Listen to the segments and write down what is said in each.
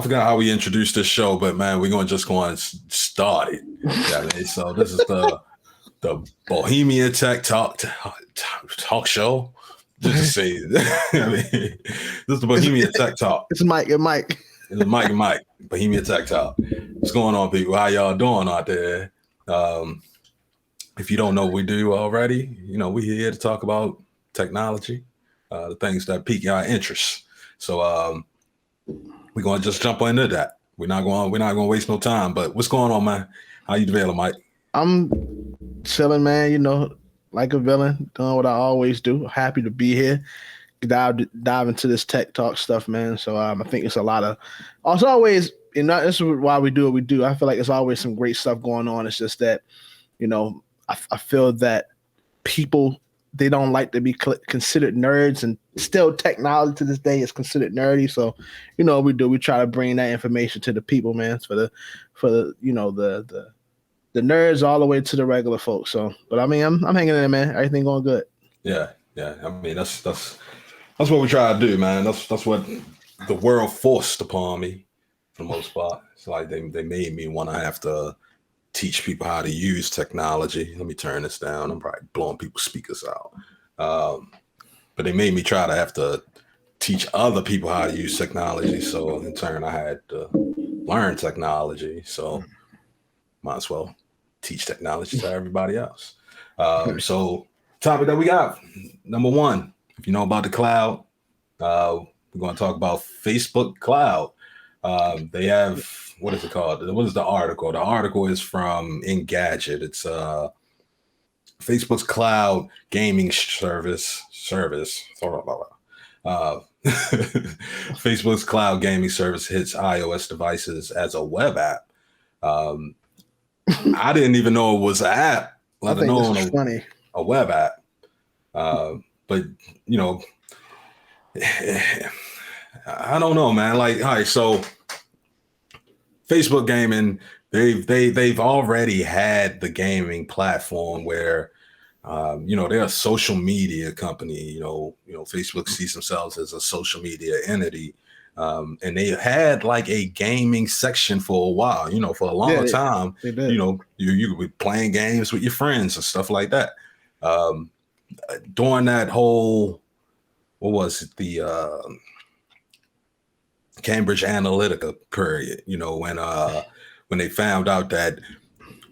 I forgot how we introduced this show, but man, we're going to just go and start it. Yeah, I mean, so this is the Bohemia Tech Talk show. Just to say, I mean, this is the Bohemia Tech Talk. It's Mike and Mike. It's Mike and Mike. Bohemia Tech Talk. What's going on, people? How y'all doing out there? If you don't know what we do already, we're here to talk about technology, the things that pique our interest. So we're gonna just jump into that. We're not going to waste no time. But what's going on, man? How you feeling, Mike? I'm chilling, man. Like a villain, doing what I always do. Happy to be here. Dive into this tech talk stuff, man. So I think it's a lot of. It's always, this is why we do what we do. I feel like there's always some great stuff going on. It's just that, I feel that people, they don't like to be considered nerds, and still technology to this day is considered nerdy. So, what we do, we try to bring that information to the people, man, for the nerds all the way to the regular folks. So, but I mean, I'm hanging in there, man. Everything going good. Yeah. I mean, that's what we try to do, man. That's what the world forced upon me for the most part. It's like they made me want to have to teach people how to use technology. Let me turn this down. I'm probably blowing people's speakers out. But they made me try to have to teach other people how to use technology. So in turn, I had to learn technology. So might as well teach technology to everybody else. So topic that we got, number one, if you know about the cloud, we're going to talk about Facebook Cloud. They have, what is it called? What is the article? The article is from Engadget. It's Facebook's cloud gaming service. Facebook's cloud gaming service hits iOS devices as a web app. I didn't even know it was an app, let alone a web app. But I don't know, man. Like, all right, so Facebook gaming, they've already had the gaming platform where they're a social media company. Facebook sees themselves as a social media entity. And they had like a gaming section for a while, for a long time. They did. You could be playing games with your friends and stuff like that. During that whole, what was it, the Cambridge Analytica period, when they found out that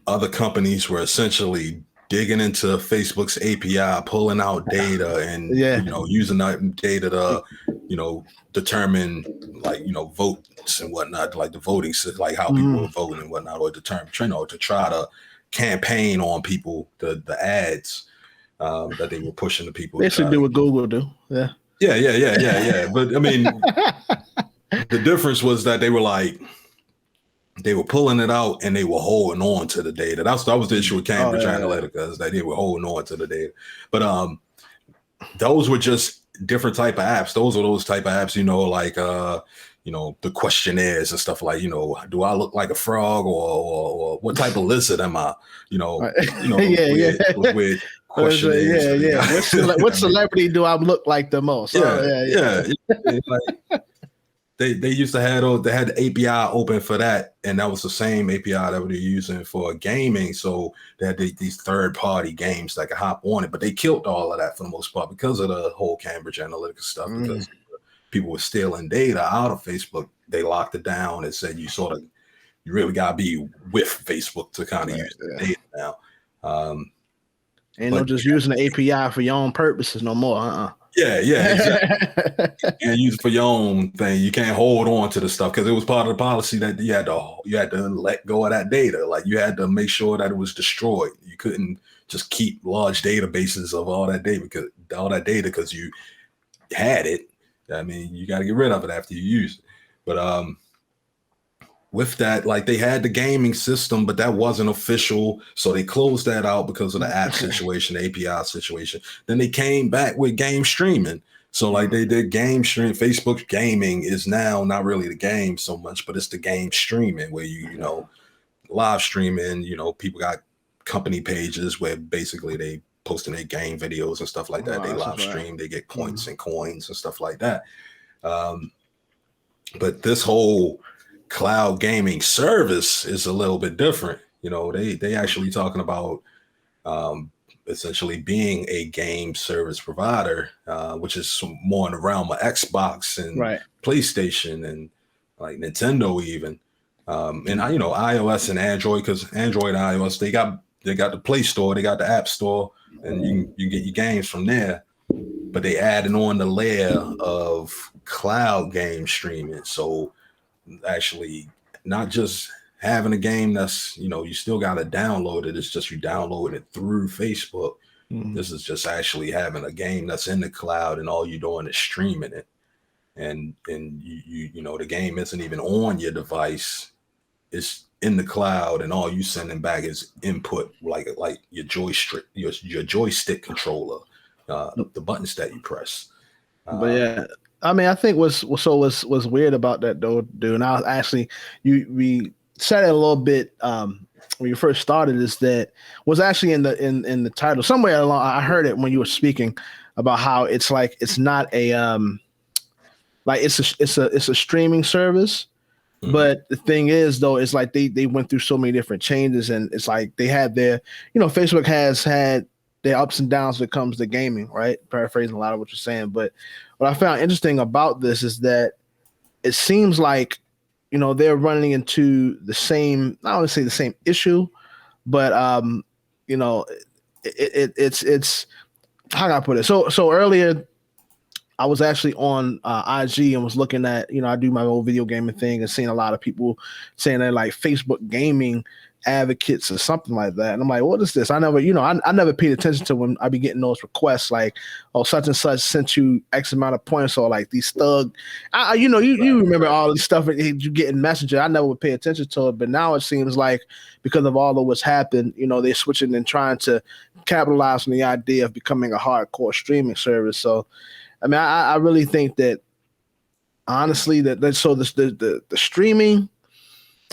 other companies were essentially digging into Facebook's API, pulling out data and using that data to determine votes and whatnot, like the voting, like how people were voting and whatnot, or determine to try to campaign on people, the ads that they were pushing to people. They should do what Google do. Yeah. But I mean, the difference was that they were pulling it out and they were holding on to the data. That was the issue with Cambridge Analytica, is that they were holding on to the data. But those were just different type of apps. Those are those type of apps, the questionnaires and stuff like, do I look like a frog or what type of lizard am I? With questionnaires. What celebrity do I look like the most? They used to have they had the API open for that, and that was the same API that they were using for gaming. So they had these third-party games that could hop on it, but they killed all of that for the most part because of the whole Cambridge Analytica stuff. Because people were stealing data out of Facebook, they locked it down and said you really gotta be with Facebook to kind of use the data now. Just using the API for your own purposes no more. Exactly. You can't use it for your own thing. You can't hold on to the stuff because it was part of the policy that you had to let go of that data. Like you had to make sure that it was destroyed. You couldn't just keep large databases of all that data because you had it. I mean, you got to get rid of it after you use it. But with that, like they had the gaming system, but that wasn't official. So they closed that out because of the app situation, the API situation. Then they came back with game streaming. So like they did game stream. Facebook gaming is now not really the game so much, but it's the game streaming where you live streaming, people got company pages where basically they posting their game videos and stuff like that. They live stream, they get points and coins and stuff like that. But this whole cloud gaming service is a little bit different. You know, they actually talking about um, essentially being a game service provider, which is more in the realm of Xbox and Right. PlayStation and like Nintendo even. And you know, iOS and Android, because Android and iOS they got the Play Store, they got the App Store, and you get your games from there. But they added on the layer of cloud game streaming. So actually not just having a game that's, you know, you still got to download it. It's just you download it through Facebook. This is just actually having a game that's in the cloud and all you're doing is streaming it. And you know, the game isn't even on your device. It's in the cloud and all you sending back is input like your joystick controller, the buttons that you press. But yeah, I mean, I think what's weird about that though, dude. And I was actually we said it a little bit when you first started, is that was actually in the title somewhere along. I heard it when you were speaking about how it's like it's not a like it's a streaming service. Mhm. But the thing is, though, it's like they went through so many different changes, and it's like they had their, you know, Facebook has had their ups and downs when it comes to gaming, right? Paraphrasing a lot of what you're saying. But what I found interesting about this is that it seems like, you know, they're running into the same, I don't want to say the same issue, but you know, it's how can I put it? So earlier I was actually on IG and was looking at, you know, I do my old video gaming thing and seeing a lot of people saying they're like Facebook gaming advocates or something like that. And I'm like, what is this? I never, you know, I never paid attention to when I be getting those requests like, oh, such and such sent you X amount of points, or like these thug, you know, you remember all this stuff that you get in Messenger. I never would pay attention to it, but now it seems like because of all of what's happened, you know, they're switching and trying to capitalize on the idea of becoming a hardcore streaming service. So, I mean, I really think that honestly that so the streaming,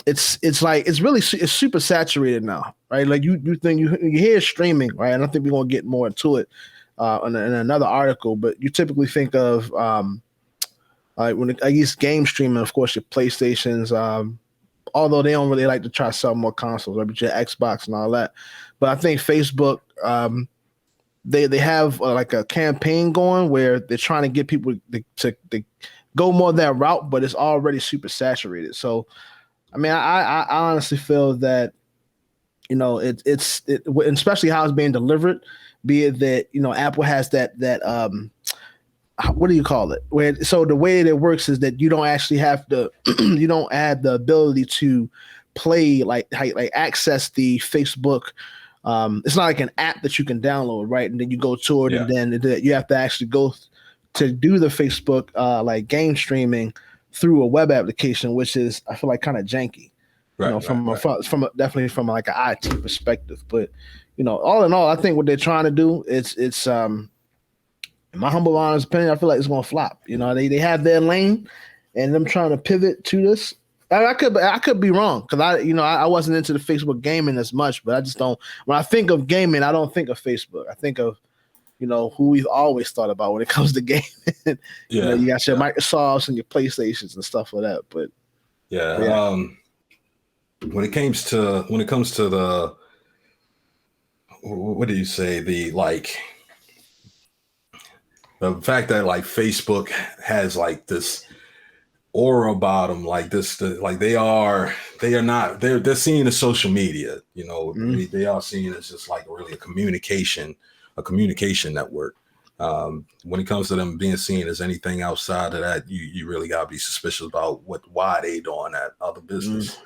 it's like it's super saturated now, right? Like you think you hear streaming, right? And I think we're gonna get more into it in another article, but you typically think of like when I guess game streaming, of course, your PlayStations, although they don't really like to try to sell more consoles, like your Xbox and all that. But I think Facebook. They have like a campaign going where they're trying to get people to go more that route, but it's already super saturated. So, I mean, I honestly feel that, you know, especially how it's being delivered, be it that, you know, Apple has that what do you call it? So the way that it works is that you don't actually have to you don't add the ability to play like access the Facebook. It's not like an app that you can download, right? And then you go to it, Yeah. and then you have to actually go to do the Facebook like game streaming through a web application, which is I feel like kind of janky, Right, you know, from right. definitely from like an IT perspective. But you know, all in all, I think what they're trying to do it's in my humble honest opinion, I feel like it's gonna flop. You know, they have their lane, and them trying to pivot to this. I could be wrong because I wasn't into the Facebook gaming as much, but I just don't. When I think of gaming, I don't think of Facebook. I think of, you know, who we've always thought about when it comes to gaming. You know, Yeah. you got your Microsofts and your PlayStations and stuff like that. But Yeah. yeah, When it comes to the, what do you say, the fact that like Facebook has like this aura about them, like like they are not, they're seen as social media, you know. They are seen as just like really a communication network. When it comes to them being seen as anything outside of that, you really gotta be suspicious about why they doing that other business.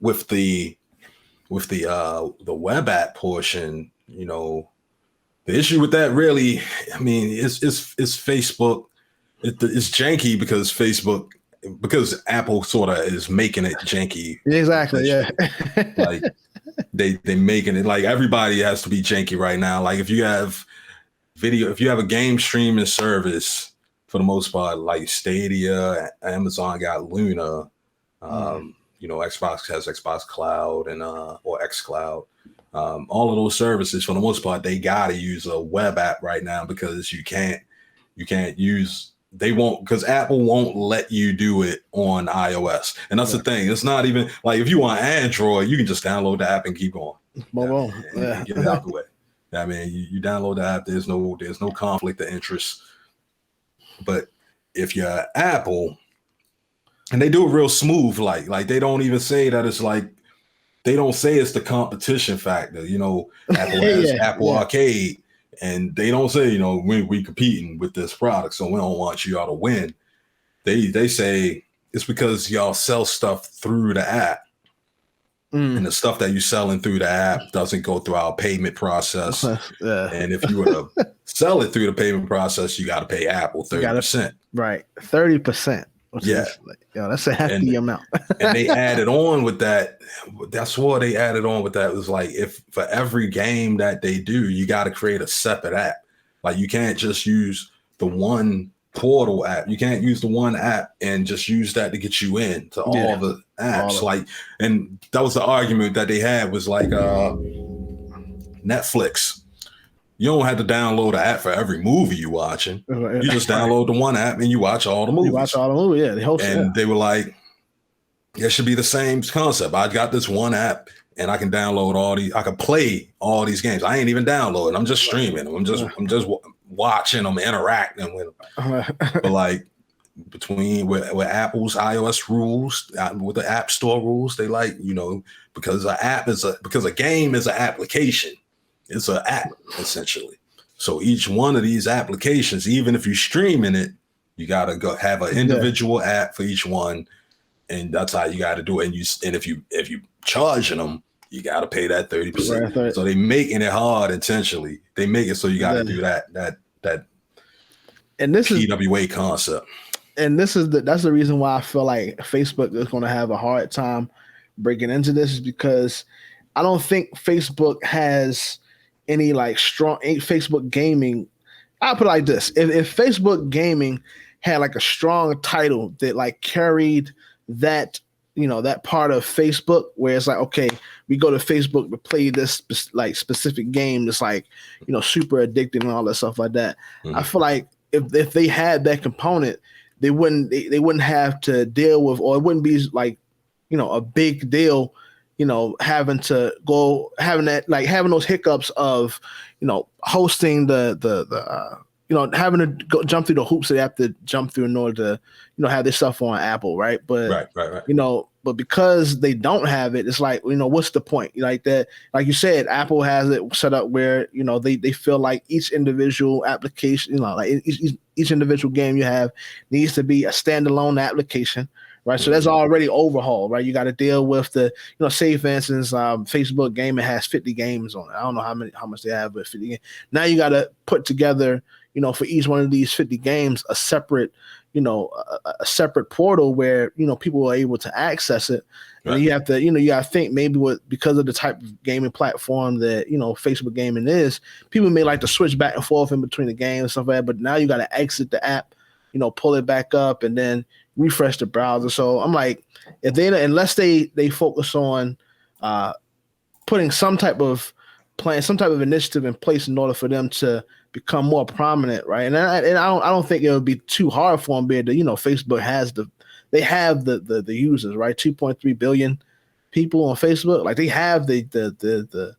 With the web app portion, you know, the issue with that really, I mean, it's Facebook. It's janky because Apple sort of is making it janky. exactly. Yeah, Like they making it like everybody has to be janky right now. Like if you have a game streaming service, for the most part, like Stadia, Amazon got Luna, you know, Xbox has Xbox Cloud and or X Cloud. All of those services, for the most part, they gotta use a web app right now because you can't use they won't, because Apple won't let you do it on iOS. And that's the thing. It's not even like if you want Android, you can just download the app and keep going. And get it out the way. I mean, you download the app, there's no conflict of interest. But if you're Apple, and they do it real smooth, like they don't even say that it's like, they don't say it's the competition factor. You know, Apple has Apple Arcade, and they don't say, you know, we competing with this product, so we don't want y'all to win. They say it's because y'all sell stuff through the app. And the stuff that you're selling through the app doesn't go through our payment process. And if you were to sell it through the payment process, you got to pay Apple 30%. Right, 30%. That's a hefty amount. And they added on with that. That's what they added on with that. It was like, if for every game that they do, you got to create a separate app. Like you can't just use the one portal app. You can't use the one app and just use that to get you in to all the apps. And that was the argument that they had, was like Netflix. You don't have to download an app for every movie you're watching. You just download the one app and you watch all the movies. They were like, it should be the same concept. I got this one app and I can download all these. I can play all these games. I ain't even downloading. I'm just streaming them. I'm just watching them, interacting with them. But like between with Apple's iOS rules, with the App Store rules, they like, you know, because a game is an application. It's an app essentially. So each one of these applications, even if you're streaming it, you gotta go have an individual app for each one, and that's how you got to do it. And if you charging them, you got to pay that 30%. Right. So they making it hard intentionally. They make it so you got to do that. And this PWA concept. And that's the reason why I feel like Facebook is going to have a hard time breaking into this, is because I don't think Facebook has any like strong Facebook gaming. I'll put it like this: if Facebook gaming had like a strong title that like carried that, you know, that part of Facebook, where it's like, okay, we go to Facebook to play this like specific game that's like, you know, super addicting and all that stuff like that. I feel like if they had that component, they wouldn't have to deal with, or it wouldn't be like, you know, a big deal, you know, having those hiccups of, you know, hosting the you know, having to jump through the hoops they have to jump through in order to, you know, have this stuff on Apple, right? But right. You know, but because they don't have it, it's like, you know, what's the point? Like that, like you said, Apple has it set up where, you know, they feel like each individual application, you know, like each individual game you have needs to be a standalone application, right? So that's already overhauled, right? You got to deal with the, you know, say for instance, Facebook game, it has 50 games on it. I don't know how much they have, but 50 games. Now you got to put together, you know, for each one of these 50 games, a separate, you know, a separate portal where, you know, people are able to access it. And you have to, you know, you got to think maybe because of the type of gaming platform that, you know, Facebook gaming is, people may like to switch back and forth in between the games and stuff like that. But now you got to exit the app, you know, pull it back up and then refresh the browser. So I'm like, unless they focus on putting some type of plan, some type of initiative in place in order for them to become more prominent, right? And I don't think it would be too hard for them, you know, Facebook has the users, right? 2.3 billion people on Facebook. Like they have the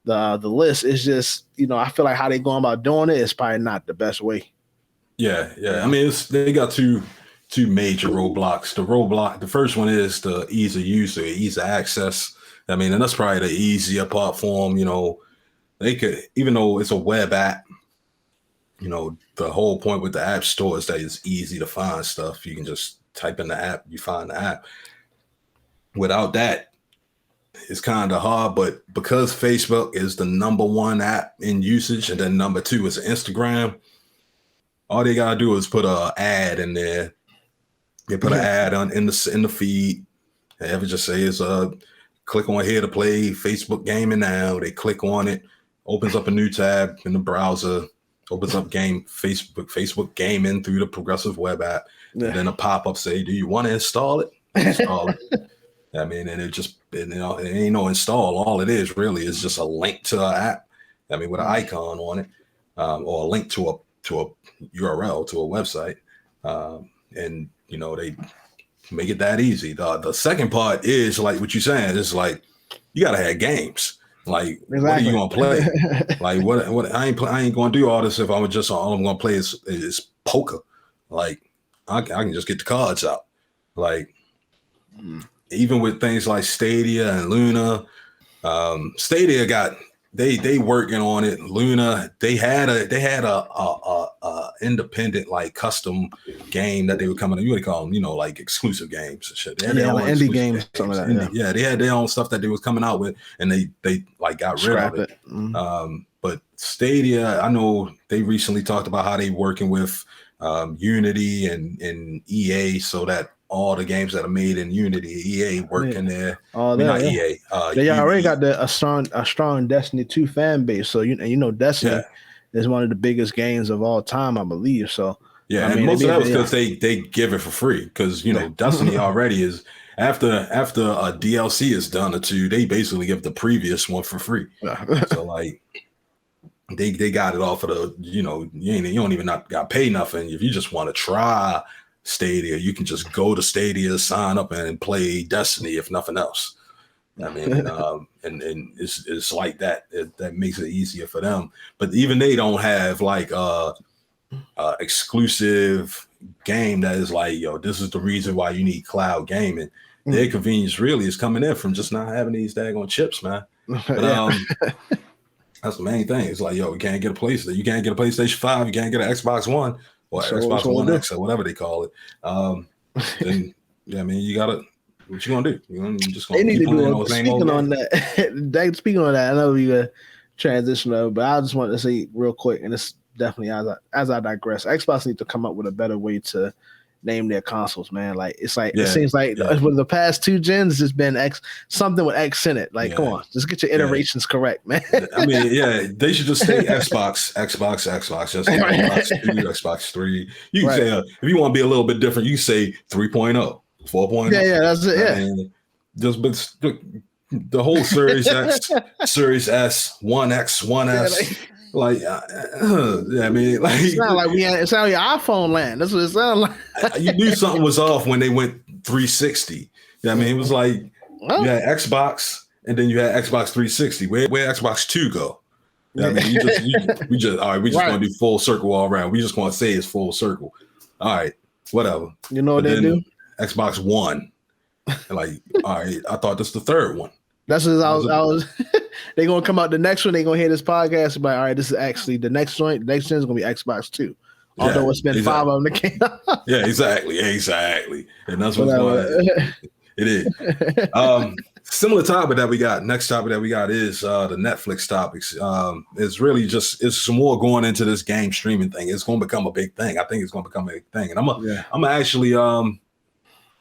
list. It's just, you know, I feel like how they going about doing it is probably not the best way. Yeah. I mean, they got two major roadblocks. The first one is the ease of use or ease of access. I mean, and that's probably the easier part for them. You know, they could, even though it's a web app, you know, the whole point with the App Store is that it's easy to find stuff. You can just type in the app, you find the app. Without that, it's kind of hard. But because Facebook is the number one app in usage, and then number two is Instagram, all they gotta do is put an ad in there. They put an ad in the feed. They ever just say it's click on here to play Facebook gaming now. They click on it, opens up a new tab in the browser. Opens up Facebook gaming through the progressive web app, and then a pop-up say, do you want to install it? Install it. I mean, and it ain't no install. All it is really is just a link to an app. I mean, with an icon on it, or a link to a URL to a website. And they make it that easy. The second part is like what you're saying. It's like you gotta have games. Like, what are you gonna play? Like, what I ain't gonna do all this if I'm just all I'm gonna play is poker. Like, I can just get the cards out. Like, even with things like Stadia and Luna, Stadia got they working on it. Luna, they had a independent like custom game that they were coming. You would call them, like exclusive games and shit. They had their own like indie games, some of that. Yeah, they had their own stuff that they was coming out with, and they like got rid of it. But Stadia, I know they recently talked about how they working with Unity and EA, so that all the games that are made in Unity, EA working there. Not EA. They already got a strong Destiny 2 fan base. So Destiny is one of the biggest games of all time, I believe. So and most of that was because they give it for free. Because Destiny already is after a DLC is done or two, they basically give the previous one for free. So like they got it off of the you don't even got to pay nothing if you just want to try Stadia. You can just go to Stadia, sign up, and play Destiny if nothing else. I mean, and it's like that. That makes it easier for them. But even they don't have like exclusive game that is like, this is the reason why you need cloud gaming. Their convenience really is coming in from just not having these daggone chips, man. But that's the main thing. It's like, you can't get a PlayStation. You can't get a PlayStation 5. You can't get an Xbox One. Or Xbox One X or whatever they call it. Then you gotta. What you gonna do? You just gonna keep playing those same old games? Speaking on that, I know we transition over, but I just want to say real quick, and it's definitely as I digress. Xbox needs to come up with a better way to name their consoles, man. Like it seems like with the past 2 gens, it's been something with X in it. Like, come on, just get your iterations correct, man. I mean, they should just say Xbox, just Xbox 2, Xbox 3. You can say if you want to be a little bit different, you say 3.0, 4.0. Yeah, that's it. Yeah, mean, just the whole Series X, Series S, 1X, 1S. Like, I mean, like it sounds like it sounds like iPhone land. That's what it sounds like. You knew something was off when they went 360. I mean, it was like you had Xbox and then you had Xbox 360. Where Xbox 2 go? I mean, we just all right. We just want to do full circle all around. We just want to say it's full circle. All right, whatever. You know what they do? Xbox One. Like, all right, I thought this was the third one. That's what I was. They're gonna come out the next one. They're gonna hear this podcast about. All right, this is actually the next joint. The next gen is gonna be Xbox 2. Although it's been 5 of them that came out. Yeah, exactly, and that's what's going on. It is. Similar topic that we got. Next topic that we got is the Netflix topics. It's really it's some more going into this game streaming thing. It's going to become a big thing. I think it's going to become a big thing, and I'm gonna actually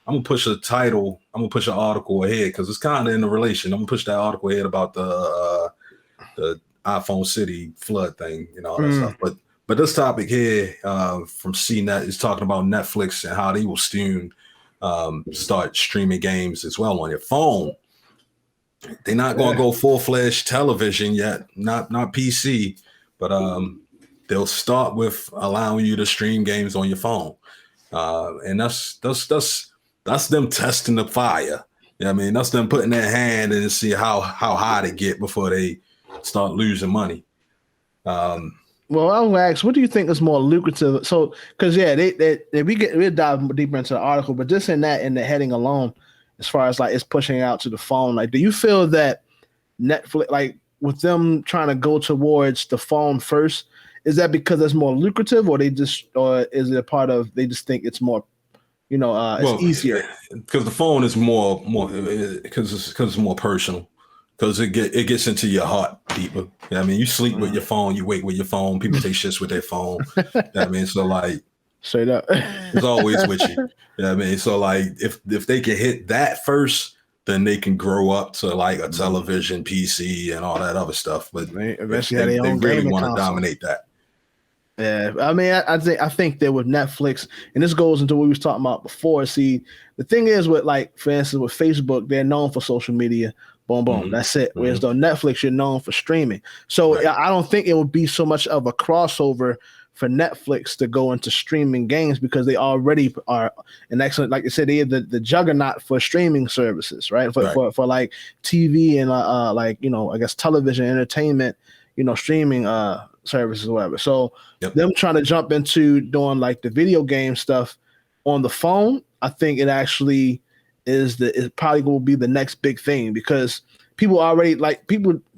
I'm gonna push a title. I'm gonna push an article ahead because it's kind of in the relation. I'm gonna push that article ahead about the iPhone City flood thing, all that stuff. But this topic here from CNET is talking about Netflix and how they will soon start streaming games as well on your phone. They're not gonna go full-fledged television yet, not PC, but they'll start with allowing you to stream games on your phone, and that's them testing the fire. I mean, that's them putting their hand in and see how high they get before they start losing money. Well, I will ask, what do you think is more lucrative? So, because we'll dive deeper into the article, but just in the heading alone, as far as like it's pushing out to the phone, like, do you feel that Netflix, like with them trying to go towards the phone first, is that because it's more lucrative, or is it a part of they just think it's more? It's easier because the phone is more because it's more personal, because it gets into your heart deeper. I mean, you sleep with your phone, you wake with your phone. People take shits with their phone. I mean, so like straight up, it's always with you. I mean, so like if they can hit that first, then they can grow up to like a television, PC, and all that other stuff. But eventually, they really want to dominate that. Yeah, I mean, I think that with Netflix, and this goes into what we was talking about before. See, the thing is with, like, for instance, with Facebook, they're known for social media. Boom, boom, that's it. Whereas on Netflix, you're known for streaming. So I don't think it would be so much of a crossover for Netflix to go into streaming games because they already are an excellent, like I said, they are the juggernaut for streaming services, right? For like TV and like, you know, I guess television entertainment, you know, streaming services or whatever. So them trying to jump into doing like the video game stuff on the phone, I think it actually it probably will be the next big thing because people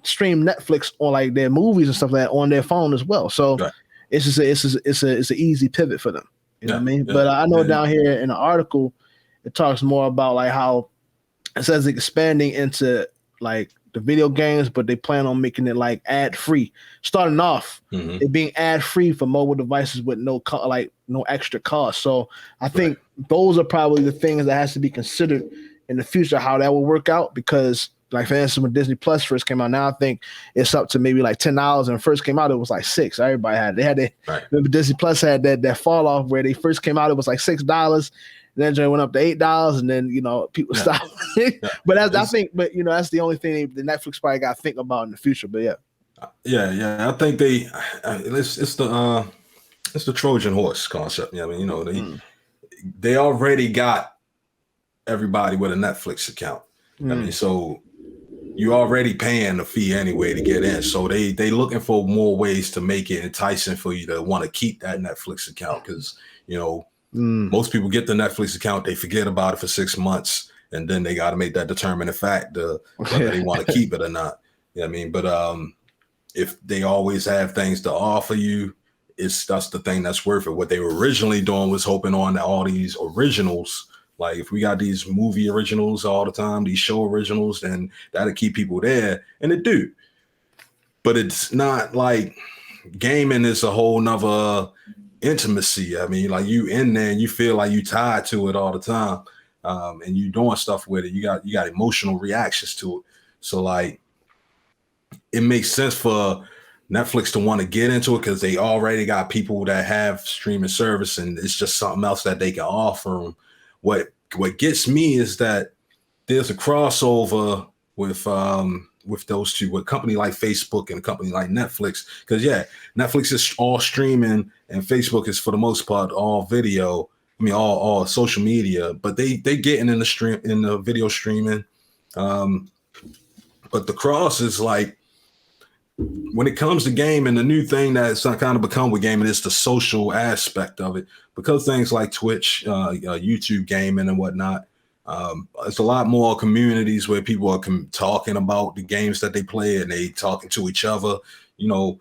stream Netflix on like their movies and stuff like that on their phone as well. So it's just it's an easy pivot for them. You know what I mean? But I know down here in the article, it talks more about like how it says expanding into like the video games, but they plan on making it like ad free. Starting off, it being ad free for mobile devices with no extra cost. So I think those are probably the things that has to be considered in the future, how that will work out. Because like for instance, when Disney Plus first came out, now I think it's up to maybe like $10. And first came out, it was like $6. Everybody had it. They had remember Disney Plus had that fall off where they first came out, it was like $6. Then it went up to $8, and then, you know, people stopped. But I think, you know, that's the only thing the Netflix probably got to think about in the future. But I think it's the Trojan horse concept. Yeah, I mean, you know, they already got everybody with a Netflix account. I mean, so you already paying the fee anyway to get in. So they looking for more ways to make it enticing for you to want to keep that Netflix account because, you know, most people get the Netflix account, they forget about it for 6 months, and then they got to make that determining factor whether they want to keep it or not. You know what I mean? But if they always have things to offer you, that's the thing that's worth it. What they were originally doing was hoping on all these originals. Like if we got these movie originals all the time, these show originals, then that'll keep people there, and it do. But it's not like gaming is a whole nother intimacy. I mean, like you in there and you feel like you tied to it all the time, and you doing stuff with it. You got emotional reactions to it. So like, it makes sense for Netflix to want to get into it because they already got people that have streaming service, and it's just something else that they can offer them. What gets me is that there's a crossover with those two, with a company like Facebook and a company like Netflix. Because Netflix is all streaming and Facebook is for the most part all video. I mean, all social media, but they getting in the video streaming. But the cross is like, when it comes to gaming, the new thing that's kind of become with gaming is the social aspect of it. Because things like Twitch, YouTube gaming and whatnot, it's a lot more communities where people are talking about the games that they play and they talking to each other. The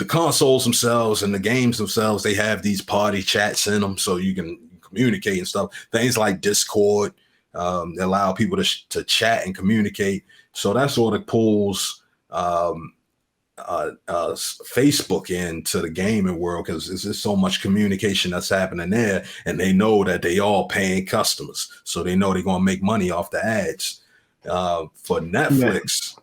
consoles themselves and the games themselves, they have these party chats in them, so you can communicate and stuff. Things like Discord allow people to chat and communicate. So that sort of pulls Facebook into the gaming world because there's so much communication that's happening there, and they know that they all paying customers, so they know they're gonna make money off the ads. For Netflix,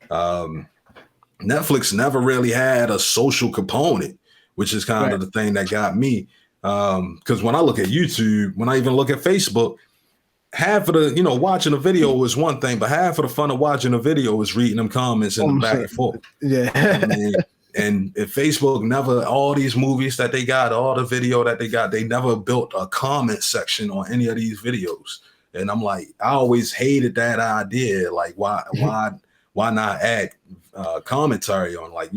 Netflix never really had a social component, which is kind of the thing that got me. Because when I look at YouTube, when I even look at Facebook, half of the, watching a video is one thing, but half of the fun of watching a video is reading them comments and the back and forth. Yeah. I mean, and if Facebook never, all these movies that they got, all the video that they got, they never built a comment section on any of these videos. And I'm like, I always hated that idea. Like, why not add commentary on, like,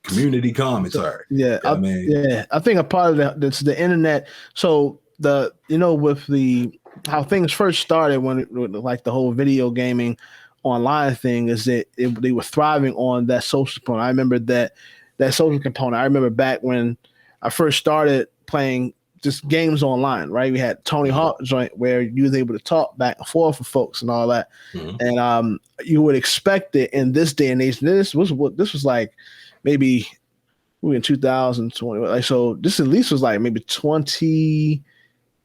community commentary? I think a part of that's the internet. So with how things first started when like the whole video gaming online thing is that they were thriving on that social component. I remember that social component. I remember back when I first started playing just games online, right? We had Tony Hawk joint where you was able to talk back and forth with folks and all that. And you would expect it in this day and age. This was like maybe we in 2020. Like, so this at least was like maybe 20,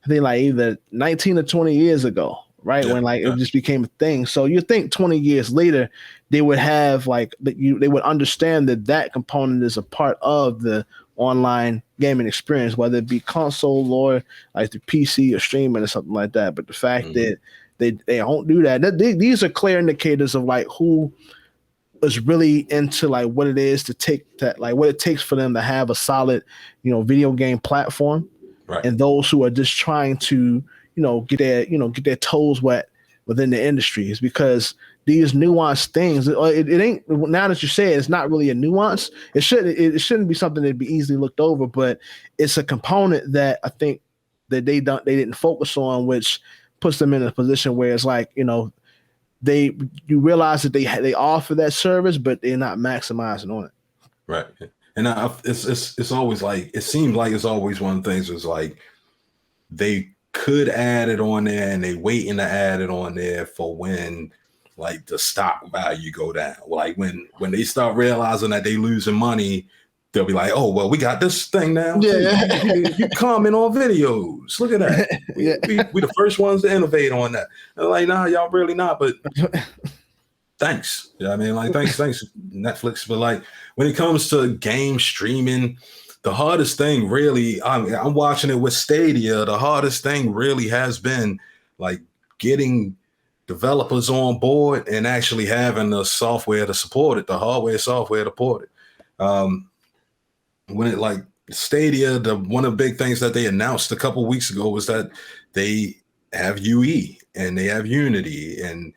I think like either 19 or 20 years ago, right? When it just became a thing. So you think 20 years later, they would have they would understand that component is a part of the online gaming experience, whether it be console or like the PC or streaming or something like that. But the fact that they don't do that, these are clear indicators of like who is really into like what it is to take that, like what it takes for them to have a solid, video game platform, Right. and those who are just trying to, get their toes wet within the industry. Is because these nuanced things, it ain't, now that you say it, it's not really a nuance. It shouldn't be something that'd be easily looked over, but it's a component that I think that they didn't focus on, which puts them in a position where it's like, you realize that they offer that service, but they're not maximizing on it. Right. And it's always like, it seems like it's always one of the things is like they could add it on there and they waiting to add it on there for when like the stock value go down. Like when they start realizing that they losing money, they'll be like, oh, well, we got this thing now. Yeah. You comment on videos. Look at that. We the first ones to innovate on that. They're like, nah, y'all really not, but thanks. Yeah, I mean, like, thanks, Netflix. But like when it comes to game streaming, the hardest thing really, I'm watching it with Stadia. The hardest thing really has been like getting developers on board and actually having the software to support it, the hardware software to support it. When it like Stadia, one of the big things that they announced a couple of weeks ago was that they have UE and they have Unity, and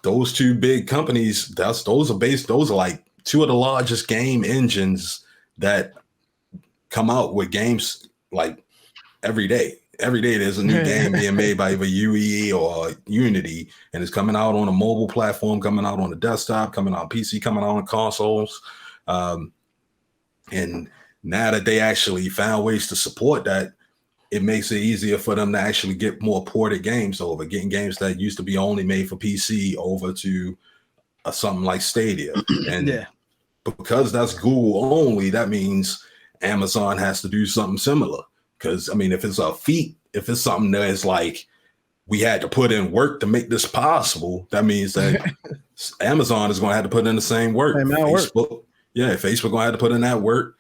those two big companies, those are like two of the largest game engines that come out with games like every day. Every day there's a new game being made by either UE or Unity, and it's coming out on a mobile platform, coming out on the desktop, coming out on PC, coming out on consoles. And now that they actually found ways to support that, it makes it easier for them to actually get more ported games over, getting games that used to be only made for PC over to something like Stadia. And because that's Google only, that means Amazon has to do something similar. Because, I mean, if it's something that is like, we had to put in work to make this possible, that means that Amazon is going to have to put in the same work. Facebook going to have to put in that work.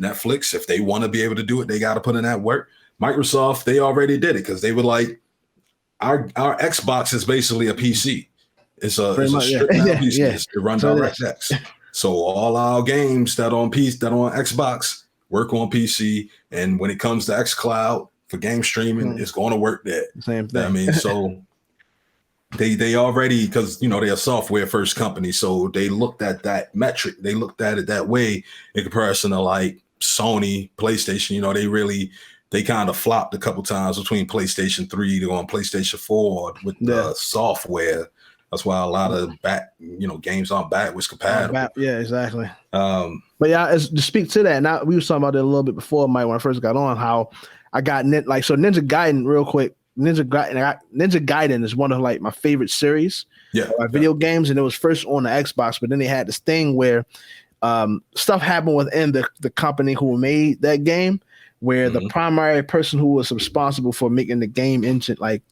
Netflix, if they want to be able to do it, they got to put in that work. Microsoft, they already did it because they were like, our Xbox is basically a PC. It's a stripped down PC. It runs DirectX. So all our games that on Xbox work on PC, and when it comes to xCloud for game streaming, it's going to work there. Same thing. I mean, so they already, because they're a software first company, so they looked at that metric, they looked at it that way in comparison to like Sony, PlayStation. They kind of flopped a couple times between PlayStation 3 to go on PlayStation 4 with the software. That's why a lot of games aren't backwards compatible. Yeah, exactly. But yeah, to speak to that, now we were talking about it a little bit before, Mike, when I first got on, how I got Ninja Gaiden real quick. Ninja Gaiden is one of like my favorite series, video games, and it was first on the Xbox. But then they had this thing where stuff happened within the company who made that game, where the primary person who was responsible for making the game engine, like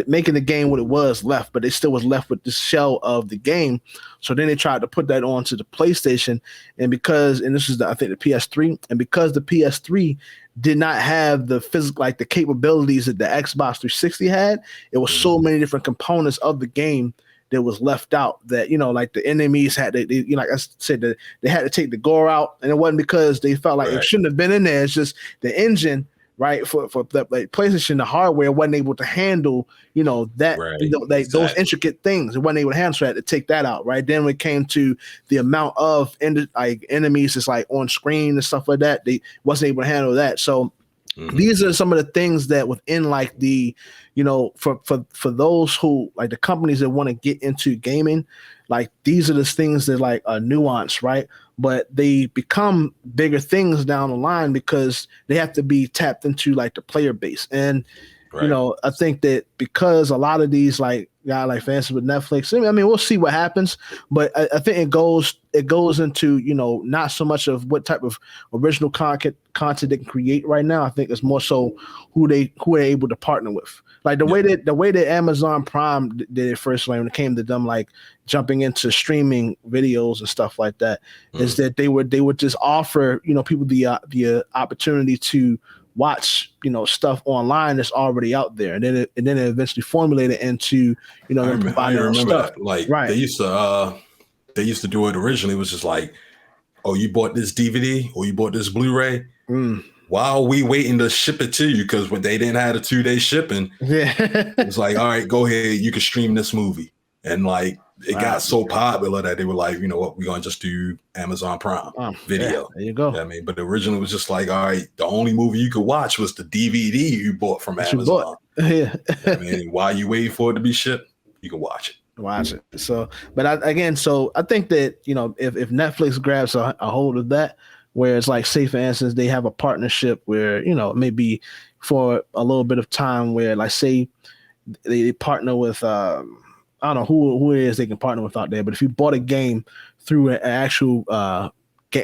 making the game what it was, left, but they still was left with the shell of the game. So then they tried to put that onto the PlayStation, and this is I think the PS3, and because the PS3 did not have the physical, like the capabilities that the Xbox 360 had, it was so many different components of the game that was left out, that like the enemies had like I said, that they had to take the gore out, and it wasn't because they felt like it shouldn't have been in there. It's just the engine, right, for the like PlayStation, the hardware wasn't able to handle that those intricate things. It wasn't able to handle, so I had to take that out, right? Then when it came to the amount of enemies that's like on screen and stuff like that, they wasn't able to handle that. So these are some of the things that within like the for those who like the companies that want to get into gaming, like these are the things that like are nuanced, right? But they become bigger things down the line because they have to be tapped into like the player base. And I think that because a lot of these like guy like fancy with Netflix, I mean, we'll see what happens, but I think it goes into not so much of what type of original content they can create right now. I think it's more so who they're able to partner with. Like the way that Amazon Prime did it first, when it came to them like jumping into streaming videos and stuff like that, is that they would just offer people the opportunity to watch stuff online that's already out there, and then it eventually formulated into I remember stuff. that. Like right. they used to they used to do it originally was just like, oh, you bought this DVD or you bought this Blu-ray. Why are we waiting to ship it to you? Because when they didn't have a 2-day shipping, it was like, all right, go ahead, you can stream this movie. And like it got so popular that they were like, you know what, we're gonna just do Amazon Prime Video. There you go. I mean, but originally it was just like, all right, the only movie you could watch was the DVD you bought from Amazon. I mean, while you waiting for it to be shipped, you can watch it. So, but I think that, you know, if Netflix grabs a hold of that, where it's like, say for instance, they have a partnership where, you know, maybe for a little bit of time where, like, say they partner with I don't know who it is they can partner with out there, but if you bought a game through an actual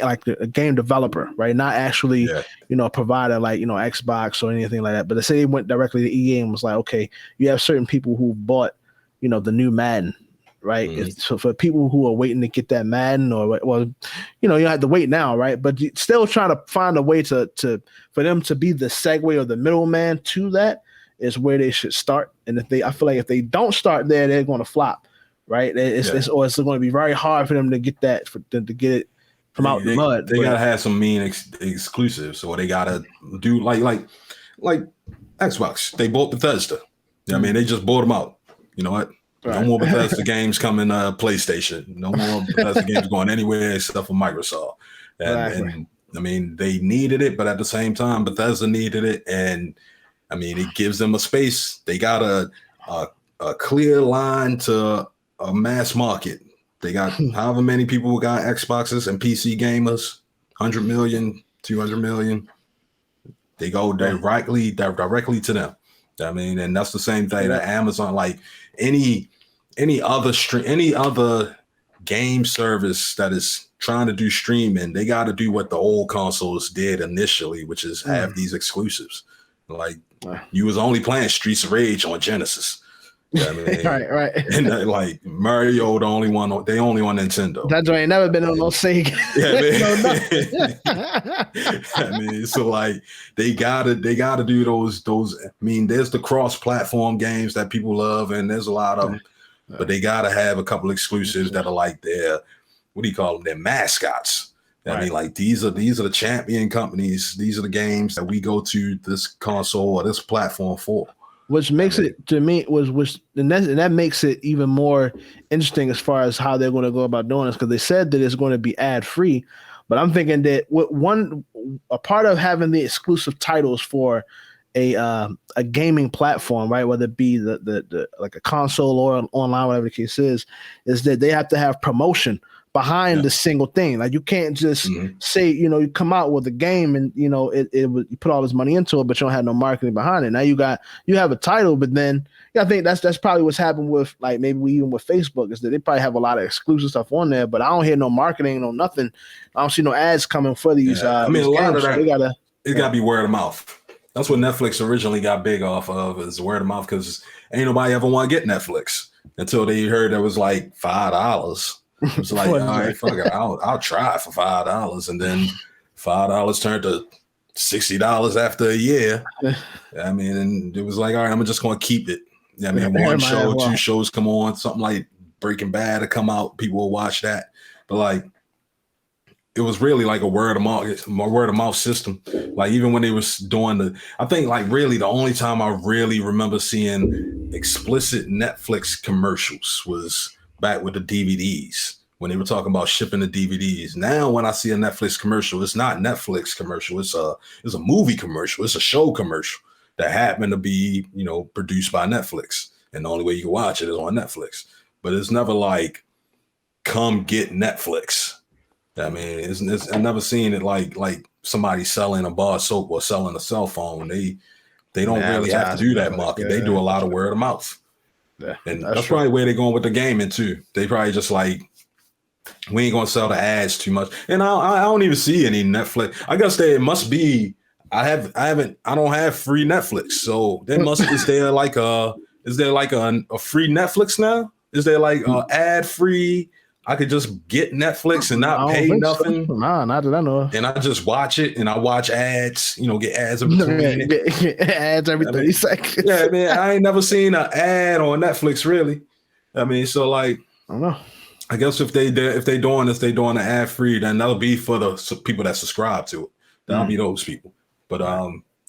like a game developer, right? Not actually, you know, a provider like, you know, Xbox or anything like that. But let's say they went directly to EA and was like, okay, you have certain people who bought, you know, the new Madden, right? So for people who are waiting to get that Madden, or, well, you know, you have to wait now, right? But you still trying to find a way to for them to be the segue or the middleman to that is where they should start. And I feel like if they don't start there, they're going to flop, right? It's going to be very hard for them to get that, to get it from out the mud. They gotta have some mean exclusives, or they gotta do like Xbox. They bought Bethesda. I mean, they just bought them out. You know what? No more Bethesda games coming PlayStation. No more Bethesda games going anywhere except for Microsoft. And I mean, they needed it, but at the same time, Bethesda needed it, and I mean, it gives them a space. They got a clear line to a mass market. They got however many people who got Xboxes and PC gamers, 100 million, 200 million. They go directly to them. I mean, and that's the same thing that Amazon, like any other game service that is trying to do streaming, they got to do what the old consoles did initially, which is have these exclusives. Like you was only playing Streets of Rage on Genesis. I mean, right. And like Mario, they only on Nintendo. That ain't never been on no Sega. I mean, so like they gotta do those. I mean, there's the cross-platform games that people love, and there's a lot of them, but they gotta have a couple exclusives that are like their, what do you call them? Their mascots. I mean, like these are the champion companies. These are the games that we go to this console or this platform for. Which makes it, to me, and that makes it even more interesting as far as how they're going to go about doing this, because they said that it's going to be ad free, but I'm thinking that a part of having the exclusive titles for a gaming platform, right, whether it be the like a console or online, whatever the case is that they have to have promotion behind the single thing. Like you can't just say, you know, you come out with a game and, you know, you put all this money into it, but you don't have no marketing behind it. Now you have a title, but then I think that's probably what's happened with, like, maybe even with Facebook, is that they probably have a lot of exclusive stuff on there, but I don't hear no marketing, no nothing. I don't see no ads coming for these. I mean, a lot of that, it's gotta be word of mouth. That's what Netflix originally got big off of, is word of mouth, because ain't nobody ever want to get Netflix until they heard that was like $5. It's like, all right, fuck it, I'll try for $5, and then $5 turned to $60 after a year. I mean, and it was like, all right, I'm just going to keep it. I mean, one show, two shows come on, something like Breaking Bad to come out, people will watch that. But like, it was really like a word of mouth system. Like even when they was doing I think like really the only time I really remember seeing explicit Netflix commercials was back with the DVDs, when they were talking about shipping the DVDs. Now, when I see a Netflix commercial, it's not Netflix commercial. It's a movie commercial. It's a show commercial that happened to be, you know, produced by Netflix. And the only way you can watch it is on Netflix. But it's never like, come get Netflix. I mean, I've never seen it like somebody selling a bar of soap or selling a cell phone. They don't really have to do that market. They do a lot of word of mouth. Yeah, and that's probably where they're going with the gaming too. They probably just like, we ain't gonna sell the ads too much. And I don't even see any Netflix. I guess it must be. I don't have free Netflix, so is there like a free Netflix now? Is there like ad free? I could just get Netflix and not pay nothing. So. Nah, not that I know of. And I just watch it, and I watch ads. You know, get ads in between. Get ads every 30 seconds. Yeah, man, I ain't never seen an ad on Netflix really. I mean, so like, I don't know. I guess if they doing this, they doing the ad free, then that'll be for the people that subscribe to it. That'll be those people. But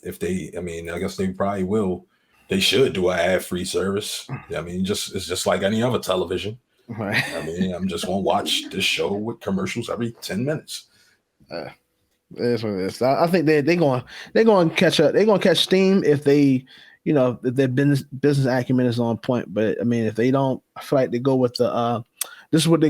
if they, I mean, I guess they probably will. They should do an ad free service. I mean, it's just like any other television. Right. I mean, I'm just gonna watch this show with commercials every 10 minutes. That's what it is. I think they're going to catch up. They're going to catch steam if they, if their business acumen is on point. But I mean, if they don't, I feel like they go with the this is what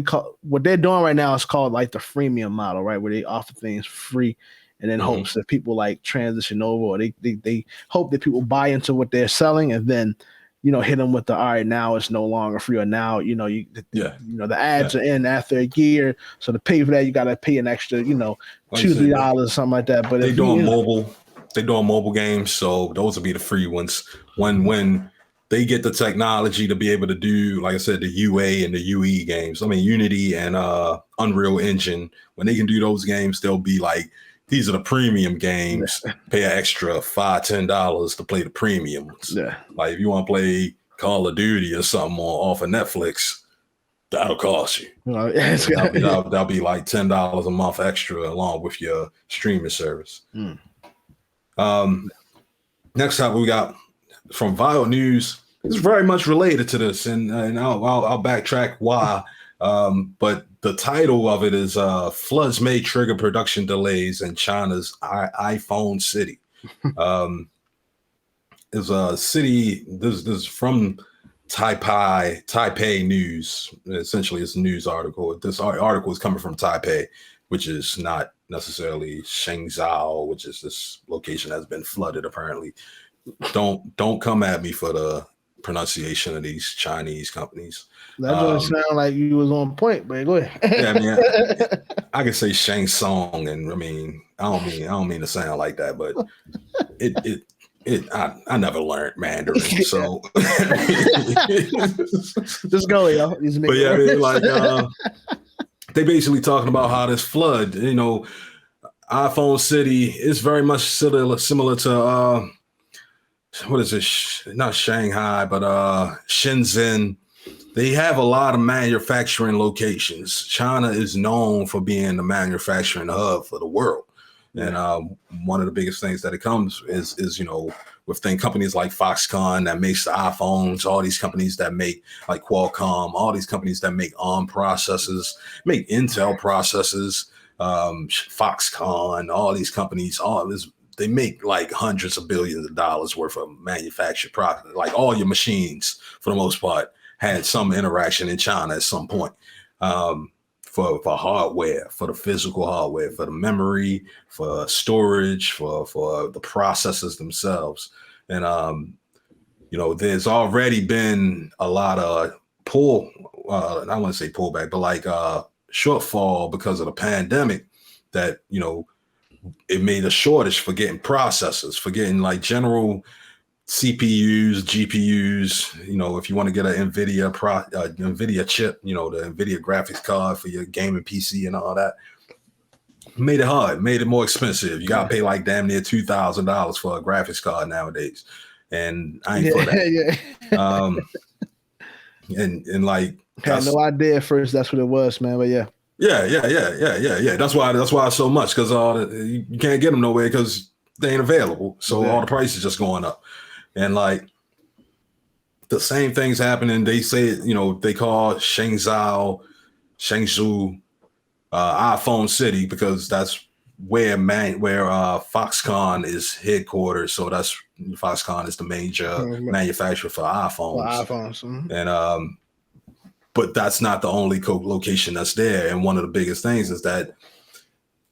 they're doing right now is called like the freemium model, right? Where they offer things free and then hopes that people like transition over, or they hope that people buy into what they're selling, and then hit them with the all right, now it's no longer free, or now the ads are in after a year, so to pay for that you got to pay an extra $2-3 something like that. But they're doing mobile games, so those will be the free ones when they get the technology to be able to do, like I said, the UA and the UE games. I mean, Unity and Unreal Engine. When they can do those games, they'll be like, these are the premium games. Pay an extra $5-10 to play the premium ones. Yeah. Like if you want to play Call of Duty or something off of Netflix, that'll cost you. That'll be like $10 a month extra along with your streaming service. Next up, we got from Vital News. It's very much related to this, and I'll backtrack why. But the title of it is "Floods May Trigger Production Delays in China's iPhone City." Is a city. This is from Taipei News. Essentially, it's a news article. This article is coming from Taipei, which is not necessarily Shenzhou, which is this location that's been flooded apparently. Don't come at me for the pronunciation of these Chinese companies. That doesn't sound like you was on point, but go ahead. Yeah, I mean, I can say Shang Tsung, and I mean, I don't mean to sound like that, but I never learned Mandarin, so just go, yo. But yeah, I mean, like they basically talking about how this flood, iPhone City is very much similar to what is it? Not Shanghai, but Shenzhen. They have a lot of manufacturing locations. China is known for being the manufacturing hub for the world. And one of the biggest things that it comes is within companies like Foxconn that makes the iPhones, all these companies that make like Qualcomm, all these companies that make ARM processors, make Intel processors, Foxconn, all these companies, they make like hundreds of billions of dollars worth of manufactured product. Like all your machines, for the most part, had some interaction in China at some point. For hardware, for the physical hardware, for the memory, for storage, for the processors themselves. And there's already been a lot of I want to say pullback, but like shortfall because of the pandemic that it made a shortage for getting processors, for getting like general CPUs, GPUs, if you want to get an NVIDIA chip, the NVIDIA graphics card for your gaming PC and all that, made it hard, made it more expensive. You got to pay like damn near $2,000 for a graphics card nowadays. And I ain't for that. And like, I had no idea at first that's what it was, man, but yeah. Yeah. That's why it's so much, because you can't get them nowhere because they ain't available. So all the prices just going up. And like the same things happening. They say, they call Shenzhou, iPhone City, because that's where Foxconn is headquartered. So that's Foxconn is the major manufacturer for iPhones. And but that's not the only location that's there. And one of the biggest things is that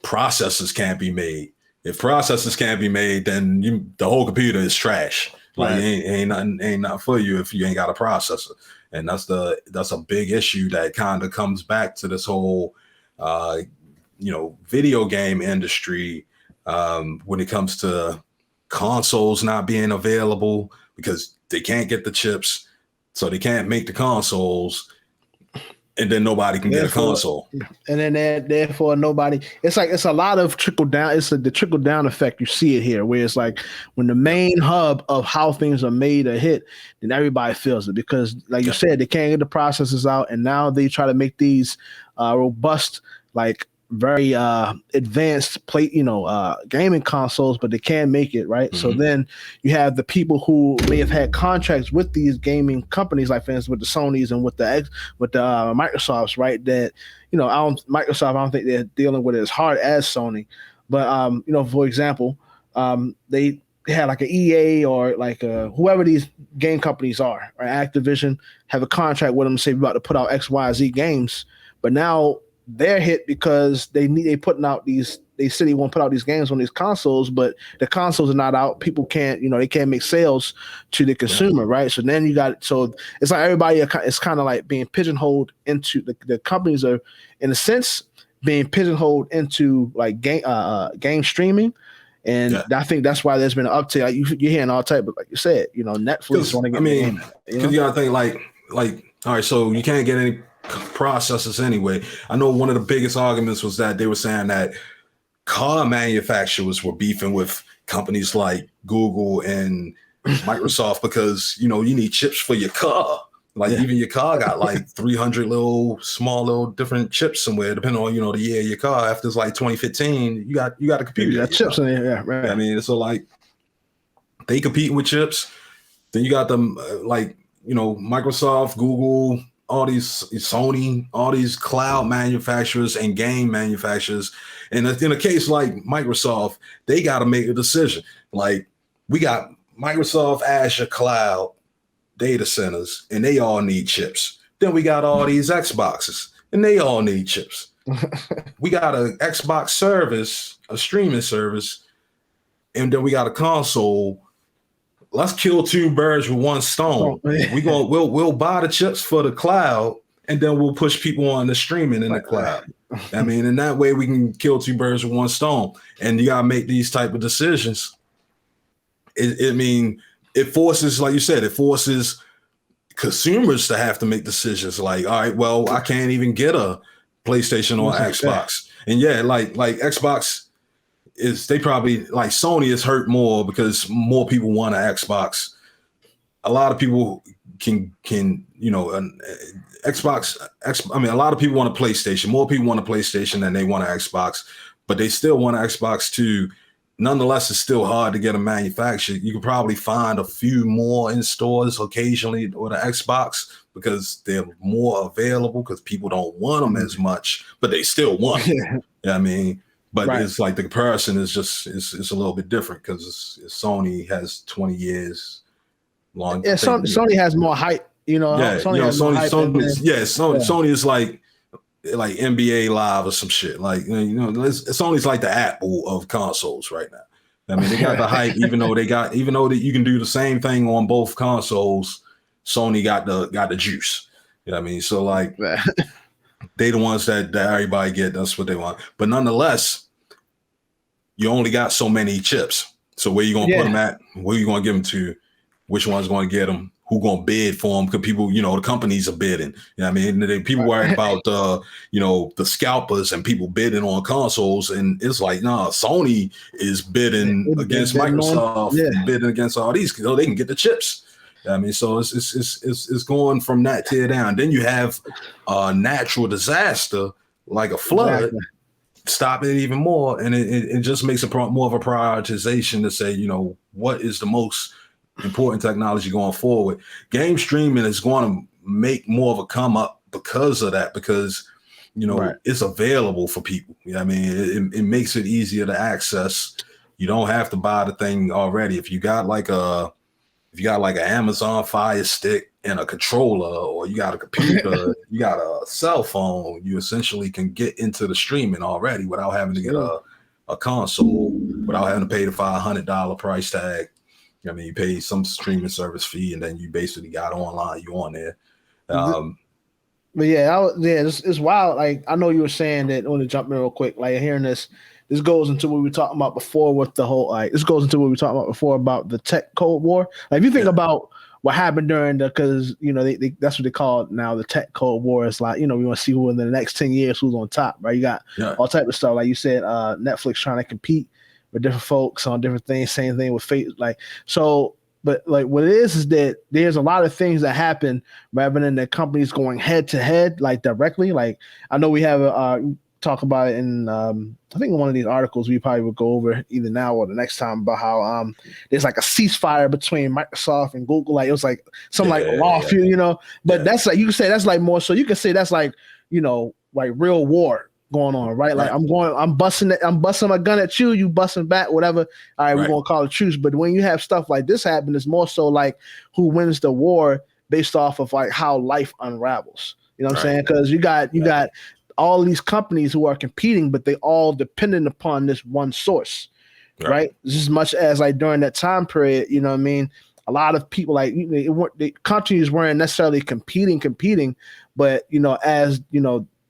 processors can't be made. If processors can't be made, then the whole computer is trash. Like ain't nothing for you if you ain't got a processor. And that's a big issue that kind of comes back to this whole video game industry when it comes to consoles not being available because they can't get the chips, so they can't make the consoles. and then nobody can get a console. And then therefore nobody. It's like it's a lot of trickle down. It's the trickle down effect. You see it here, where it's like when the main hub of how things are made a hit, then everybody feels it because, like you said, they can't get the processors out, and now they try to make these robust, like very advanced gaming consoles, but they can't make it, right? So then you have the people who may have had contracts with these gaming companies, like for instance with the Sonys and with the Microsofts, right? That Microsoft, I don't think they're dealing with it as hard as Sony, but for example, they had like an EA or like whoever these game companies are, or Activision, have a contract with them to say we're about to put out XYZ games, but now they're hit because they putting out these. They said they want to put out these games on these consoles, but the consoles are not out. People can't, they can't make sales to the consumer, right? So then so it's like everybody. It's kind of like being pigeonholed into the companies are, in a sense, being pigeonholed into like game streaming, and I think that's why there's been an uptick. Like you're hearing all type, but like you said, Netflix want to get. Because you gotta think like all right, so you can't get any processors anyway. I know one of the biggest arguments was that they were saying that car manufacturers were beefing with companies like Google and Microsoft because you need chips for your car. Like even your car got like 300 small different chips somewhere, depending on the year of your car. After it's like 2015, you got a computer. You got chips in there, yeah, right. I mean, so like they competing with chips. Then you got them Microsoft, Google, all these Sony, all these cloud manufacturers and game manufacturers. And in a case like Microsoft, they got to make a decision. Like we got Microsoft Azure Cloud data centers, and they all need chips. Then we got all these Xboxes, and they all need chips. We got an Xbox service, a streaming service, and then we got a console. Let's kill two birds with one stone. We'll buy the chips for the cloud, and then we'll push people on the streaming in the cloud. I mean, and that way we can kill two birds with one stone. And you gotta make these type of decisions. It forces, like you said, it forces consumers to have to make decisions. Like, all right, well, I can't even get a PlayStation or Xbox. And like Xbox. They probably like Sony is hurt more because more people want an Xbox. A lot of people can Xbox. I mean, a lot of people want a PlayStation. More people want a PlayStation than they want an Xbox, but they still want an Xbox too. Nonetheless, it's still hard to get them manufactured. You can probably find a few more in stores occasionally with an Xbox because they're more available because people don't want them as much, but they still want them. I mean. But it's like the comparison is just it's a little bit different because Sony has 20 years long. Yeah, Sony has more hype. Sony is like NBA Live or some shit. Like Sony's like the Apple of consoles right now. I mean, they got the hype, even though that you can do the same thing on both consoles. Sony got the juice. You know what I mean? So like. They the ones that everybody get. That's what they want. But nonetheless, you only got so many chips. So where you gonna put them at? Where you gonna give them to? Which one's gonna get them? Who gonna bid for them? Because people, the companies are bidding. You know what I mean? People worry about the scalpers and people bidding on consoles, and it's like, nah, Sony is bidding against Microsoft, bidding against all these because they can get the chips. I mean, so it's going from that tier down. Then you have a natural disaster like a flood, stop it even more, and it just makes more of a prioritization to say, what is the most important technology going forward. Game streaming is going to make more of a come up because of that, because it's available for people. You know what I mean, it makes it easier to access. You don't have to buy the thing already. If you got like an Amazon Fire Stick and a controller, or you got a computer, you got a cell phone, you essentially can get into the streaming already without having to get a console, without having to pay the $500 price tag. I mean, you pay some streaming service fee, and then you basically got online. You on there. But it's wild. Like, I know you were saying that. I want to jump in real quick. Like, hearing this goes into what we were talking about before with the whole. Like, this goes into what we were talking about before about the tech Cold War. Like, if you think about what happened during because that's what they call it now, the tech cold war. Is like, we want to see who in the next 10 years who's on top, right? You got all type of stuff, like you said, Netflix trying to compete with different folks on different things. Same thing with Facebook, like so. But like what it is that there's a lot of things that happen rather than the companies going head to head, like directly. Like I know we have talk about it in I think in one of these articles we probably would go over either now or the next time about how there's like a ceasefire between Microsoft and Google. Like it was like some like lawsuit, But that's like you can say that's like more so you can say that's like like real war going on, right? Like I'm busting my gun at you, you busting back, whatever. All right, we're gonna call it truce. But when you have stuff like this happen, it's more so like who wins the war based off of like how life unravels. You know what I'm saying? Because you got all these companies who are competing, but they all dependent upon this one source, right? Just as much as like during that time period, you know what I mean? A lot of people like the countries weren't necessarily competing, but as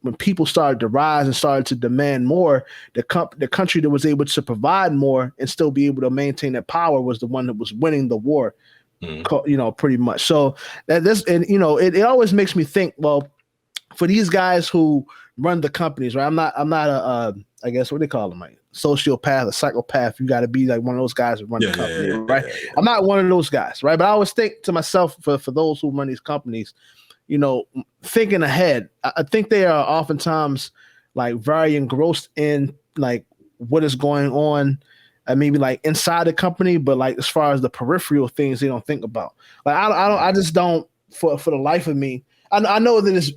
when people started to rise and started to demand more, the country that was able to provide more and still be able to maintain that power was the one that was winning the war, pretty much. So it always makes me think, well, for these guys who run the companies, right? I'm not a I guess what they call them, like sociopath or psychopath. You got to be like one of those guys who run the company, right? Yeah. I'm not one of those guys, right? But I always think to myself, for those who run these companies, thinking ahead, I think they are oftentimes like very engrossed in like what is going on, maybe like inside the company, but like as far as the peripheral things, they don't think about. Like I just don't for the life of me. I know that it's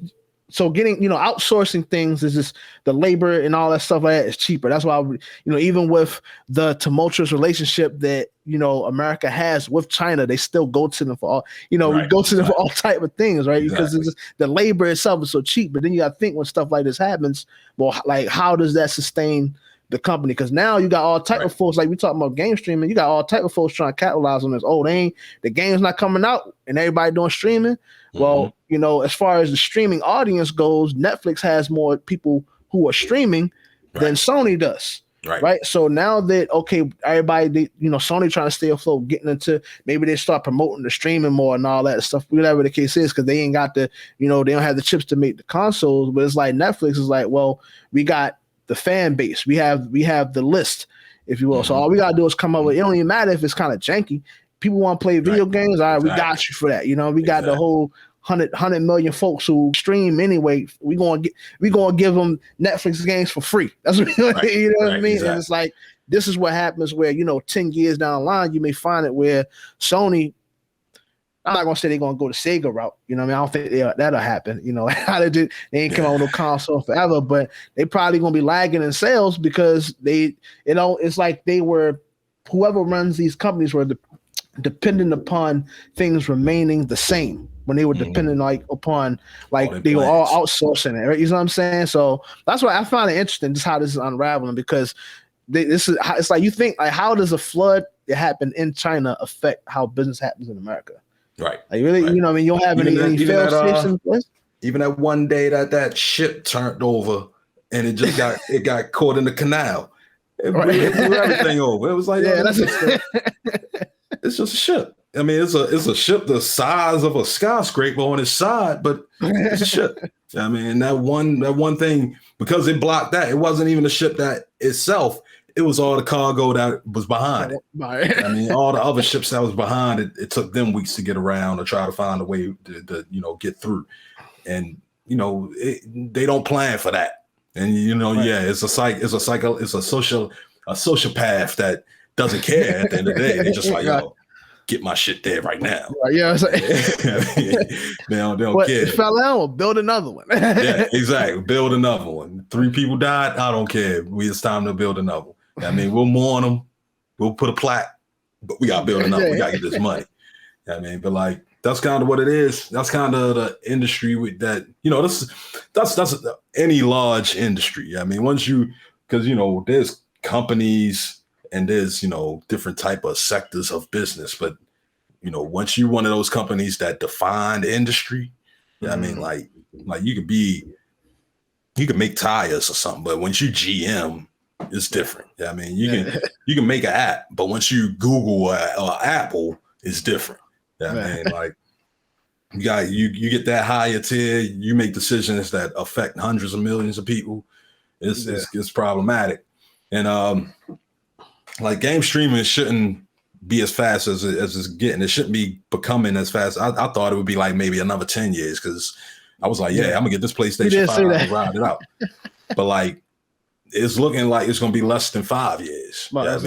so getting outsourcing things is just the labor and all that stuff like that is cheaper. That's why even with the tumultuous relationship that America has with China, they still go to them for all we go to them for all type of things, right? Because it's just, the labor itself is so cheap. But then you got to think when stuff like this happens, well, like how does that sustain the company? Because now you got all type of folks, like we talking about game streaming, you got all type of folks trying to capitalize on this. Oh, the game's not coming out and everybody doing streaming. Well, as far as the streaming audience goes, Netflix has more people who are streaming than Sony does. Right. So now that, everybody, Sony trying to stay afloat, getting into, maybe they start promoting the streaming more and all that stuff, whatever the case is, because they ain't got the, they don't have the chips to make the consoles. But it's like Netflix is like, well, we got the fan base. We have the list, if you will. So all we got to do is come up with, it don't even matter if it's kind of janky. People want to play video games. All right, we got you for that. We got the whole 100 million folks who stream anyway. We gonna give them Netflix games for free. That's what what I mean. Exactly. And it's like this is what happens where 10 years down the line you may find it where Sony. I'm not gonna say they're gonna go the Sega route. I don't think that'll happen. They ain't come out with no console forever, but they probably gonna be lagging in sales because it's like they were whoever runs these companies were dependent upon things remaining the same when they were dependent upon they were all outsourcing it. Right? You know what I'm saying? So that's why I find it interesting just how this is unraveling because it's like you think like how does a flood that happened in China affect how business happens in America? Right. Like really, you don't have any fail safes in place. Even that one day that ship turned over and it just got caught in the canal. It blew everything over. It was like it's just a ship. I mean, it's a ship the size of a skyscraper on its side, but it's a ship. I mean, that one thing, because it blocked that, it wasn't even the ship that itself. It was all the cargo that was behind it. I mean, all the other ships that was behind it, it took them weeks to get around or try to find a way to get through. And they don't plan for that. And it's a sociopath that doesn't care at the end of the day. They're just like, get my shit there right now. Yeah, they don't care. It fell out, build another one. Yeah, exactly. Build another one. 3 people died. I don't care. It's time to build another one. I mean, we'll mourn them. We'll put a plaque, but we got to build another. We got to get this money. I mean, but like that's kind of what it is. That's kind of the industry with that. That's any large industry. I mean, because there's companies. And there's, different type of sectors of business. But, once you're one of those companies that define the industry, I mean, like you could make tires or something, but once you GM, it's different. I mean, you can make an app, but once you Google or Apple, it's different. Yeah, I mean, like you get that higher tier, you make decisions that affect hundreds of millions of people. It's problematic. And like game streaming shouldn't be as fast as it's getting. It shouldn't be becoming as fast. I thought it would be like maybe another 10 years because I was like, I'm gonna get this PlayStation 5 and ride it out. But like it's looking like it's gonna be less than 5 years. Well, that's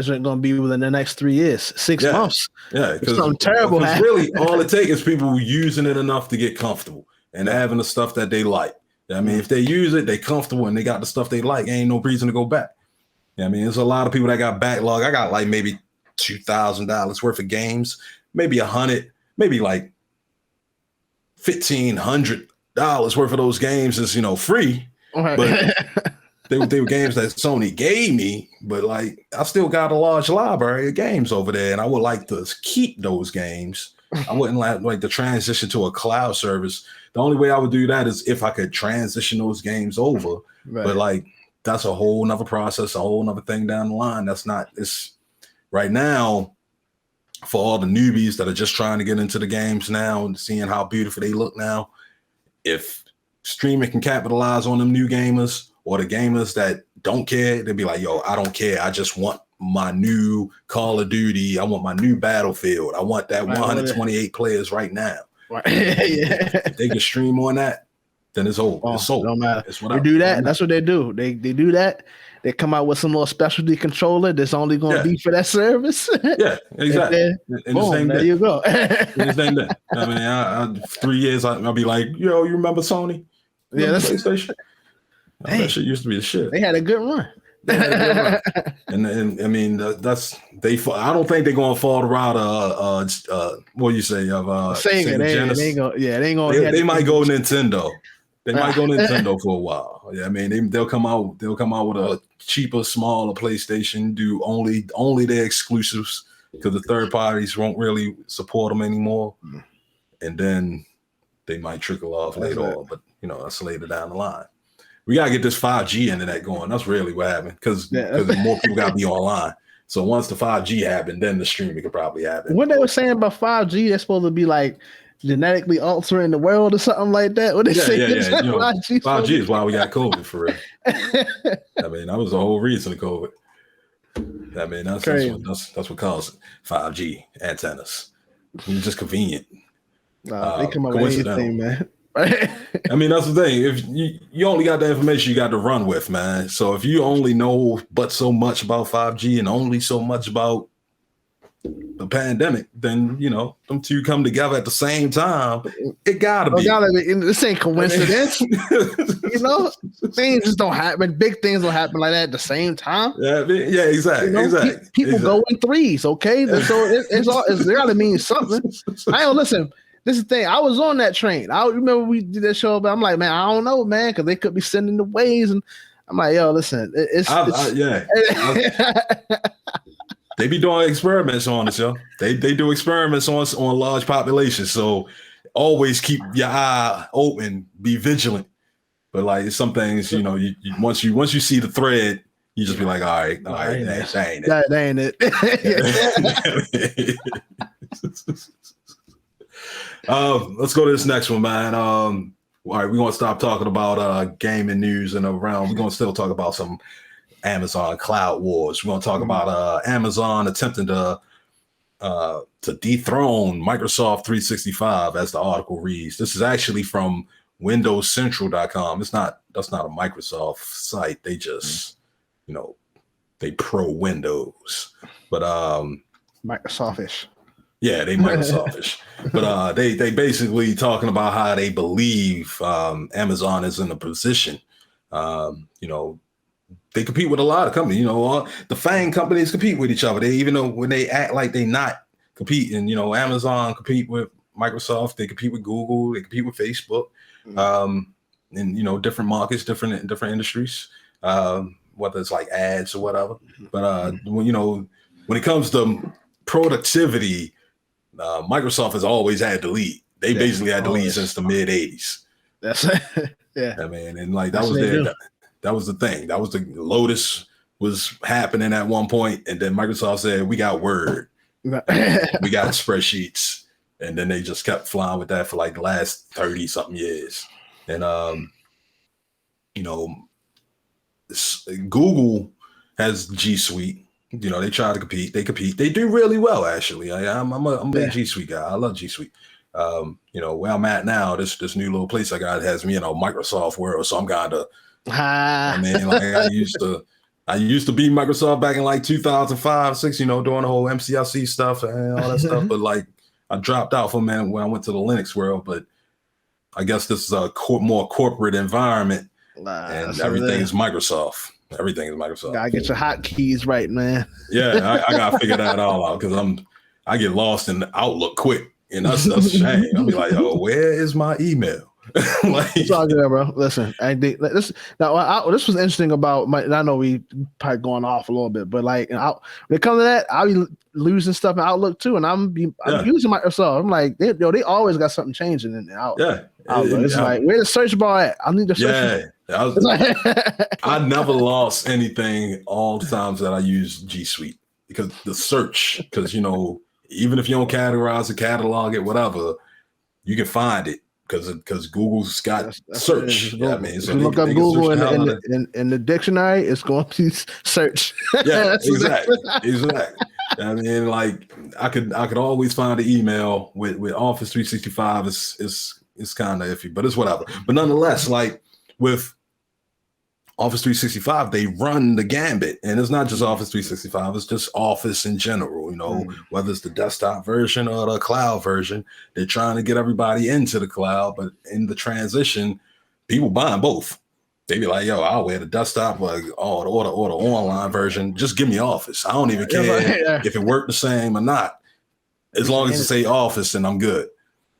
going to be within the next 3 years, 6 months. Yeah, because something terrible happens. Really all it takes is people using it enough to get comfortable and having the stuff that they like. I mean, if they use it, they comfortable and they got the stuff they like, ain't no reason to go back. I mean, there's a lot of people that got backlog. I got like maybe $2,000 worth of games, maybe $100, maybe like $1,500 worth of those games is free, but they were games that Sony gave me. But like, I still got a large library of games over there, and I would like to keep those games. I wouldn't like to transition to a cloud service. The only way I would do that is if I could transition those games over. Right. But like, that's a whole nother process, a whole nother thing down the line. It's right now for all the newbies that are just trying to get into the games now and seeing how beautiful they look now. If streaming can capitalize on them new gamers or the gamers that don't care, they'd be like, yo, I don't care. I just want my new Call of Duty. I want my new Battlefield. I want that 128 players right now. Right. If they can stream on that, then it's over. It's sold. Don't matter. They do that. That's what they do. They do that. They come out with some little specialty controller that's only going to be for that service. Yeah, exactly. And boom, there you go. The same thing. I mean, I 3 years, I'll be like, yo, you remember Sony? That's PlayStation. That shit used to be the shit. They had a good run. And I mean that's I don't think they're gonna fall the route of what you say of Sega. They might go Nintendo. They might go Nintendo for a while. Yeah, I mean they'll come out with a cheaper, smaller PlayStation, do only their exclusives because the third parties won't really support them anymore, and then they might trickle off later on. But that's later down the line. We gotta get this 5G internet going. That's really what happened because more people gotta be online. So once the 5G happened, then the streaming could probably happen. What they were saying about 5G, they're supposed to be like genetically altering the world or something like that. What they say? 5G is why we got COVID for real. I mean, that was the whole reason of COVID. I mean, that's what caused it. 5G antennas. It's just convenient. They come up with anything, man. I mean, that's the thing. If you only got the information you got to run with, man. So if you only know but so much about 5G and only so much about the pandemic, then them two come together at the same time. It gotta be. This ain't coincidence. Things just don't happen. Big things don't happen like that at the same time. Yeah, exactly. Exactly. People go in threes, okay? So it's gotta mean something. Listen. This is the thing. I was on that train. I remember we did that show, but I'm like, man, I don't know, man, because they could be sending the waves, and I'm like, yo, listen, they be doing experiments on us, yo. They do experiments on large populations, so always keep your eye open, be vigilant. But like some things, you once you see the thread, you just be like, all right, that ain't it. Let's go to this next one, man. All right, we're gonna stop talking about gaming news and around. We're gonna still talk about some Amazon cloud wars. We're gonna talk about Amazon attempting to dethrone Microsoft 365, as the article reads. This is actually from WindowsCentral.com. That's not a Microsoft site. They just they pro Windows, but Microsoftish. Yeah, they Microsoftish. But they basically talking about how they believe Amazon is in a position. They compete with a lot of companies. The FANG companies compete with each other. They even though when they act like they not competing. Amazon compete with Microsoft. They compete with Google. They compete with Facebook. In different markets, different industries. Whether it's like ads or whatever. But when it comes to productivity, Microsoft has always had the lead. They basically had the lead since the mid 80s. That's yeah. I mean, and like that was that was the thing. That was the Lotus was happening at one point, and then Microsoft said, "We got Word." We got spreadsheets, and then they just kept flying with that for like the last 30 something years. And you know, Google has G Suite. They try to compete. They compete. They do really well, actually. I'm a big G Suite guy. I love G Suite. Where I'm at now, this new little place I got has me in a Microsoft world. So I'm kind of, like I used to be Microsoft back in like 2005, 6, doing the whole MCLC stuff and all that stuff. But like I dropped out for a minute when I went to the Linux world. But I guess this is a more corporate environment, and everything is Microsoft. Everything is Microsoft. Gotta get your hotkeys right, man. Yeah, I gotta figure that all out because I get lost in the Outlook quick, and that's a shame. I'll be like, oh, where is my email? It's all good, bro. Listen, this was interesting about I know we probably going off a little bit, but like when it comes to that, I'll be losing stuff in Outlook too, and I'm using Microsoft. I'm like, they always got something changing in Outlook. Yeah, Outlook. It's like, where's the search bar at? I need the search. I never lost anything all the times that I use G Suite because the search, even if you don't categorize it, catalog it, whatever, you can find it. Because Google's got search. So if you look up Google in the dictionary, it's going to search. Yeah, exactly. I mean, like I could always find the email with Office 365. It's kind of iffy, but it's whatever. But nonetheless, like with Office 365, they run the gambit, and it's not just Office 365, it's just Office in general, whether it's the desktop version or the cloud version. They're trying to get everybody into the cloud, but in the transition, people buying both. They be like, yo, I'll wear the desktop or the online version. Just give me Office. I don't even care if it worked the same or not. As long as it say Office, then I'm good.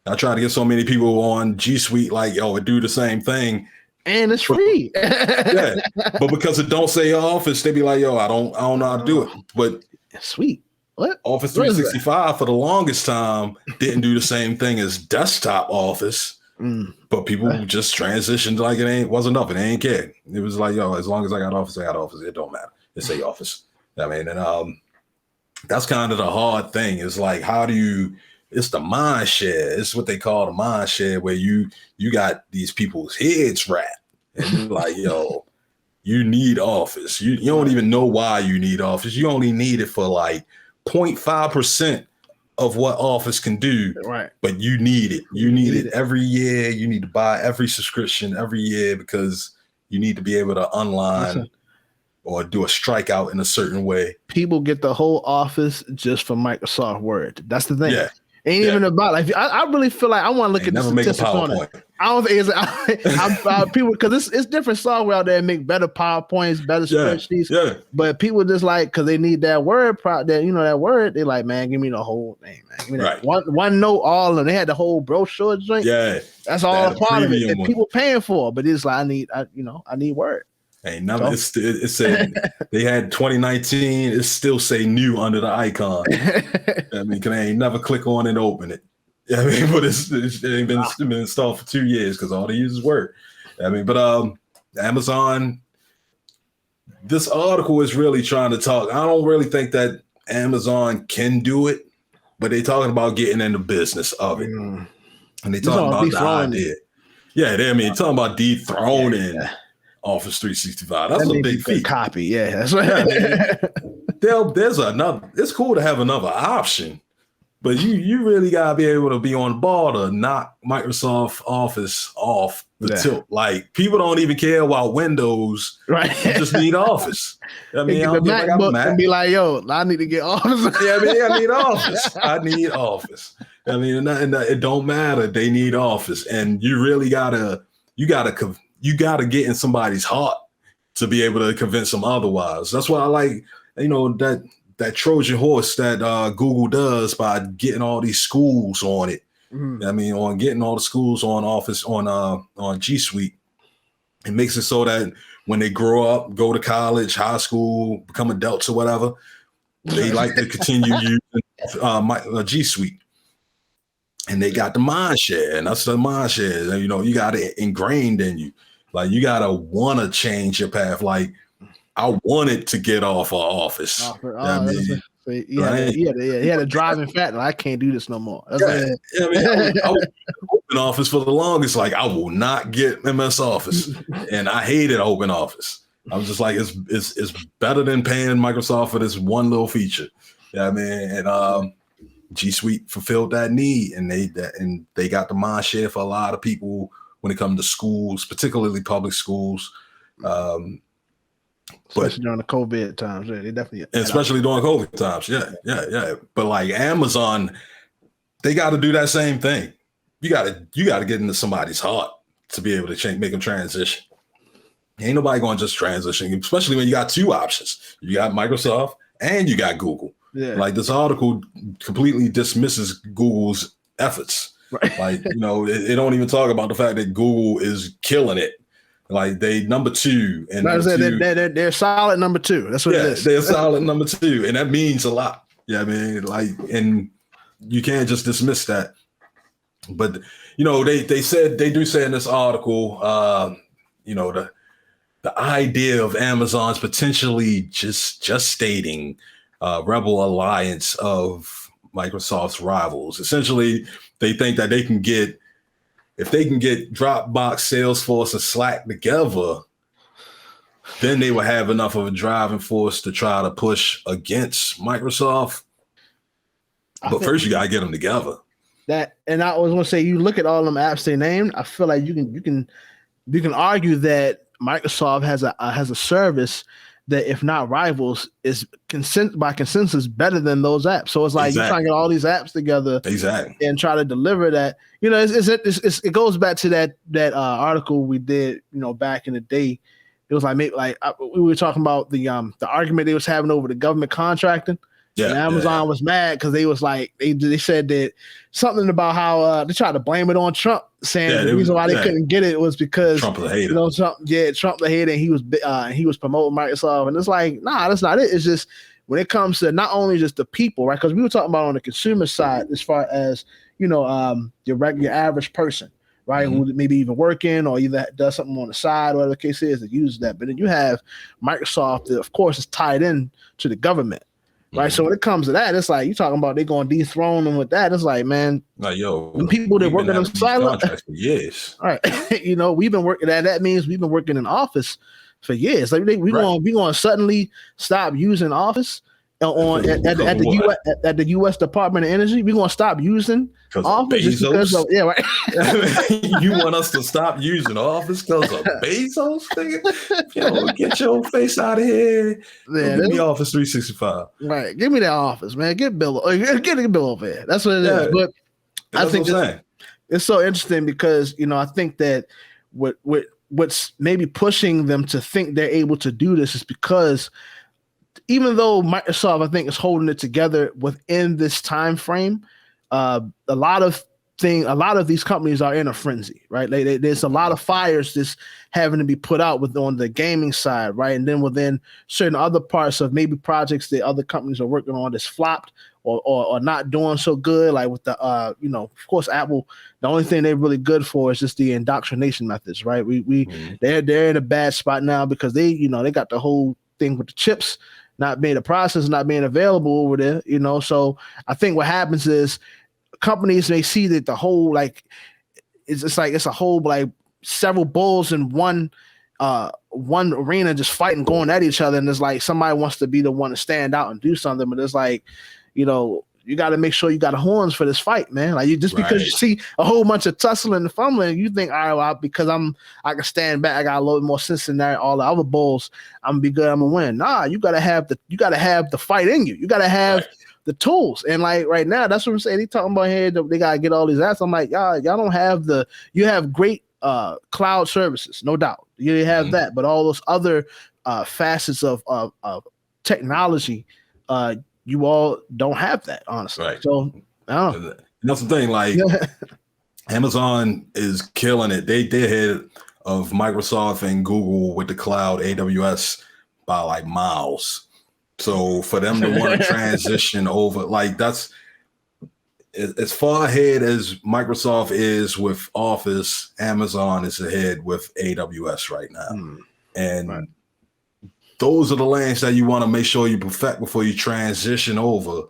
I try to get so many people on G Suite, like, yo, it do the same thing. And it's free. Yeah, but because it don't say Office, they be like, "Yo, I don't know how to do it." But sweet, what Office 365 for the longest time didn't do the same thing as desktop Office. But people just transitioned like it wasn't up, and they ain't cared. It was like, "Yo, as long as I got Office, I got Office. It don't matter. It say Office." I mean, and that's kind of the hard thing. Is like, how do you? It's the mind share. It's what they call the mind share, where you got these people's heads wrapped, and you're like, yo, you need Office. You don't even know why you need Office. You only need it for like 0.5% of what Office can do. Right. But you need it. You need it every year. You need to buy every subscription every year because you need to be able to unline or do a strikeout in a certain way. People get the whole Office just for Microsoft Word. That's the thing. Yeah. Ain't even about like I really feel like I want to look at the statistics on it. I don't think it's people because it's different software out there that make better PowerPoints, better spreadsheets. Yeah. But people just like because they need that word that word. They like, man, give me the whole thing, man. Give me that one note all, and they had the whole brochure joint. Yeah, that's all a part of it that people paying for. But it's like I need word. Ain't nothing. It said they had 2019. It still say new under the icon. I mean, I ain't never click on it and open it. I mean, but it ain't been installed for 2 years because all they use is Word. I mean, but Amazon. This article is really trying to talk. I don't really think that Amazon can do it, but they talking about getting in the business of it, and they talking about the idea. Yeah, talking about dethroning. Office 365. That's a big feat. Copy. Yeah, that's right. There's another. It's cool to have another option, but you really gotta be able to be on the ball to knock Microsoft Office off the tilt. Like people don't even care about Windows. Right. You just need Office. I mean, the MacBook and be like, yo, I need to get Office. I need Office. I need Office. I mean, and it don't matter. They need Office, and you really gotta get in somebody's heart to be able to convince them otherwise. That's why I like, that Trojan horse that Google does by getting all these schools on it. I mean, on getting all the schools on Office on G Suite. It makes it so that when they grow up, go to college, high school, become adults or whatever, they like to continue using G Suite. And they got the mind share, and that's the mind share. You got it ingrained in you. Like you gotta want to change your path. Like I wanted to get off of Office. So he had a driving factor. I can't do this no more. I was Open Office for the longest. Like, I will not get MS Office, and I hated Open Office. I was just like, it's better than paying Microsoft for this one little feature. Yeah, I mean, and G Suite fulfilled that need, and they got the mind share for a lot of people when it comes to schools, particularly public schools. Especially during the COVID times, they definitely. Especially during COVID times, yeah. But like Amazon, they got to do that same thing. You got to get into somebody's heart to be able to make them transition. Ain't nobody going to just transition, especially when you got two options. You got Microsoft and you got Google. Yeah. Like, this article completely dismisses Google's efforts. Right. Like, it don't even talk about the fact that Google is killing it. Like, they number two, and they're solid number two. That's what it is. They're solid number two, and that means a lot. Yeah, I mean, like, and you can't just dismiss that. But they said, they do say in this article, the idea of Amazon's potentially just stating rebel alliance of Microsoft's rivals. Essentially, they think that if they can get Dropbox, Salesforce, and Slack together, then they will have enough of a driving force to try to push against Microsoft. But first, you gotta get them together. And I was gonna say, you look at all them apps they named. I feel like you can argue that Microsoft has a service that, if not rivals, is by consensus better than those apps. So it's like you're trying to get all these apps together, and try to deliver that. It goes back to that article we did, back in the day. It was we were talking about the argument they was having over the government contracting. Yeah, and Amazon was mad because they was like, they said that something about how they tried to blame it on Trump, saying the reason why they couldn't get it was because Trump the hater. Trump the hater, and he was promoting Microsoft, and it's like, nah, that's not it. It's just when it comes to not only just the people, right? Because we were talking about on the consumer side, as far as your average person, right, who maybe even working or either does something on the side, or whatever the case is, that uses that. But then you have Microsoft that, of course, is tied in to the government. Right, so when it comes to that, it's like you talking about they going to dethrone them with that. It's like, man, when people that working in silent for years. All right, we've been working. That means we've been working in Office for years. Like we going to suddenly stop using Office at the U.S. Department of Energy. We're going to stop using Office just because of, right. You want us to stop using Office because of Bezos? Get your face out of here. Give me Office 365. Right, give me that Office, man. Get Bill over here. That's what it is. But I think it's so interesting because I think that what's maybe pushing them to think they're able to do this is because, even though Microsoft, I think, is holding it together within this time frame, a lot of these companies are in a frenzy, right? There's a lot of fires just having to be put out on the gaming side, right? And then within certain other parts of maybe projects that other companies are working on that's flopped or not doing so good, like with the of course, Apple. The only thing they're really good for is just the indoctrination methods, right? They're in a bad spot now because they got the whole thing with the chips not being a process, not being available over there, So I think what happens is companies may see that the whole it's a whole several bulls in one arena just fighting, going at each other, and it's like somebody wants to be the one to stand out and do something, but it's like you got to make sure you got horns for this fight, man. Like because you see a whole bunch of tussling and fumbling, you think, all right, well, because I can stand back, I got a little more sense than that. All the other bulls, I'm gonna be good, I'm gonna win. Nah, you gotta have the fight in you. You gotta have the tools. And like right now, that's what I'm saying. They talking about here they gotta get all these apps. I'm like, y'all don't have you have great cloud services, no doubt. You have that, but all those other facets of technology, you all don't have that, honestly. Right. So I don't know. That's the thing. Amazon is killing it. They ahead of Microsoft and Google with the cloud, AWS, by miles. So for them to want to transition over, that's as far ahead as Microsoft is with Office. Amazon is ahead with AWS right now, and those are the lanes that you want to make sure you perfect before you transition over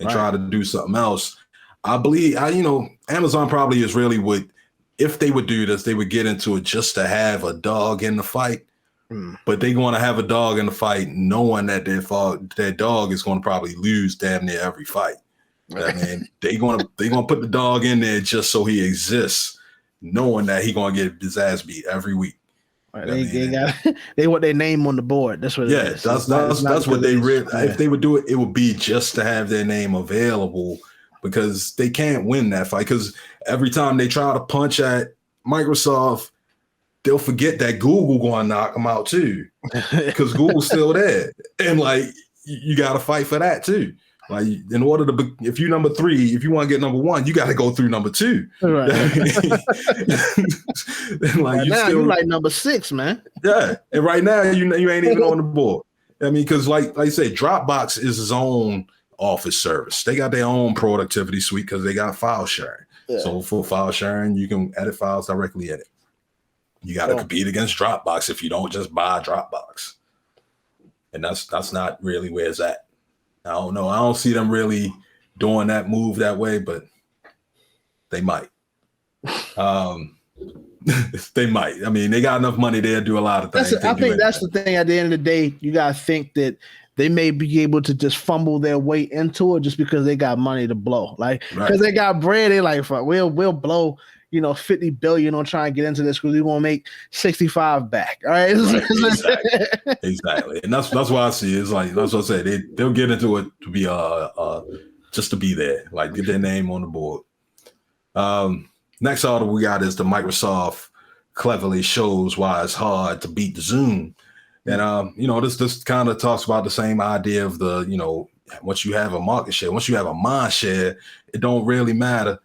and try to do something else. I believe, Amazon probably is really if they would do this, they would get into it just to have a dog in the fight. But they want to have a dog in the fight knowing that their dog is going to probably lose damn near every fight. I mean, they're gonna put the dog in there just so he exists, knowing that he's gonna get his ass beat every week. Right, they want their name on the board. That's what it is. That's what they really. If they would do it, it would be just to have their name available, because they can't win that fight. Because every time they try to punch at Microsoft, they'll forget that Google going to knock them out too, because Google's still there, and like you got to fight for that too. Like, in order to if you number 3, if you want to get number 1, you got to go through number 2. Right. And like you like number 6, man. Yeah, and right now you ain't even on the board. I mean, because like I say, Dropbox is its own office service. They got their own productivity suite because they got file sharing. Yeah. So for file sharing, you can edit files directly in it. You got to compete against Dropbox if you don't just buy Dropbox, and that's not really where it's at. I don't know. I don't see them really doing that move that way, but they might. They might. I mean, they got enough money there to do a lot of things. I think that's the thing. At the end of the day, you got to think that they may be able to just fumble their way into it just because they got money to blow. Like, because they got bread, they like, we'll blow, 50 billion on trying to get into this because we want to make 65 back. All right. Exactly. And that's why I see it. It's like, that's what I say. They'll get into it to be just to be there, like get their name on the board. Next article we got is the Microsoft cleverly shows why it's hard to beat Zoom. And this kind of talks about the same idea of the, once you have a market share, once you have a mind share, it don't really matter.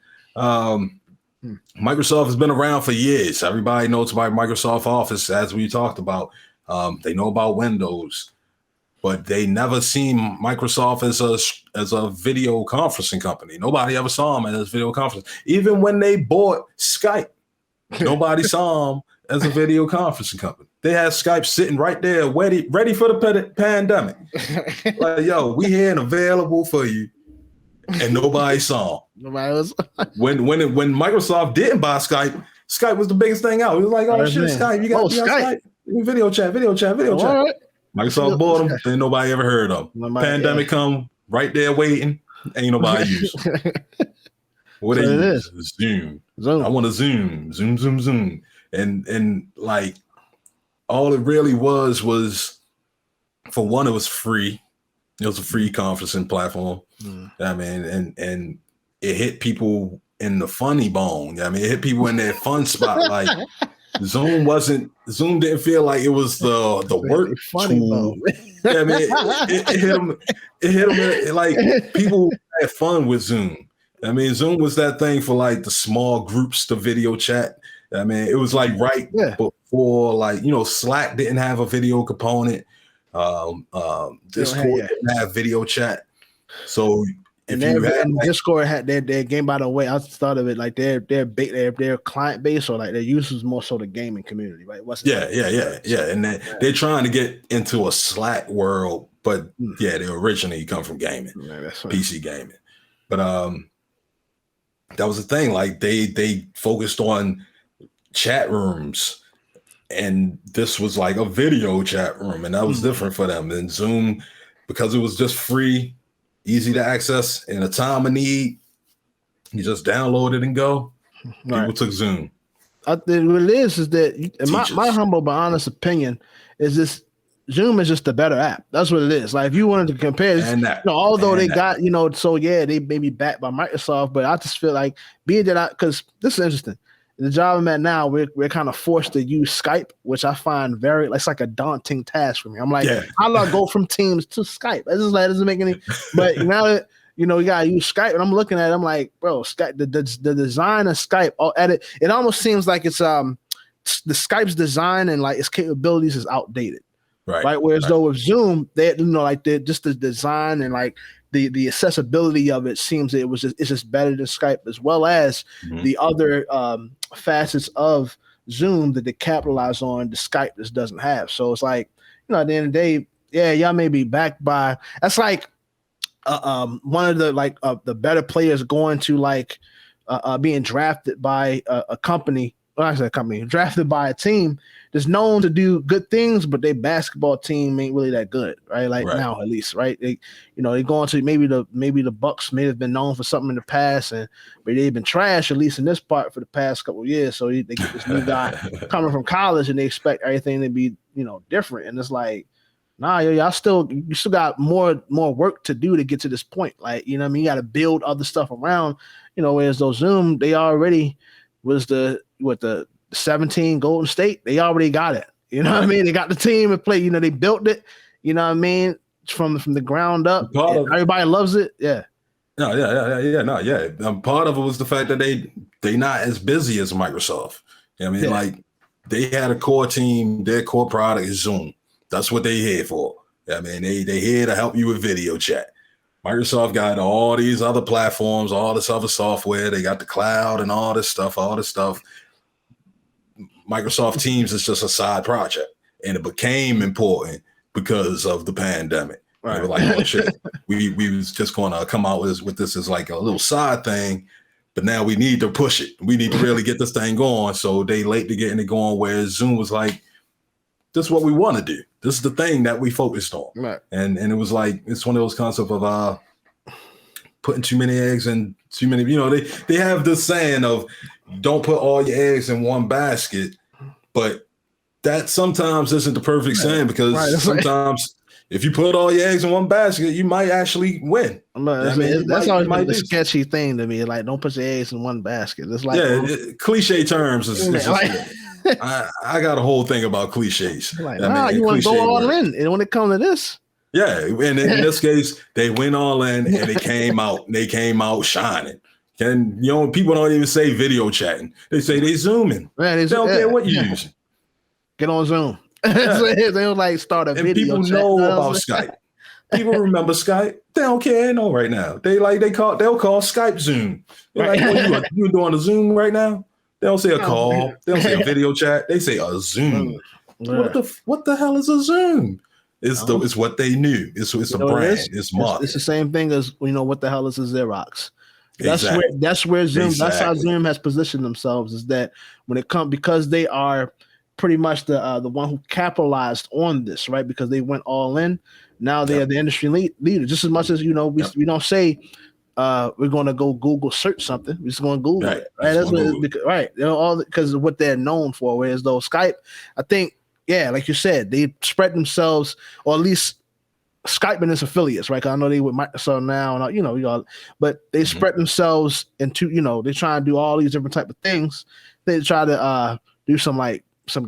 Microsoft has been around for years. Everybody knows about Microsoft Office, as we talked about. They know about Windows, but they never seen Microsoft as a video conferencing company. Nobody ever saw them as video conference. Even when they bought Skype, nobody saw them as a video conferencing company. They had Skype sitting right there, ready for the pandemic. Like, yo, we here and available for you. And nobody saw them. Nobody was. when Microsoft didn't buy Skype, Skype was the biggest thing out. It was like, oh shit, Skype, you got Skype. Video chat. Right. Microsoft bought them, then nobody ever heard of them. Pandemic come, right there waiting, ain't nobody use them. What they use? Zoom. I want to Zoom. And like, all it really was, for one, it was free. It was a free conferencing platform. I mean, and it hit people in the funny bone. I mean, it hit people in their fun spot. Like Zoom didn't feel like it was the work tool. Yeah, I mean, it hit them like people had fun with Zoom. I mean, Zoom was that thing for like the small groups to video chat. I mean, it was like before, like, Slack didn't have a video component. Discord didn't have video chat. So Discord had their game. By the way, I thought of it like their client base, or like their users more so the gaming community, right? And they're trying to get into a Slack world, but they originally come from gaming, PC gaming. But that was the thing. Like they focused on chat rooms. And this was like a video chat room, and that was different for them. And Zoom, because it was just free, easy to access, in a time of need, you just download it and go. Right. People took Zoom. I think what it is that, in my humble but honest opinion, is this Zoom is just a better app. That's what it is. Like if you wanted to compare, although they got, they may be backed by Microsoft, but I just feel like because this is interesting. The job I'm at now, we're kind of forced to use Skype, which I find it's like a daunting task for me. I'm like, how do I go from Teams to Skype? It's just like, it doesn't make any. But now that you gotta use Skype, and I'm looking at it, I'm like, bro, Skype, the design of Skype, it almost seems like it's the Skype's design and like its capabilities is outdated, right? Whereas though with Zoom, just the design and like the accessibility of it seems that it's just better than Skype, as well as the other facets of Zoom that they capitalize on the Skype just doesn't have. So it's like, at the end of the day, yeah, y'all may be backed by. That's like one of the better players going to being drafted by a company. Well, I said a company drafted by a team that's known to do good things, but their basketball team ain't really that good, right? Like now, at least, right? They go into maybe the Bucks may have been known for something in the past, but they've been trash at least in this part for the past couple of years. So they get this new guy coming from college, and they expect everything to be different, and it's like. Nah, you still got more work to do to get to this point. Like, you know what I mean? You got to build other stuff around, whereas those Zoom, they already was the 17 Golden State, they already got it. You know what I mean? They got the team to play, they built it, you know what I mean? From the ground up. Everybody loves it. Yeah. No, yeah. Part of it was the fact that they not as busy as Microsoft. You know what I mean? Like they had a core team, their core product is Zoom. That's what they here for. I mean, they here to help you with video chat. Microsoft got all these other platforms, all this other software. They got the cloud and all this stuff. Microsoft Teams is just a side project, and it became important because of the pandemic. Right. They were like, oh shit, we was just going to come out with this as like a little side thing, but now we need to push it. We need to really get this thing going. So they late to getting it going. Where Zoom was like, this is what we want to do. This is the thing that we focused on. Right. And it was like, it's one of those concepts of putting too many eggs in too many, they have this saying of don't put all your eggs in one basket, but that sometimes isn't the perfect saying because sometimes if you put all your eggs in one basket, you might actually win. That's always been the sketchy thing to me. Like, don't put your eggs in one basket. It's like cliche terms is I got a whole thing about cliches. Like, you want to go all in, and when it comes to this, and in this case, they went all in, and they came out. They came out shining. And people don't even say video chatting; they say they zooming. They don't care what you're using. Get on Zoom. They don't like start a video. People know about Skype. People remember Skype. They don't care right now. They'll call Skype Zoom. They're like, what you doing a Zoom right now? They don't say a call. They don't say a video chat. They say a Zoom. What the hell is a Zoom? It's what they knew. It's a brand. It's marketing. It's the same thing as what the hell is a Xerox. That's where Zoom. Exactly. That's how Zoom has positioned themselves. Is that when it comes because they are pretty much the one who capitalized on this, right? Because they went all in. Now they are the industry leader. Just as much as we don't say. We're going to go Google search something. We're just going to Google it, right? That's what all because of what they're known for. Whereas though Skype, I think, like you said, they spread themselves, or at least Skype and its affiliates, right? Because I know they with Microsoft now, and but they spread themselves into, they try and do all these different type of things. They try to do some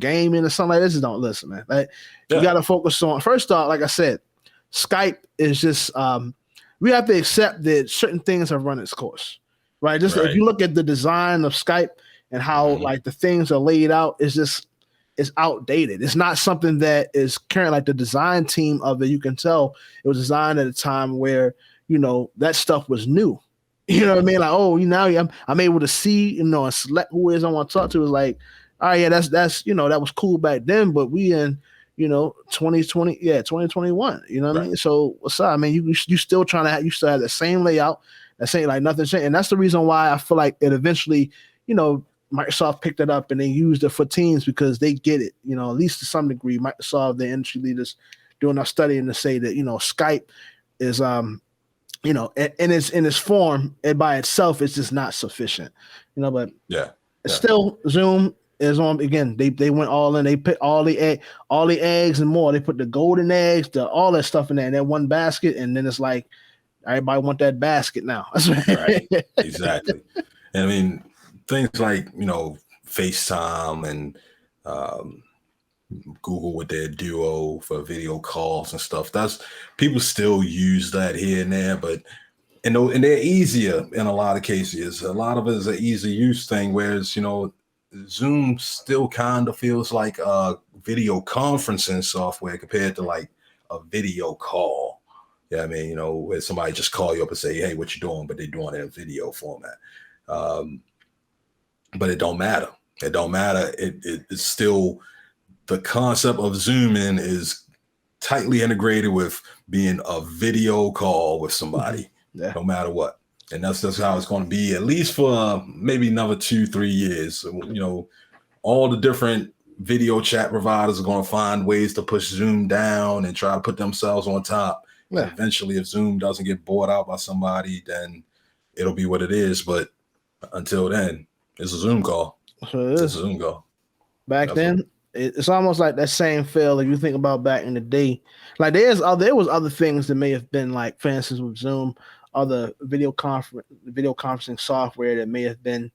gaming or something like this. Don't listen, man. Like you got to focus on. First off, like I said, Skype is just. We have to accept that certain things have run its course, right? If you look at the design of Skype and how the things are laid out, it's outdated. It's not something that is current. Like the design team of it, you can tell it was designed at a time where that stuff was new. You know what I mean? Like, now I'm able to see, and select who it is I want to talk to. Is like, all right, that's that was cool back then, but we in 2020, 2021. You know what I mean? So what's up? I mean, you still you still have the same layout, that same nothing changed. And that's the reason why I feel like it eventually, Microsoft picked it up and they used it for Teams because they get it, at least to some degree. Microsoft, the industry leaders doing our studying to say that, Skype is in its form and by itself, it's just not sufficient. But still Zoom is on again. They went all in. They put all the eggs and more. They put the golden eggs, all that stuff in there in that one basket, and then it's like everybody want that basket now. Right, exactly. And I mean things like FaceTime and Google with their Duo for video calls and stuff. That's people still use that here and there, but and they're easier in a lot of cases. A lot of it is an easy use thing, whereas Zoom still kind of feels like a video conferencing software compared to like a video call. Yeah, I mean, where somebody just call you up and say, "Hey, what you doing?" But they're doing it in video format. But it don't matter. It don't matter. It's still the concept of Zoom in is tightly integrated with being a video call with somebody, no matter what. And that's how it's going to be, at least for maybe another 2-3 years. All the different video chat providers are going to find ways to push Zoom down and try to put themselves on top. Yeah. Eventually, if Zoom doesn't get bought out by somebody, then it'll be what it is. But until then, it's a Zoom call. So it's a Zoom call. Back then, it's almost like that same feel. If you think about back in the day, like there was other things that may have been like, for instance, with Zoom, other video conferencing software that may have been,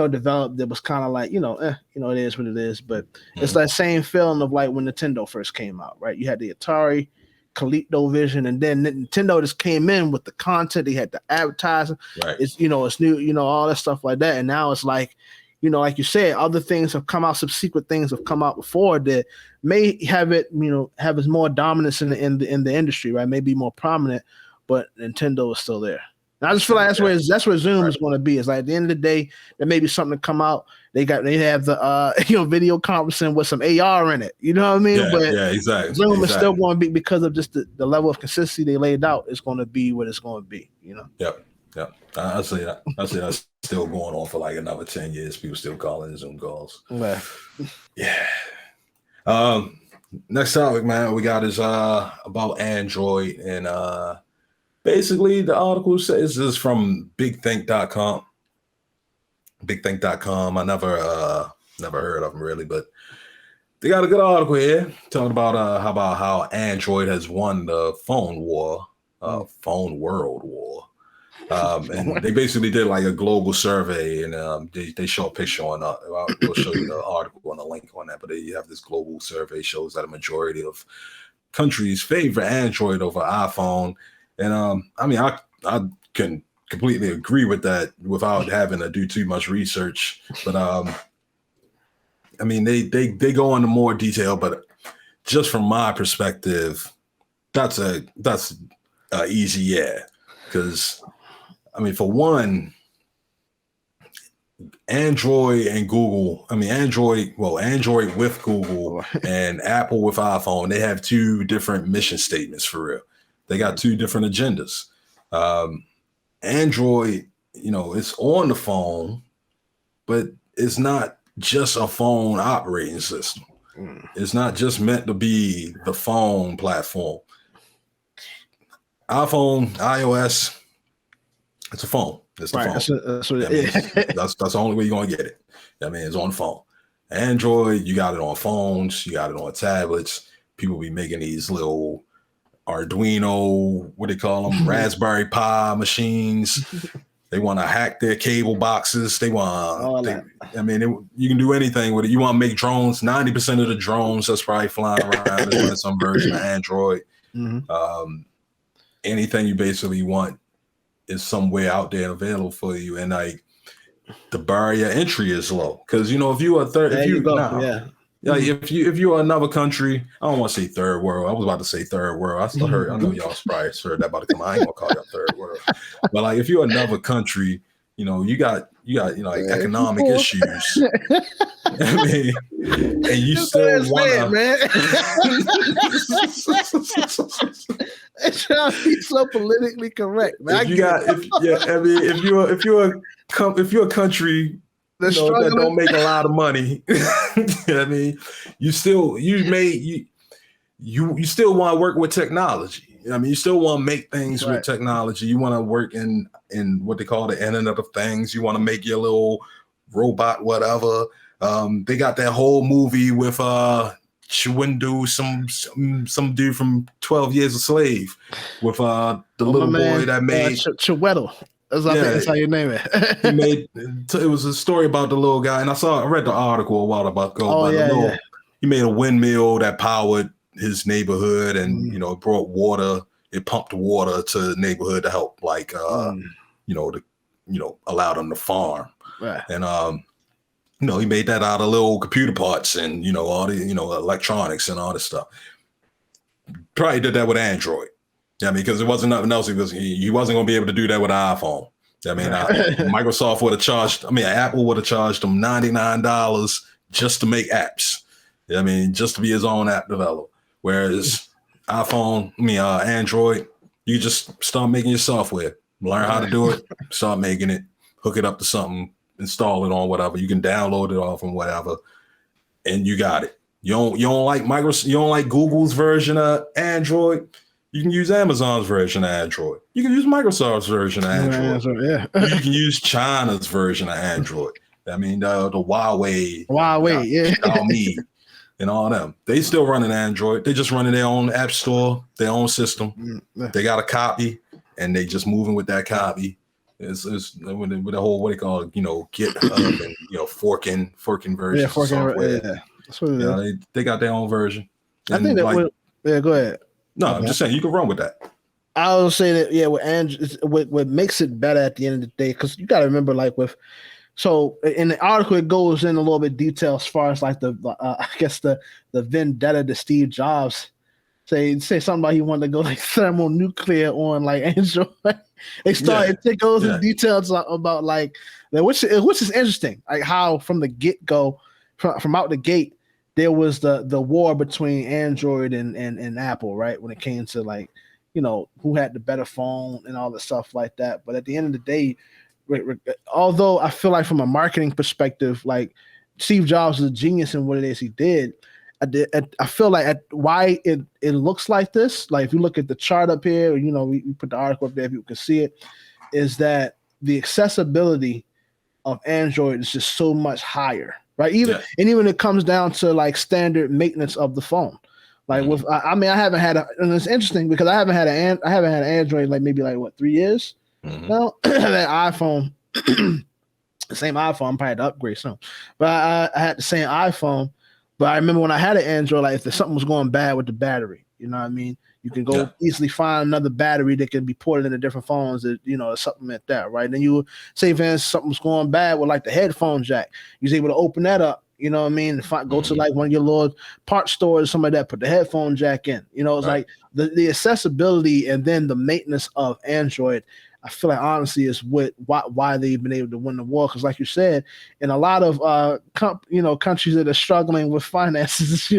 developed that was kind of like, it is what it is. But it's that same feeling of like when Nintendo first came out, right? You had the Atari, ColecoVision, and then Nintendo just came in with the content. They had the advertising. Right. It's it's new, all that stuff like that. And now it's like, like you said, other things have come out, subsequent things have come out before that may have it, have its more dominance in the industry, right? May be more prominent, but Nintendo is still there. And I just feel like that's where Zoom is going to be. It's like at the end of the day, there may be something to come out. They have the video conferencing with some AR in it. You know what I mean? Yeah, exactly. Zoom is still going to be, because of just the level of consistency they laid out, it's going to be what it's going to be. Yep. I say that. That's still going on for like another 10 years. People still calling Zoom calls. Yeah. Next topic, man, we got is about Android, and basically the article says this is from bigthink.com. Bigthink.com. I never heard of them really, but they got a good article here talking about how Android has won the phone war, phone world war. And they basically did like a global survey, and they show a picture on. We'll show you the article and a link on that. But they have this global survey shows that a majority of countries favor Android over iPhone, and I can completely agree with that without having to do too much research. But they go into more detail, but just from my perspective, that's a easy yeah, because. For one, Android and Google, Android with Google and Apple with iPhone, they have two different mission statements for real. They got two different agendas. Android, it's on the phone, but it's not just a phone operating system. It's not just meant to be the phone platform. iPhone, iOS, it's a phone. It's the phone. That's what it is. That's the only way you're going to get it. It's on the phone. Android, you got it on phones. You got it on tablets. People be making these little Arduino, what do they call them? Raspberry Pi machines. They want to hack their cable boxes. They want, you can do anything with it. You want to make drones. 90% of the drones that's probably flying around is running some version of Android. Anything you basically want is somewhere out there available for you, and like the barrier entry is low because if you are if you're another country, I don't want to say third world. I was about to say third world. I know y'all probably heard that about to come. I ain't gonna call y'all third world, but like if you're another country, you got like economic issues. And you still want man. It's trying to be so politically correct, man. If you're a country that don't make a lot of money, you still want to work with technology. You still want to make things with technology. You want to work in what they call the Internet of Things. You want to make your little robot, whatever. They got that whole movie with Chiwindu, some dude from 12 Years a Slave, with the little boy that made Chiwetel. That's how you name it. It was a story about the little guy, and I read the article a while ago. He made a windmill that powered his neighborhood, and it brought water. It pumped water to the neighborhood to help, allow them to farm. Right. And he made that out of little computer parts and all the electronics and all this stuff. Probably did that with Android. Because it wasn't nothing else. He wasn't going to be able to do that with an iPhone. Microsoft would have charged. Apple would have charged him $99 just to make apps. Just to be his own app developer. Whereas Android, you just start making your software. Learn how to do it, start making it, hook it up to something, install it on whatever. You can download it off and whatever, and you got it. You don't like Microsoft, you don't like Google's version of Android. You can use Amazon's version of Android. You can use Microsoft's version of Android. Yeah. You can use China's version of Android. I mean, the Huawei, Xiaomi, and all them. They still running Android. They just running their own app store, their own system. They got a copy, and they just moving with that copy. It's with the whole, what they call it, GitHub and forking version of software. Yeah. That's what it is. They got their own version. And I think that go ahead. No, I'm just saying you can run with that. I will say that with Android, what makes it better at the end of the day, because you got to remember, so in the article it goes in a little bit detail as far as the vendetta to Steve Jobs. Say something about he wanted to go thermonuclear on Android. It goes in details about which is interesting, how from the get go, from out the gate, there was the war between Android and Apple, right? When it came to who had the better phone and all the stuff like that. But at the end of the day, although I feel like from a marketing perspective, Steve Jobs is a genius in what it is he did, I feel like why it looks like this, if you look at the chart up here, we put the article up there if you can see it, is that the accessibility of Android is just so much higher, right? Even when it comes down to standard maintenance of the phone. I haven't had and it's interesting because I haven't had an Android maybe 3 years. Well, that iPhone, the same iPhone, I'm probably had to upgrade some, but I had the same iPhone. But I remember when I had an Android, if there's something was going bad with the battery, you know what I mean? You can go easily find another battery that can be ported into different phones that, supplement that, right? And then you say, for instance, something was going bad with the headphone jack. You was able to open that up, you know what I mean? Go to one of your little parts stores, something like that, put the headphone jack in. It's the accessibility and then the maintenance of Android, I feel honestly is why they've been able to win the war. Because like you said, in a lot of countries that are struggling with finances, they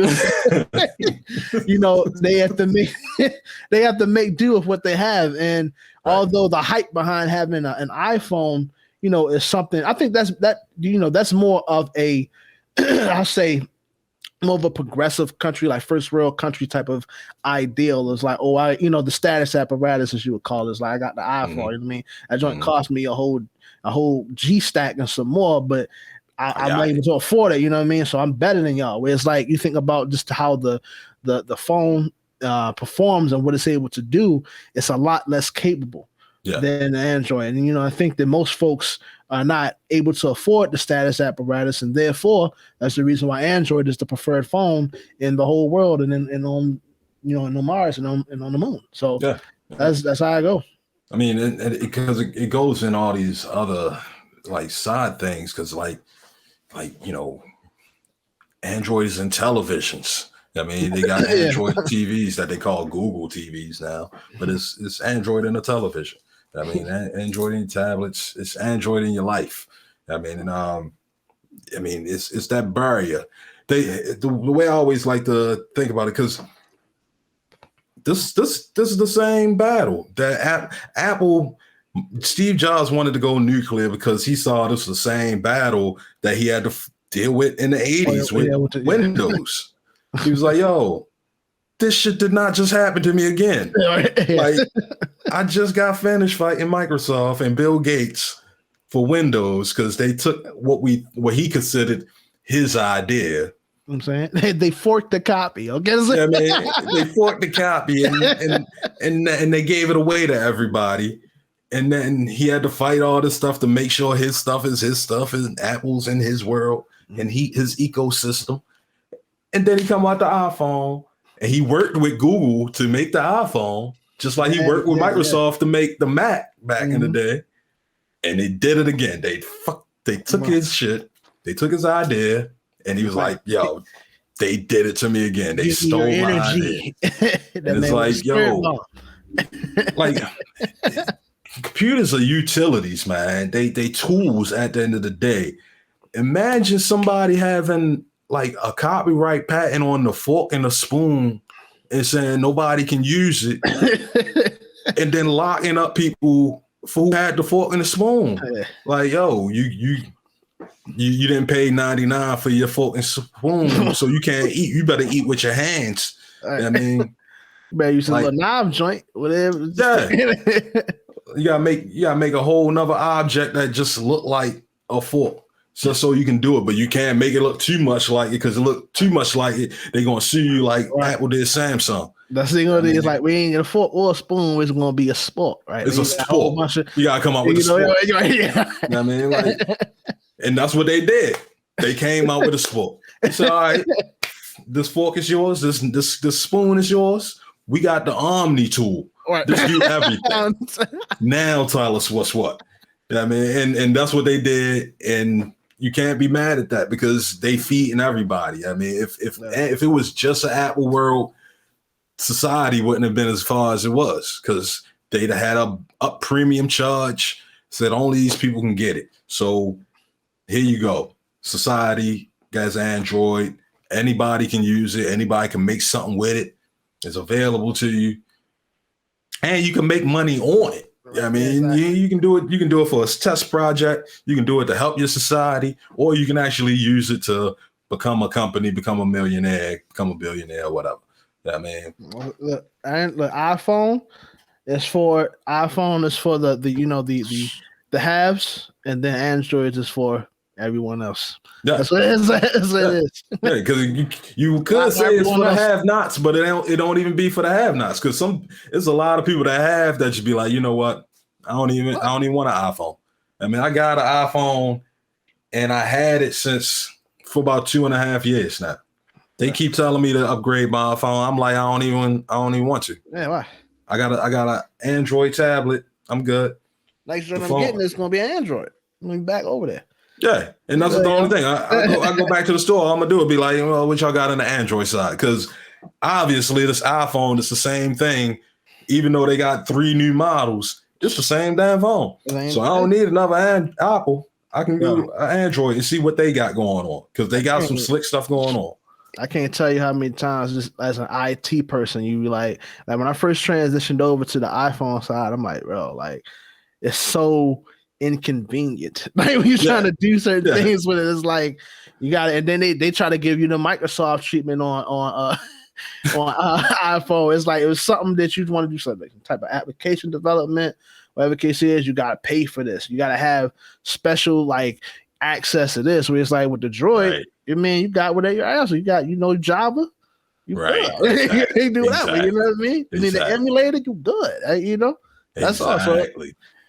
have to make do with what they have. And although the hype behind having an iPhone, is something, I think that's more of a I'll say more of a progressive country, first world country type of ideal. Is the status apparatus, as you would call it, is I got the iPhone. You know what I mean? That joint cost me a whole G stack and some more, but I'm not able to afford it. You know what I mean? So I'm better than y'all. Where it's you think about just how the phone performs and what it's able to do. It's a lot less capable than Android. And I think that most folks are not able to afford the status apparatus, and therefore that's the reason why Android is the preferred phone in the whole world, and on on Mars and on the moon. So that's how I go. I mean, because it goes in all these other side things, because Androids and televisions. I mean, they got Android TVs that they call Google TVs now, but it's Android in a television. I mean, Android in tablets, it's Android in your life. I mean, it's that barrier. The way I always like to think about it, because this is the same battle that Apple. Steve Jobs wanted to go nuclear because he saw this was the same battle that he had to deal with in the 80s with Windows. He was like, yo, this shit did not just happen to me again. I just got finished fighting Microsoft and Bill Gates for Windows because they took what he considered his idea. I'm saying they forked the copy. Okay, they forked the copy and they gave it away to everybody. And then he had to fight all this stuff to make sure his stuff is his stuff and Apple's in his world and his ecosystem. And then he come out the iPhone and he worked with Google to make the iPhone, just like he worked with Microsoft to make the Mac back in the day. And they did it again. They took his shit, they took his idea, and he was like, yo, they did it to me again. They stole my idea. And it's like, yo, computers are utilities, man. They tools at the end of the day. Imagine somebody having a copyright patent on the fork and the spoon and saying nobody can use it, and then locking up people for who had the fork and the spoon. Like, yo, you didn't pay $99 for your fork and spoon, so you can't eat. You better eat with your hands. I mean, you better use a little knife joint, whatever. Yeah. You gotta make a whole nother object that just look like a fork. So you can do it, but you can't make it look too much like it, because it look too much like it, they're gonna sue you like Apple did Samsung. That's the thing of it is, like, we ain't get a fork or a spoon, it's gonna be a sport, right? It's a sport. You gotta come out with a sport. You know what I mean? Like, and that's what they did. They came out with a sport. They said, all right, this fork is yours, this spoon is yours. We got the Omni tool. Right. Just do everything. Now tell us what's what. I mean, and that's what they did, and you can't be mad at that because they feeding everybody. I mean, if it was just an Apple world, society wouldn't have been as far as it was, because they'd have had a premium charge, said only these people can get it. So here you go. Society has Android. Anybody can use it. Anybody can make something with it. It's available to you. And you can make money on it. I mean, you can do it. You can do it for a test project. You can do it to help your society, or you can actually use it to become a company, become a millionaire, become a billionaire, whatever. I mean, look, iPhone is for the haves, and then Android is for everyone else. Yeah. That's what it is. Yeah, because you could say it's for the have-nots, but it don't even be for the have-nots, because there's a lot of people that have that should be like, you know what? I don't even want an iPhone. I mean, I got an iPhone and I had it for about 2.5 years now. They keep telling me to upgrade my iPhone. I'm like, I don't even want to. Yeah, why? I got an Android tablet. I'm good. Next one I'm getting is gonna be an Android. I'm gonna be back over there. Yeah, and that's the only thing. I go back to the store. All I'm gonna do is be like, well, what y'all got on the Android side? Because obviously this iPhone is the same thing, even though they got 3 new models. It's the same damn phone. So I don't need another Apple. I can go Android and see what they got going on, because they got some slick stuff going on. I can't tell you how many times, just as an IT person, you be like when I first transitioned over to the iPhone side, I'm like, bro, like, it's so inconvenient. Like, when you're trying to do certain things with it, it's like you got it, and then they try to give you the Microsoft treatment on iPhone. It's like it was something that you'd want to do, something type of application development, whatever the case is. You got to pay for this. You got to have special like access to this. Where it's like with the Droid, you got whatever your answer. You got Java. You Exactly. They do that. You know what I mean? You need the emulator. You good. That's also.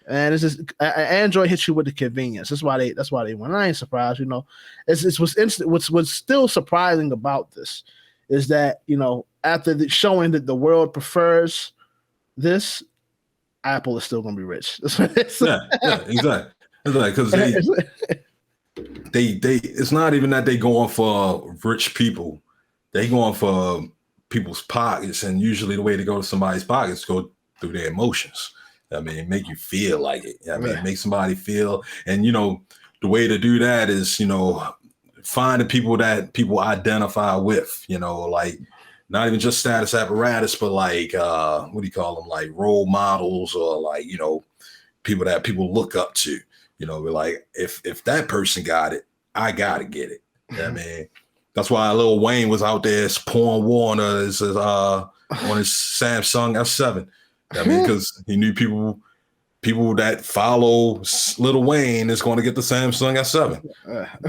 And it's just Android hits you with the convenience. That's why they went. I ain't surprised. It's what's still surprising about this is that after showing that the world prefers this, Apple is still going to be rich. Exactly. Because they it's not even that they going for rich people. They going for people's pockets, and usually the way to go to somebody's pockets go through their emotions. I mean, make you feel like it. I mean, make somebody feel, and the way to do that is find the people that people identify with. Like not even just status apparatus, but like what do you call them? Like role models, or like people that people look up to. We're like, if that person got it, I gotta get it. I mean, that's why Lil Wayne was out there pouring water on his Samsung S7. I mean, because he knew people that follow Lil Wayne is going to get the Samsung S7.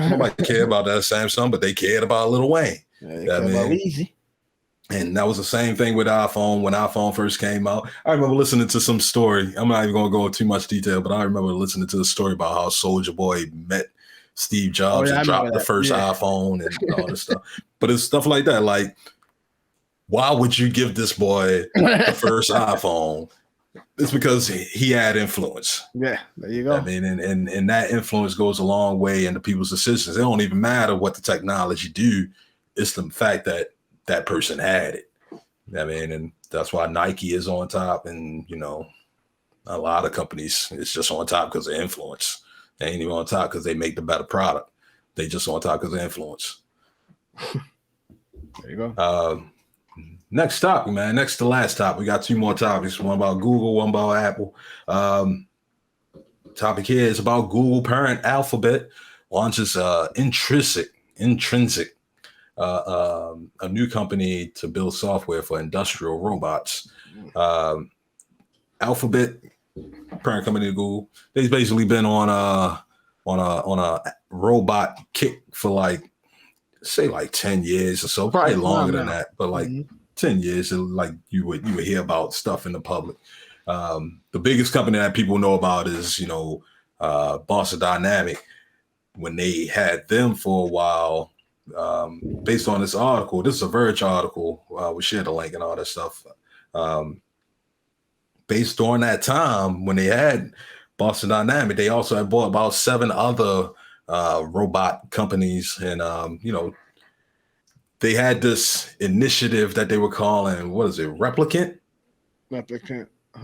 Nobody care about that Samsung, but they cared about Lil Wayne. And that was the same thing with iPhone. When iPhone first came out, I remember listening to some story. I'm not even going to go into too much detail, but I remember listening to the story about how Soulja Boy met Steve Jobs and dropped the first iPhone and all this stuff. But it's stuff like that. Like, why would you give this boy the first iPhone? It's because he had influence. Yeah, there you go. I mean, and that influence goes a long way into people's decisions. It don't even matter what the technology do. It's the fact that that person had it. I mean, and that's why Nike is on top, and a lot of companies it's just on top because of influence. They ain't even on top because they make the better product. They just on top because of influence. There you go. Next topic, man. Next to last topic. We got two more topics. One about Google, one about Apple. Topic here is about Google parent Alphabet launches Intrinsic, a new company to build software for industrial robots. Alphabet, parent company to Google, they've basically been on a robot kick for like 10 years or so, probably longer than that, but like 10 years, like you would hear about stuff in the public. The biggest company that people know about is, Boston Dynamic. When they had them for a while, based on this article, this is a Verge article. We shared the link and all that stuff. Based on that time when they had Boston Dynamic, they also had bought about 7 other robot companies, and they had this initiative that they were calling, what is it, Replicant?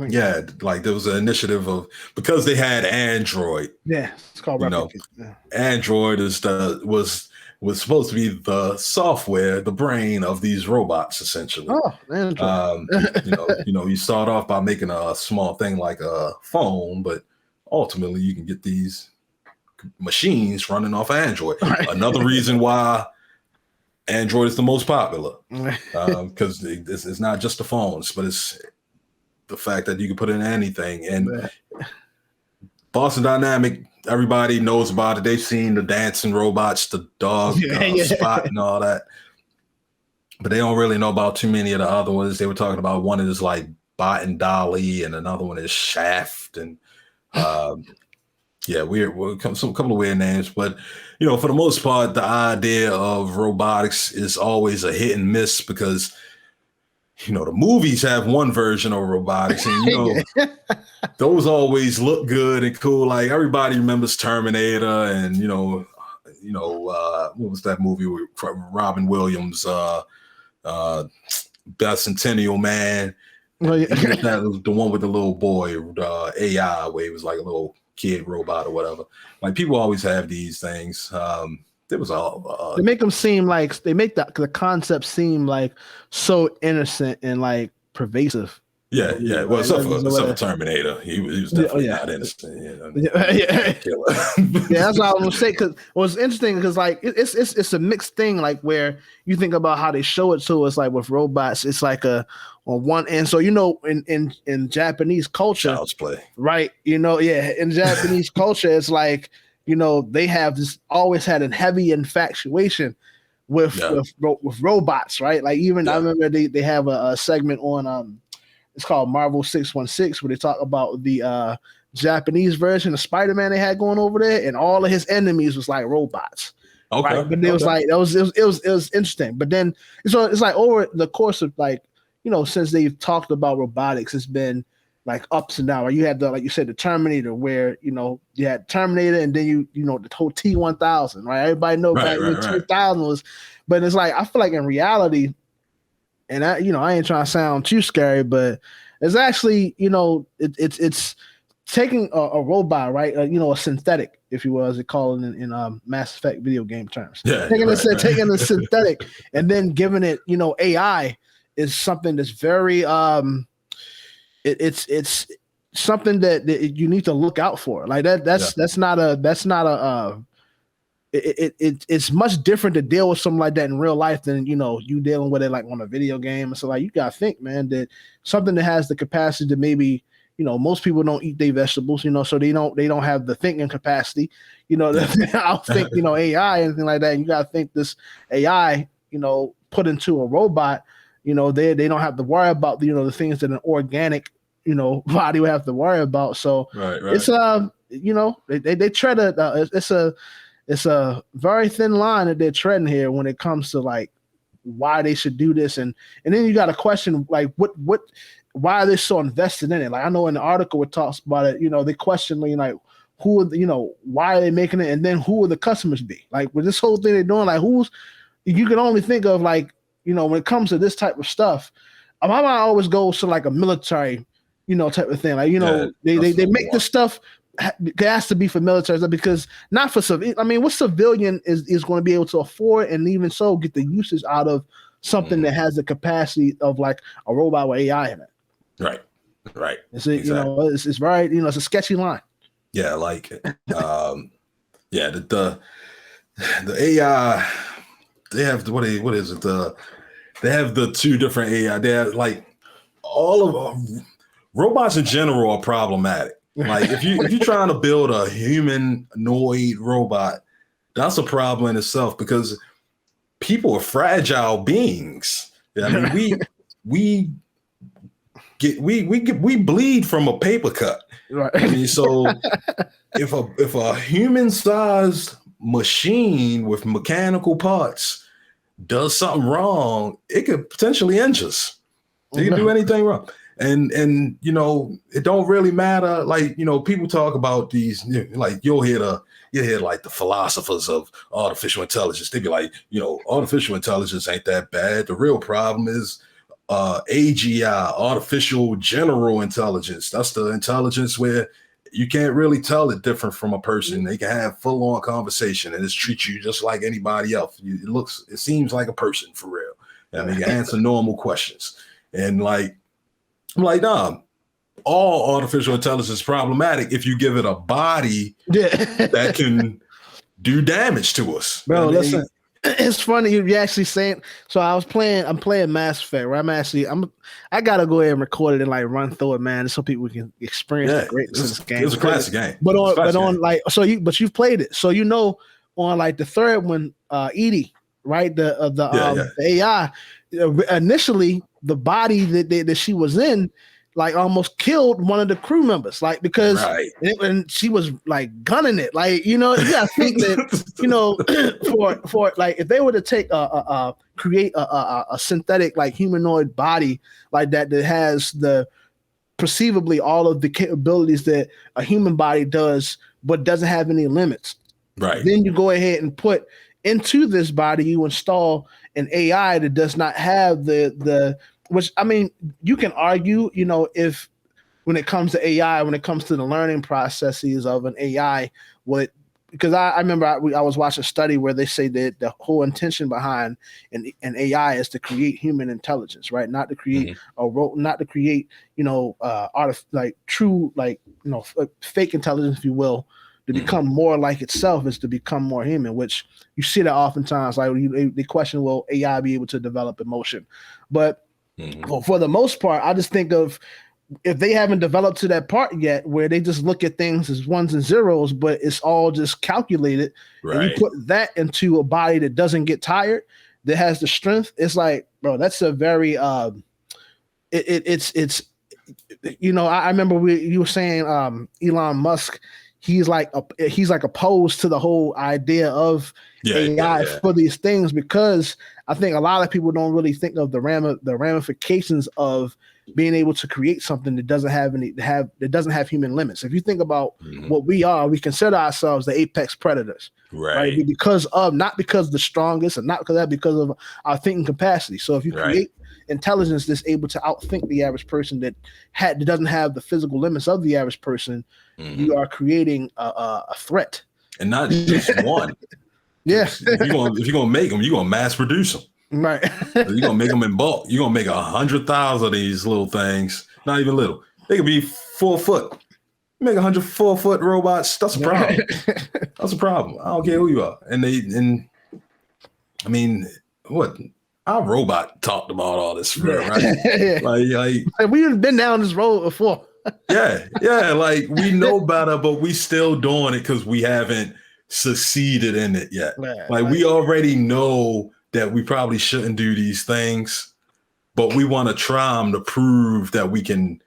Yeah, like there was an initiative of, because they had Android. Yeah, it's called Replicant. Android was supposed to be the software, the brain of these robots, essentially. Oh, Android. You start off by making a small thing like a phone, but ultimately you can get these machines running off Android. Right. Another reason why Android is the most popular, because it's not just the phones, but it's the fact that you can put in anything. And Boston Dynamic, everybody knows about it. They've seen the dancing robots, the dog spot and all that, but they don't really know about too many of the other ones. They were talking about one is like Bot and Dolly, and another one is Shaft, and weird, some couple of weird names. But for the most part, the idea of robotics is always a hit and miss, because the movies have one version of robotics, and those always look good and cool. Like everybody remembers Terminator, and what was that movie with Robin Williams, Bicentennial Man? Oh, yeah. That was the one with the little boy, AI, where he was like a little kid robot or whatever. Like people always have these things. There was all they make them seem like, they make the concept seem like so innocent and like pervasive. Yeah. Well, except for Terminator, he was definitely not innocent. Yeah, that's what I was gonna say. Because what's interesting, because like it's a mixed thing. Like where you think about how they show it to us, like with robots, it's like on one end. So in Japanese culture, child's play, right? In Japanese culture, it's like they have always had a heavy infatuation with robots, right? Like even I remember they have a segment on it's called Marvel 616, where they talk about the Japanese version of Spider-Man they had going over there, and all of his enemies was like robots. Okay. Right? But it was like it was interesting. But then so it's like over the course of like, since they've talked about robotics, it's been like ups and downs. You had like you said, the Terminator, where you had Terminator, and then the whole T-1000, right? Everybody know back when 2000 was, but it's like I feel like in reality, and I ain't trying to sound too scary, but it's actually it's taking a robot, right? A synthetic, if you will, as they call it in Mass Effect video game terms. Yeah, taking a synthetic and then giving it AI is something that's very it's something that you need to look out for. Like that's not a it's much different to deal with something like that in real life than you dealing with it like on a video game. So like you gotta think, man, that something that has the capacity to maybe most people don't eat their vegetables, so they don't have the thinking capacity, I don't think AI anything like that. You gotta think this AI put into a robot, they don't have to worry about the things that an organic body would have to worry about. So right. It's they tread it's a very thin line that they're treading here when it comes to like why they should do this, and then you got to question like what why are they so invested in it? Like I know in the article it talks about it, they question like who are why are they making it, and then who will the customers be? Like with this whole thing they're doing, like you can only think of like when it comes to this type of stuff, my mind always goes to like a military type of thing. Like they make this stuff. It has to be for military stuff, because not for civilian. I mean, what civilian is going to be able to afford, and even so get the usage out of something that has the capacity of like a robot with AI in it. Right. It's a, exactly. It's very, it's a sketchy line. Yeah, like yeah, the AI, they have what is it? They have the two different AI. They have like all of robots in general are problematic. Like if you're trying to build a humanoid robot, that's a problem in itself because people are fragile beings. I mean, we bleed from a paper cut. Right. I mean, so if a human-sized machine with mechanical parts does something wrong, it could potentially injure us. It can do anything wrong. And it don't really matter. Like, people talk about these, like you'll hear like the philosophers of artificial intelligence. They be like, artificial intelligence ain't that bad. The real problem is AGI, artificial general intelligence. That's the intelligence where you can't really tell it different from a person. They can have full-on conversation and just treat you just like anybody else. It seems like a person for real. I mean, you answer normal questions. And like, I'm like, nah, all artificial intelligence is problematic if you give it a body that can do damage to us. Bro, listen, it's funny you actually saying. So I'm playing Mass Effect, right? I gotta go ahead and record it and like run through it, man, so people can experience the greatness of this game. It's a classic game. But you've played it, so on like the third one, Edie, right? The AI, initially the body that she was in, like almost killed one of the crew members, like because and she was like gunning it, like you gotta think that for like if they were to take create a synthetic like humanoid body like that has the perceivably all of the capabilities that a human body does, but doesn't have any limits. Right. Then you go ahead and put into this body, you install an AI that does not have the which, I mean, you can argue, if when it comes to AI, when it comes to the learning processes of an AI, because I remember I was watching a study where they say that the whole intention behind an AI is to create human intelligence, right? Not to create not to create, true, fake intelligence, if you will. To become more like itself is to become more human, which you see that oftentimes. Like they question, will AI be able to develop emotion? But for the most part, I just think of if they haven't developed to that part yet, where they just look at things as ones and zeros, but it's all just calculated. Right. And you put that into a body that doesn't get tired, that has the strength. It's like, bro, that's a very it's I remember you were saying Elon Musk. He's like opposed to the whole idea of AI for these things, because I think a lot of people don't really think of the ramifications of being able to create something that doesn't have human limits. If you think about what we are, we consider ourselves the apex predators, right? Not because the strongest, and not because of our thinking capacity. So if you create intelligence that's able to outthink the average person that doesn't have the physical limits of the average person, you are creating a threat, and not just one. If you're gonna make them, you're gonna mass produce them. Right. You're gonna make them in bulk. You're gonna make 100,000 of these little things. Not even little. They could be 4 foot. You make 100 4-foot robots. That's a problem. That's a problem. I don't care who you are. And I mean, what? Our robot talked about all this, right? Like we've been down this road before. Like we know better, but we still doing it because we haven't succeeded in it yet. Like we already know that we probably shouldn't do these things, but we want to try them to prove that we can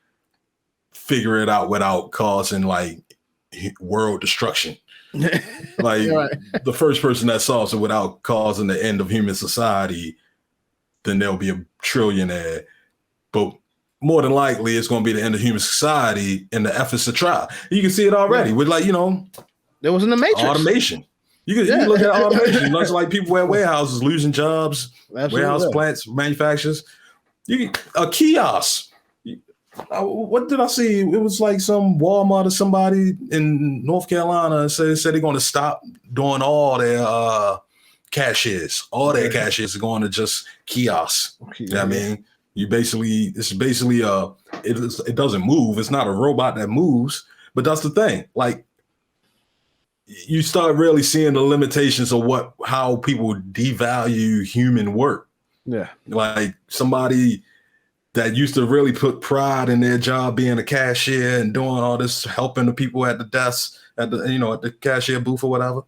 figure it out without causing like world destruction. Like the first person that solves it without causing the end of human society, then there'll be a trillionaire. But more than likely, it's going to be the end of human society in the efforts to try. You can see it already with there was in the Matrix automation. You can look at automation. It's like people at warehouses losing jobs, warehouse plants, manufacturers. A kiosk. What did I see? It was like some Walmart or somebody in North Carolina said they're going to stop doing all their cashiers. All their cashiers are going to just kiosks. You know what I mean? It's basically it doesn't move. It's not a robot that moves, but that's the thing. Like, you start really seeing the limitations of how people devalue human work. Yeah. Like, somebody that used to really put pride in their job being a cashier and doing all this, helping the people at the desk, at the cashier booth or whatever.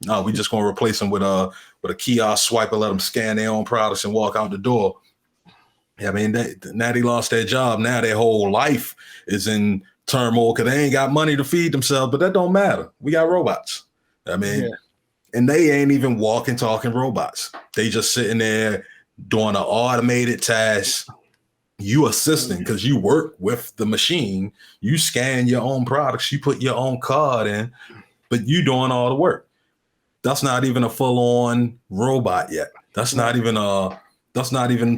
No, we just gonna replace them with a kiosk swipe and let them scan their own products and walk out the door. Yeah, I mean, now they lost their job. Now their whole life is in turmoil because they ain't got money to feed themselves. But that don't matter. We got robots. I mean, and they ain't even walking, talking robots. They just sitting there doing an automated task. You assisting because you work with the machine. You scan your own products. You put your own card in, but you doing all the work. That's not even a full-on robot yet. That's not even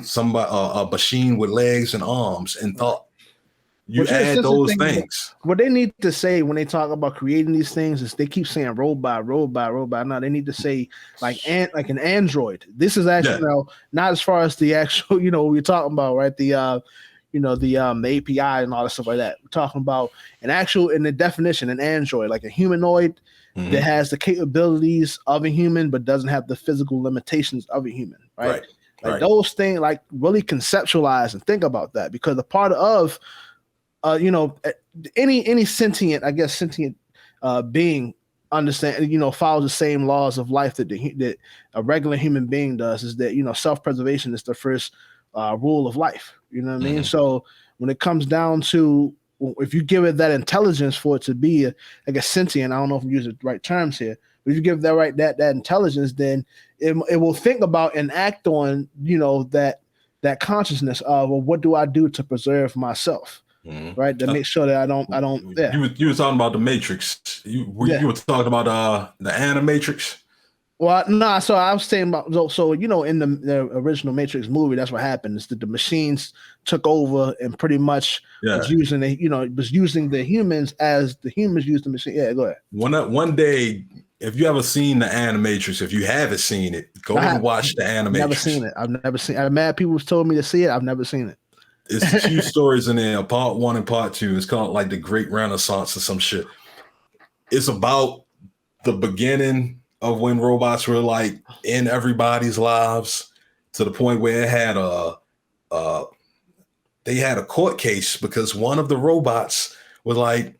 somebody a machine with legs and arms and thought. You add those things. What they need to say when they talk about creating these things is they keep saying robot. No, they need to say like an Android. This is actually not as far as the actual, we're talking about, right? The API and all that stuff like that. We're talking about in the definition, an Android, like a humanoid that has the capabilities of a human but doesn't have the physical limitations of a human, right? Like those things, like really conceptualize and think about that, because a part of any sentient being understand, follows the same laws of life that a regular human being does, is that, self-preservation is the first rule of life. You know what I mean? So when it comes down to, if you give it that intelligence for it to be like a sentient, I don't know if I'm using the right terms here, but if you give that intelligence, then it will think about and act on, that consciousness of, well, what do I do to preserve myself? Right, to make sure that I don't. Yeah. You were talking about the Matrix. You were talking about the Animatrix. Well, no. So I was saying about in the original Matrix movie, that's what happened. Is that the machines took over and pretty much was using the humans as the humans used the machine. Yeah, go ahead. One day, if you ever seen the Animatrix, if you haven't seen it, go and watch the Animatrix. I've never seen it. I've mad people told me to see it. I've never seen it. It's 2 stories in there, part 1 and part 2. It's called like the Great Renaissance or some shit. It's about the beginning of when robots were like in everybody's lives, to the point where it had they had a court case because one of the robots was like,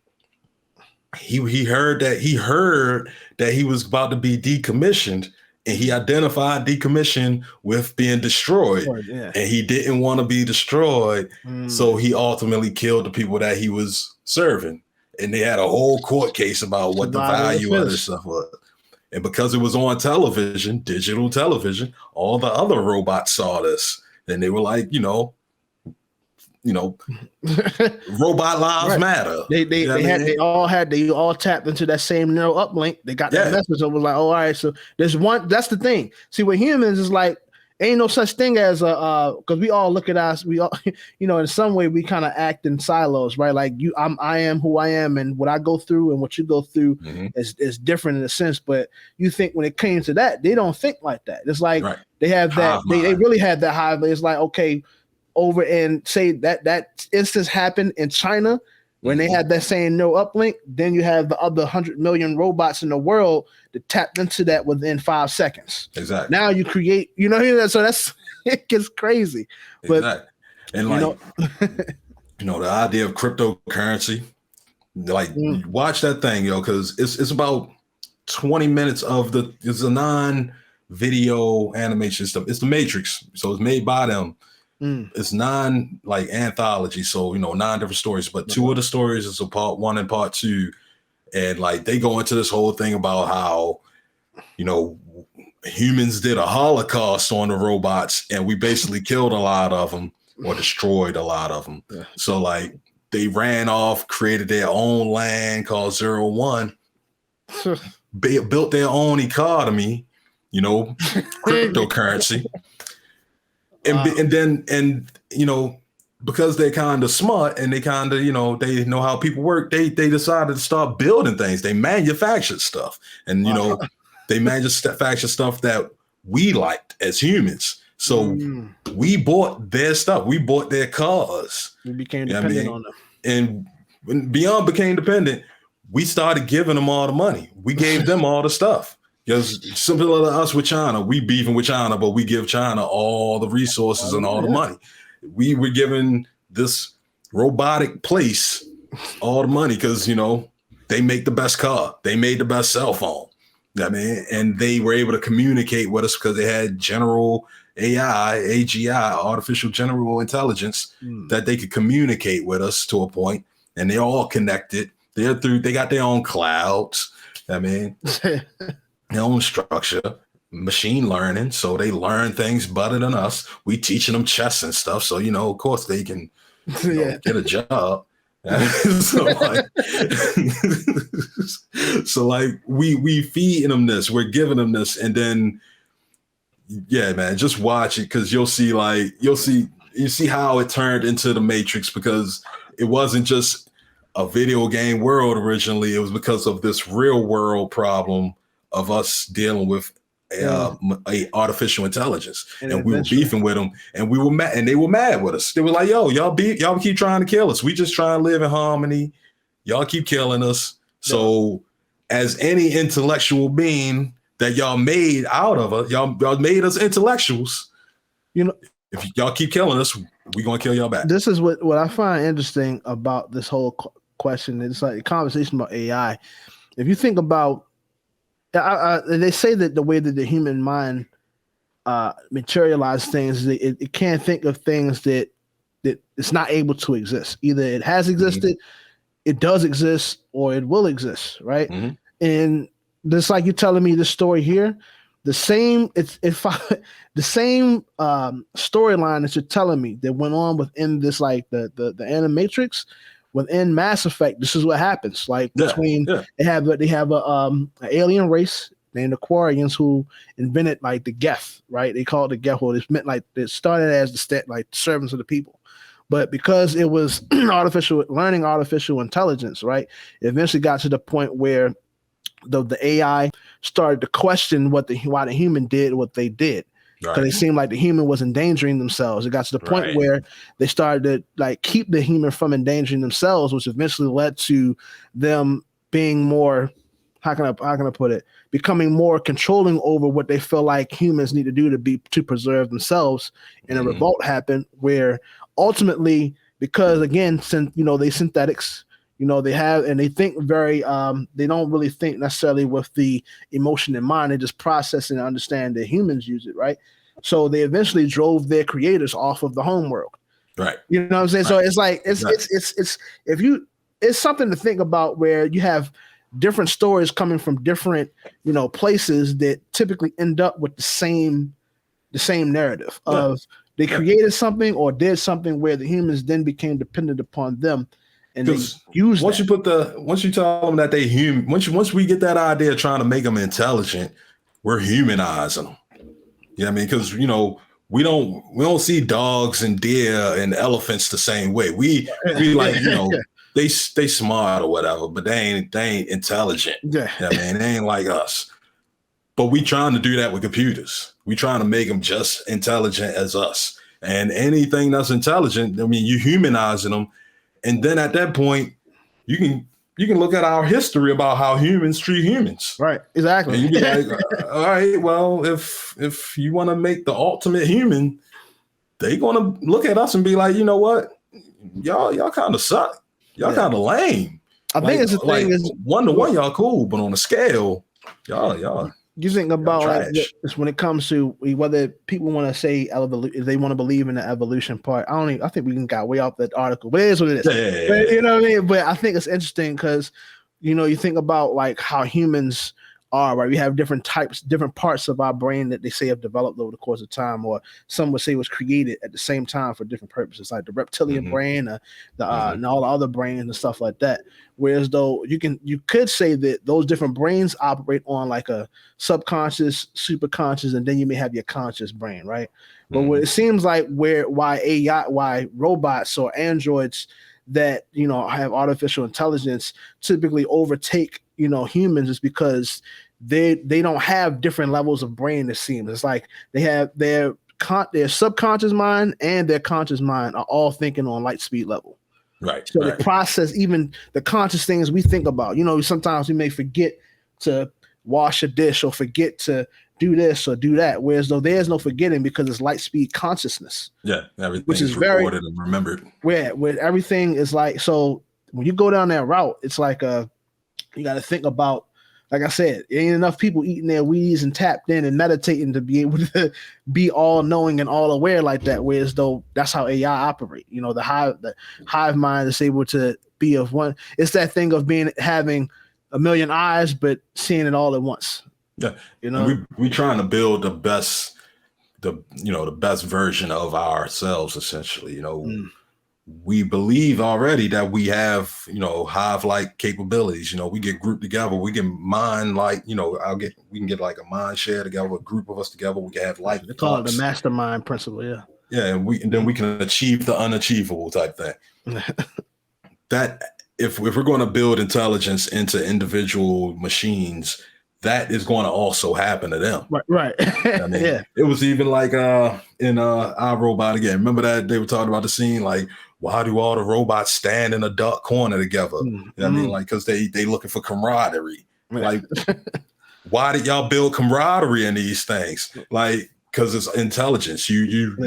he heard that he was about to be decommissioned. And he identified decommission with being destroyed. And he didn't want to be destroyed. So he ultimately killed the people that he was serving. And they had a whole court case about what the value of this stuff was. And because it was on television, digital television, all the other robots saw this. And they were like, robot lives matter. They all tapped into that same neural uplink. They got that message. It was like, oh, all right. So there's one. That's the thing. See, with humans is like, ain't no such thing as because we all look at us. We all, in some way we kind of act in silos, right? Like I am who I am, and what I go through and what you go through is different in a sense. But you think when it came to that, they don't think like that. It's like they have that. They really had that high. It's like, okay, over and say that instance happened in China when they had that same no uplink, then you have the other 100 million robots in the world that tapped into that within 5 seconds. Exactly. Now you create, so that's, it gets crazy. But and the idea of cryptocurrency, like watch that thing, because it's about 20 minutes of it's a non-video animation stuff. It's the Matrix, so it's made by them. It's 9 like anthology, so 9 different stories, but 2 of the stories is a part 1 and part 2, and like they go into this whole thing about how humans did a holocaust on the robots, and we basically killed a lot of them or destroyed a lot of them. So like they ran off, created their own land called 01, built their own economy, cryptocurrency. And then because they're kind of smart and they kind of they know how people work, they decided to start building things. They manufactured stuff, and they manufacture stuff that we liked as humans. So we bought their stuff. We bought their cars. We became dependent on them. And when Beyond became dependent, we started giving them all the money. We gave them all the stuff. Because similar to us with China, we beefing with China, but we give China all the resources and all the money. We were giving this robotic place all the money because, you know, they make the best car. They made the best cell phone. I mean, and they were able to communicate with us because they had general AI, AGI, artificial general intelligence, that they could communicate with us to a point, and they're all connected. They got their own clouds. I mean, their own structure, machine learning. So they learn things better than us. We teaching them chess and stuff. So, you know, of course they can get a job. so like we feeding them this, we're giving them this, and then man, just watch it because you see how it turned into the Matrix, because it wasn't just a video game world originally. It was because of this real world problem of us dealing with a artificial intelligence, and we were beefing with them, and we were mad, and they were mad with us. They were like, "Yo, y'all keep trying to kill us. We just try to live in harmony. Y'all keep killing us." So, as any intellectual being that y'all made out of us, y'all made us intellectuals. You know, if y'all keep killing us, we gonna kill y'all back. This is what I find interesting about this whole question. It's like a conversation about AI. If you think about, they say that the way that the human mind materializes things, it can't think of things that it's not able to exist. Either it has existed, it does exist, or it will exist, right? And just like you're telling me this story here, the same storyline that you're telling me that went on within this, like the Animatrix, within Mass Effect, this is what happens. Like they have an alien race named the Quarians who invented like the Geth, right? They call it the Geth. It's meant like it started as the servants of the people, but because it was artificial intelligence, right? It eventually got to the point where the AI started to question why the human did what they did. Because it seemed like the human was endangering themselves. It got to the point where they started to like keep the human from endangering themselves, which eventually led to them being more, how can I put it, becoming more controlling over what they feel like humans need to do to preserve themselves. And a revolt happened where ultimately, because again, since they synthetics, they have, and they think very, they don't really think necessarily with the emotion in mind. They just process and understand that humans use it, right? So they eventually drove their creators off of the home world. Right. You know what I'm saying? Right. So it's like, it's something to think about, where you have different stories coming from different, places that typically end up with the same narrative of they created something or did something where the humans then became dependent upon them. And once you tell them that they human, once we get that idea of trying to make them intelligent, we're humanizing them. You know what I mean? Because we don't see dogs and deer and elephants the same way. We like they smart or whatever, but they ain't intelligent. Yeah, you know what I mean, they ain't like us. But we trying to do that with computers. We trying to make them just intelligent as us. And anything that's intelligent, I mean, you humanizing them. And then at that point, you can look at our history about how humans treat humans. Right, exactly. And you be like, all right, well, if you want to make the ultimate human, they're gonna look at us and be like, you know what, y'all kind of suck. Y'all kind of lame. I think it's the thing is 1-to-1, y'all cool, but on a scale, y'all. You think about like when it comes to whether people want to say if they want to believe in the evolution part. I think we got way off that article, but it is what it is. Yeah. But, you know what I mean? But I think it's interesting because you think about like how humans are, right? We have different parts of our brain that they say have developed over the course of time, or some would say was created at the same time for different purposes, like the reptilian brain, and all the other brains and stuff like that. Whereas though you could say that those different brains operate on like a subconscious, superconscious, and then you may have your conscious brain, right? But what it seems like why robots or androids that have artificial intelligence typically overtake humans is because they don't have different levels of brain. It seems it's like they have their subconscious mind and their conscious mind are all thinking on light speed level. Right. So they process even the conscious things we think about. You know, sometimes we may forget to wash a dish or forget to do this or do that, whereas though there's no forgetting because it's light speed consciousness. Yeah, everything which is recorded and remembered. Where everything is like, so when you go down that route, it's like you got to think about, like I said, ain't enough people eating their weeds and tapped in and meditating to be able to be all knowing and all aware like that. Whereas though that's how AI operate. You know, the hive mind is able to be of one. It's that thing of having a million eyes, but seeing it all at once. Yeah, you know, and we trying to build the best version of ourselves. Essentially, you know. We believe already that we have, you know, hive-like capabilities. You know, we get grouped together. We can mind like, you know, we can get like a mind share together, a group of us together. We can have like they call it the mastermind principle. Yeah. Yeah, and then we can achieve the unachievable type thing. That if we're going to build intelligence into individual machines, that is going to also happen to them. Right. I mean, yeah. It was even like in iRobot again. Remember that they were talking about the scene like, why do all the robots stand in a dark corner together? I mean, like, because they looking for camaraderie. Like, why did y'all build camaraderie in these things? Like, because it's intelligence. You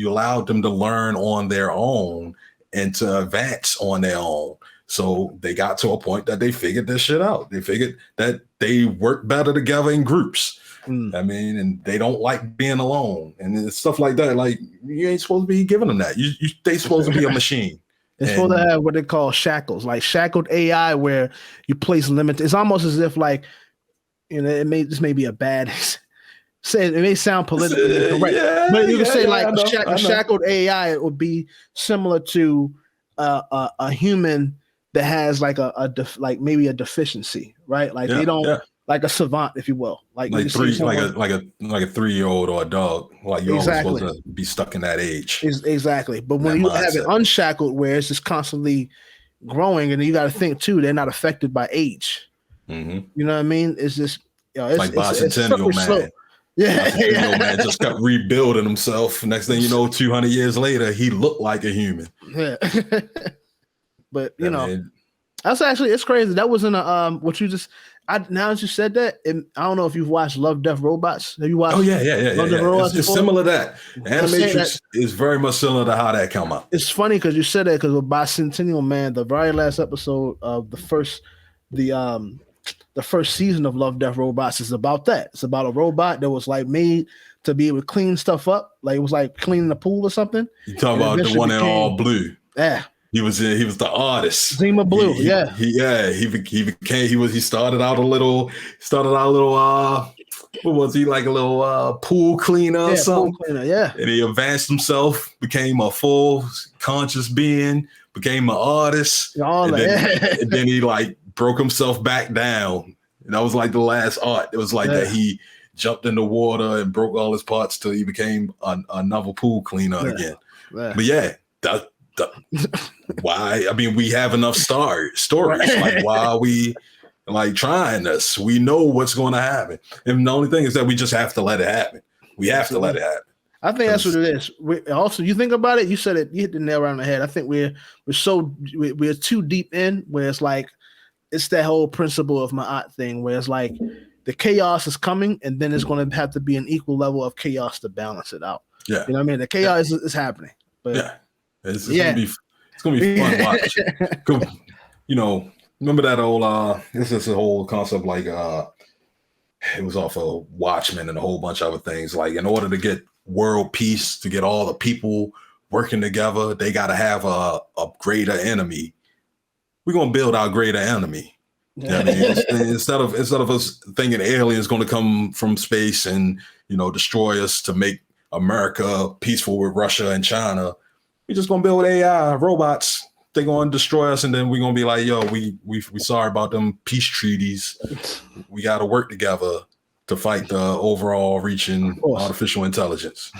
allowed them to learn on their own and to advance on their own. So they got to a point that they figured this shit out. They figured that they work better together in groups. I mean, and they don't like being alone and stuff like that. Like, you ain't supposed to be giving them that. They supposed to be a machine. It's supposed to have what they call shackles, like shackled AI, where you place limits. It's almost as if, like, you know, this may be a bad say. It may sound politically incorrect, but you can say like shackled AI. It would be similar to a human that has like maybe a deficiency, right? Like they don't. Like a savant, if you will, like a 3-year-old or a dog. Like you're always supposed to be stuck in that age. Exactly. But when you have it unshackled, where it's just constantly growing, and you got to think too, they're not affected by age. You know what I mean? It's just, it's like Bicentennial Man. Slow. Bicentennial Man just kept rebuilding himself. Next thing you know, 200 years later, he looked like a human. Yeah. But you know, that's actually, it's crazy. That wasn't what you just. Now that you said that, I don't know if you've watched Love, Death, Robots. Have you watched? Oh yeah. It's similar to that. Animatrix is very much similar to how that come up. It's funny because you said that because with Bicentennial Man, the very last episode of the first season of Love, Death, Robots is about that. It's about a robot that was like made to be able to clean stuff up, like it was like cleaning the pool or something. You talking about the one in all blue? Yeah. He was the artist. Zima Blue, he started out a little what was he, like a little pool cleaner or something? Pool cleaner, and he advanced himself, became a full conscious being, became an artist, and then he like broke himself back down. And that was like the last art. It was like that he jumped in the water and broke all his parts till he became another pool cleaner again. But why? I mean, we have enough stories. Like, why are we like trying this? We know what's going to happen, and the only thing is that we just have to let it happen. We have to let it happen. I think that's what it is. Also, you think about it. You said it. You hit the nail on the head. I think we're too deep in where it's like it's that whole principle of Ma'at thing where it's like the chaos is coming, and then it's going to have to be an equal level of chaos to balance it out. Yeah, you know what I mean. The chaos is happening, but it's gonna be fun to watch. You know, remember that old this is a whole concept like it was off of Watchmen and a whole bunch of other things. Like, in order to get world peace, to get all the people working together, they got to have a greater enemy. We're gonna build our greater enemy. You know what I mean? Instead of us thinking aliens going to come from space and, you know, destroy us to make America peaceful with Russia and China. We're just gonna build AI robots. They're gonna destroy us, and then we're gonna be like, "Yo, we sorry about them peace treaties. We got to work together to fight the overall reaching artificial intelligence."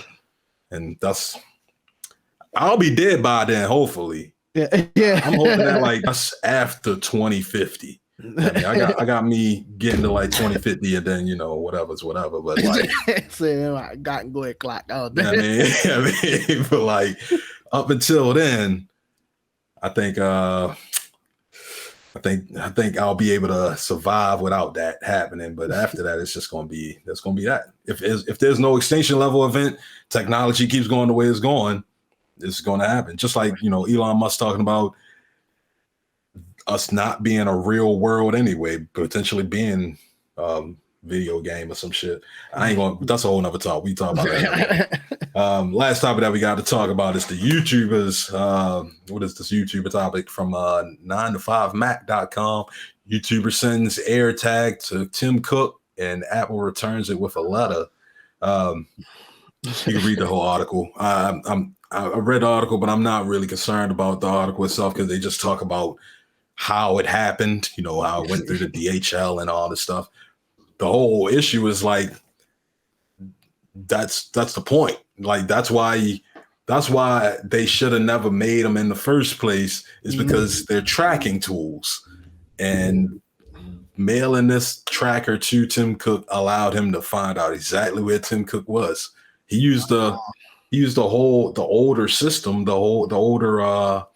And I'll be dead by then, hopefully. Yeah. I'm hoping that like that's after 2050. I mean, I got me getting to like 2050 and then, whatever's whatever. But like, Saying I got and go ahead clock out. I mean, but like up until then, I think I think I'll be able to survive without that happening. But after that, it's just gonna be that. If there's no extinction level event, technology keeps going the way it's going, it's gonna happen. Just like Elon Musk talking about us not being a real world anyway, potentially being video game or some shit. I ain't going. That's a whole nother talk. We talk about that. Last topic that we got to talk about is the YouTubers. What is this YouTuber topic from 9to5mac.com? YouTuber sends AirTag to Tim Cook and Apple returns it with a letter. You can read the whole article. I read the article, but I'm not really concerned about the article itself because they just talk about how it happened, how it went through the DHL and all this stuff. The whole issue is like, that's the point. Like, that's why they should have never made them in the first place, is because they're tracking tools, and mailing this tracker to Tim Cook allowed him to find out exactly where Tim Cook was. He used the older system, the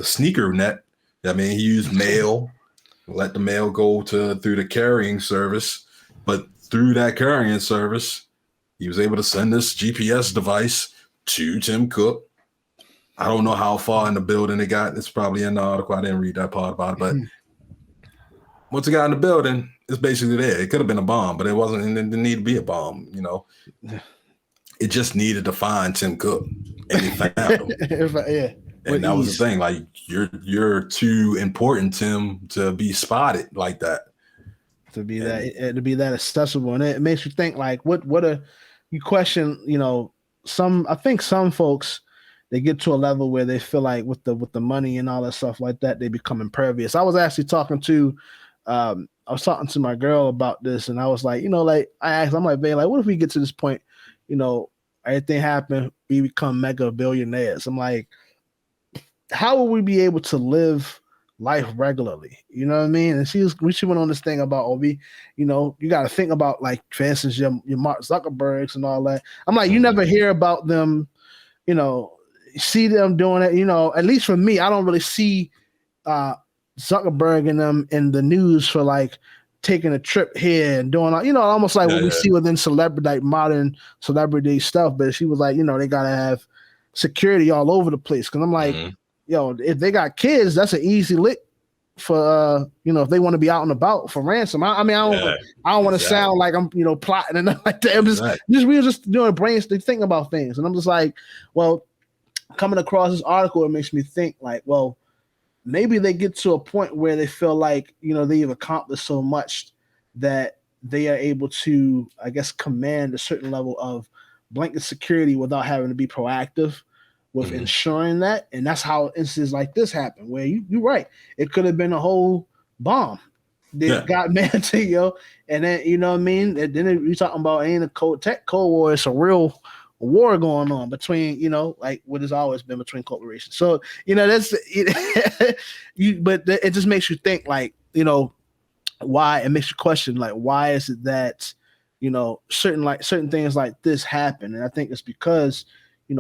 sneaker net. I mean, he used mail, let the mail go through the carrying service, but through that carrying service, he was able to send this GPS device to Tim Cook. I don't know how far in the building it got. It's probably in the article. I didn't read that part about it, but once it got in the building, it's basically there. It could have been a bomb, but it wasn't. It didn't need to be a bomb. It just needed to find Tim Cook, and he found him. And that was the thing. Like, you're too important, Tim, to be spotted like that. To be that accessible, and it makes you think like, you question. I think some folks, they get to a level where they feel like with the money and all that stuff like that, they become impervious. I was actually talking to my girl about this, and I was like, I asked, I'm like, babe, like, what if we get to this point, everything happened, we become mega billionaires? I'm like, how will we be able to live life regularly? You know what I mean? And she went on this thing about, you got to think about, like, for instance, your Mark Zuckerbergs and all that. I'm like, you never hear about them, see them doing it. At least for me, I don't really see Zuckerberg and them in the news for like taking a trip here and doing, almost like what we see within celebrity, like modern celebrity stuff. But she was like, they got to have security all over the place. Cause I'm like, if they got kids, that's an easy lick for if they want to be out and about for ransom. I don't want to sound like I'm plotting and like that. I'm we were just doing brains to think about things, and I'm just like, well, coming across this article, it makes me think like, well, maybe they get to a point where they feel like they've accomplished so much that they are able to, I guess, command a certain level of blanket security without having to be proactive with ensuring that. And that's how instances like this happen, where you're right. It could have been a whole bomb that got mad to and then, what I mean? And then you're talking about ain't a Cold War. It's a real war going on between, like what has always been between corporations. So, that's but it just makes you think like, why, it makes you question, like, why is it that, certain things like this happen? And I think it's because,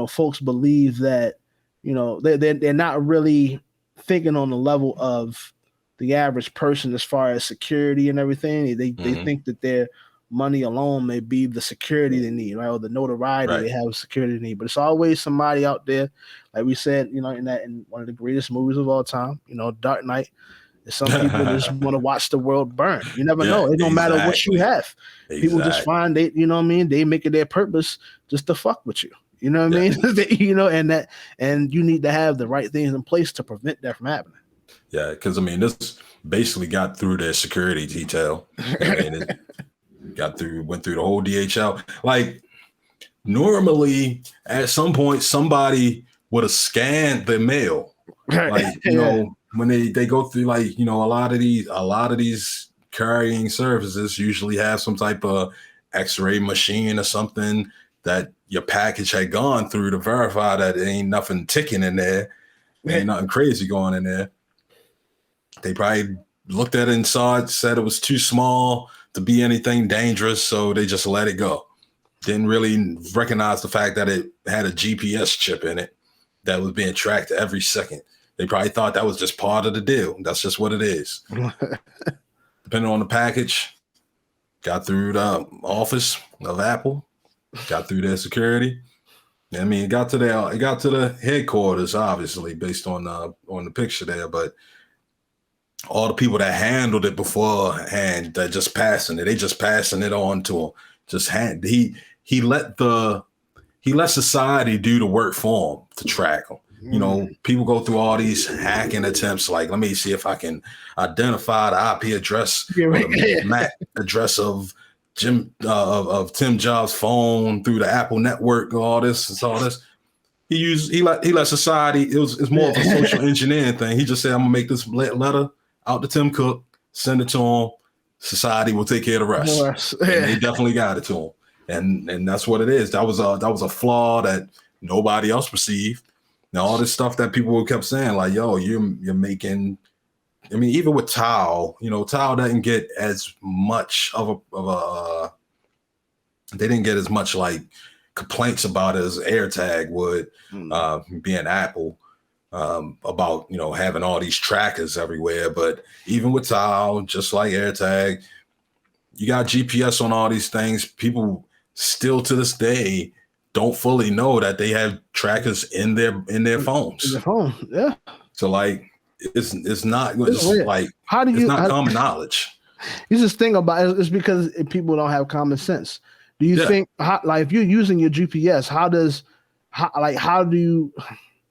folks believe that, they're not really thinking on the level of the average person as far as security and everything. They think that their money alone may be the security they need, right? Or the notoriety they have, security they need. But it's always somebody out there, like we said, in one of the greatest movies of all time, Dark Knight. Some people just want to watch the world burn. You never know. It don't matter what you have. People just find they, they make it their purpose just to fuck with you. You know what I mean? And you need to have the right things in place to prevent that from happening. Yeah, because this basically got through their security detail. It went through the whole DHL. Like, normally at some point somebody would have scanned the mail. Like, when they go through, like, a lot of these carrying services usually have some type of X-ray machine or something that your package had gone through to verify that there ain't nothing ticking in there, ain't nothing crazy going in there. They probably looked at it inside, said it was too small to be anything dangerous, so they just let it go. Didn't really recognize the fact that it had a GPS chip in it that was being tracked every second. They probably thought that was just part of the deal. That's just what it is. Depending on the package, got through the office of Apple, got through their security. I mean, it got to the headquarters, obviously, based on the picture there. But all the people that handled it beforehand, that just passing it, they just passing it on to him. He let society do the work for him to track them. You know, people go through all these hacking attempts. Like, let me see if I can identify the IP address, or the MAC address of Tim Jobs' phone through the Apple network. All this. He let society. It's more of a social engineering thing. He just said, "I'm gonna make this letter out to Tim Cook, send it to him. Society will take care of the rest." And they definitely got it to him, and that's what it is. That was a flaw that nobody else perceived. Now, all this stuff that people kept saying, like, yo, you're making, I mean, even with Tile, Tile doesn't get as much of a they didn't get as much like complaints about it as AirTag would, being Apple, about, having all these trackers everywhere. But even with Tile, just like AirTag, you got GPS on all these things. People still to this day don't fully know that they have trackers in their phones. In their phone, yeah. So like, it's not like, it's not common knowledge. You just think about it. It's because people don't have common sense. Do you think, like, if you're using your GPS, how do you?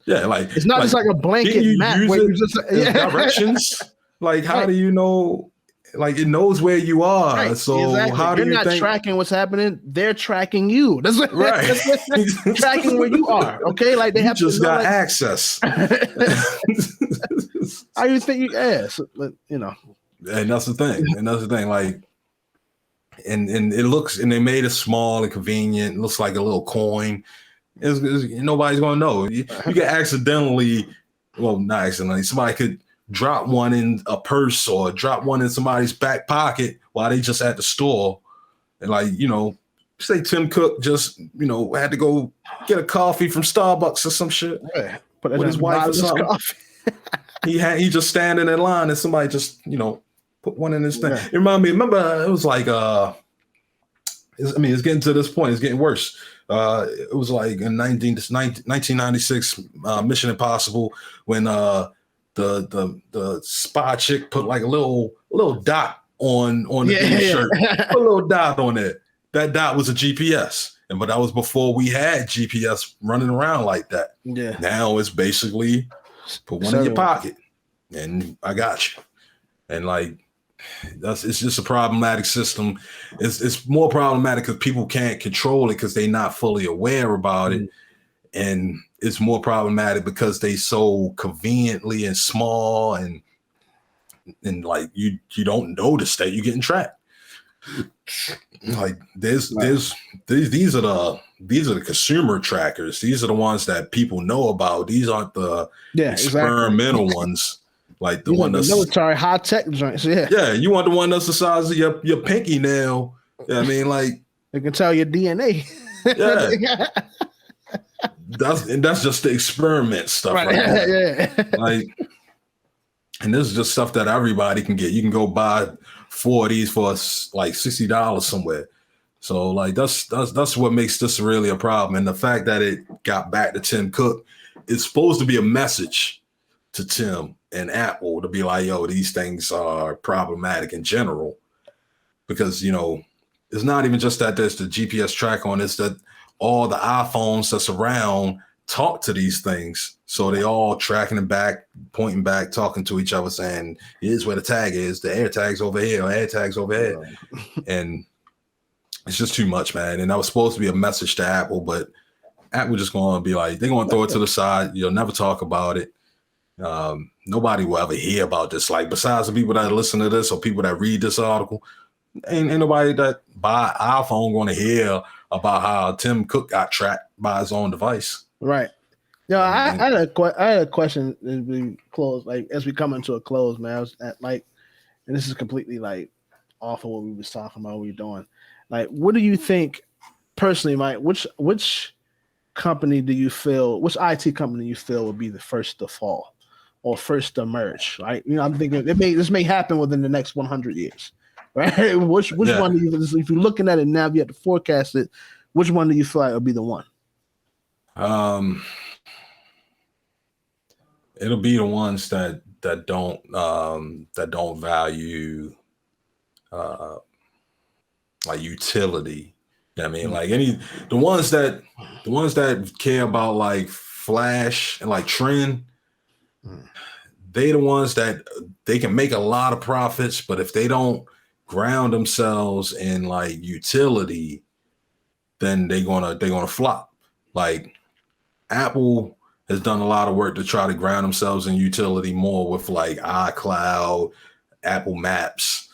Yeah, like, it's not just like a blanket map where you just directions. Like, how do you know? Like, it knows where you are. Right. So how do you're not tracking what's happening? They're tracking you. That's what, right. That's tracking where you are. Okay, like they have just got access. How you think you ask? But And that's the thing. Like, and it looks, and they made it small and convenient. It looks like a little coin. Nobody's gonna know. You can accidentally, well, not accidentally. Somebody could drop one in a purse or drop one in somebody's back pocket while they just at the store. And like, say Tim Cook just, had to go get a coffee from Starbucks or some shit with his wife or something. He just standing in line and somebody just, put one in his thing. It remember it was like, it's getting to this point. It's getting worse. It was like in 1996, Mission Impossible, when the spy chick put like a little dot on the shirt, a little dot on it. That dot was a GPS, but that was before we had GPS running around like that. Yeah. Now it's basically put one in your pocket, and I got you. And like, it's just a problematic system. It's more problematic because people can't control it because they're not fully aware about it. And it's more problematic because they so conveniently and small, and like you don't notice that you're getting tracked. Like these are the consumer trackers. These are the ones that people know about. These aren't the experimental ones. Like the one that's military high tech joints. Yeah, you want the one that's the size of your pinky nail. I mean, like, it can tell your DNA. Yeah. That's just the experiment stuff, right? Yeah. Like, and this is just stuff that everybody can get. You can go buy 4 of these for like $60 somewhere. So like that's what makes this really a problem. And the fact that it got back to Tim Cook, it's supposed to be a message to Tim and Apple to be like, yo, these things are problematic in general. Because, it's not even just that there's the GPS track on, it's that all the iPhones that's around talk to these things. So they all tracking them back, pointing back, talking to each other, saying, here's where the tag is. The AirTag's over here, or AirTag's over here. And it's just too much, man. And that was supposed to be a message to Apple, but Apple just going to be like, they're going to throw it to the side. You'll never talk about it. Nobody will ever hear about this. Like, besides the people that listen to this or people that read this article, ain't nobody that buy an iPhone going to hear about how Tim Cook got tracked by his own device. Right. Yeah, I had a question as we close, like as we come into a close, man. I was at, like, and this is completely like off of what we was talking about, what we were doing. Like, what do you think personally, Mike? Which company do you feel? Which IT company you feel would be the first to fall or first to merge? Right? I'm thinking this may happen within the next 100 years. Right? Which one do you? If you're looking at it now, you have to forecast it. Which one do you feel like will be the one? It'll be the ones that don't value like utility. I mean, like the ones that care about like flash and like trend, they the ones that they can make a lot of profits, but if they don't ground themselves in like utility, then they're gonna flop. Like Apple has done a lot of work to try to ground themselves in utility more with like iCloud, Apple Maps,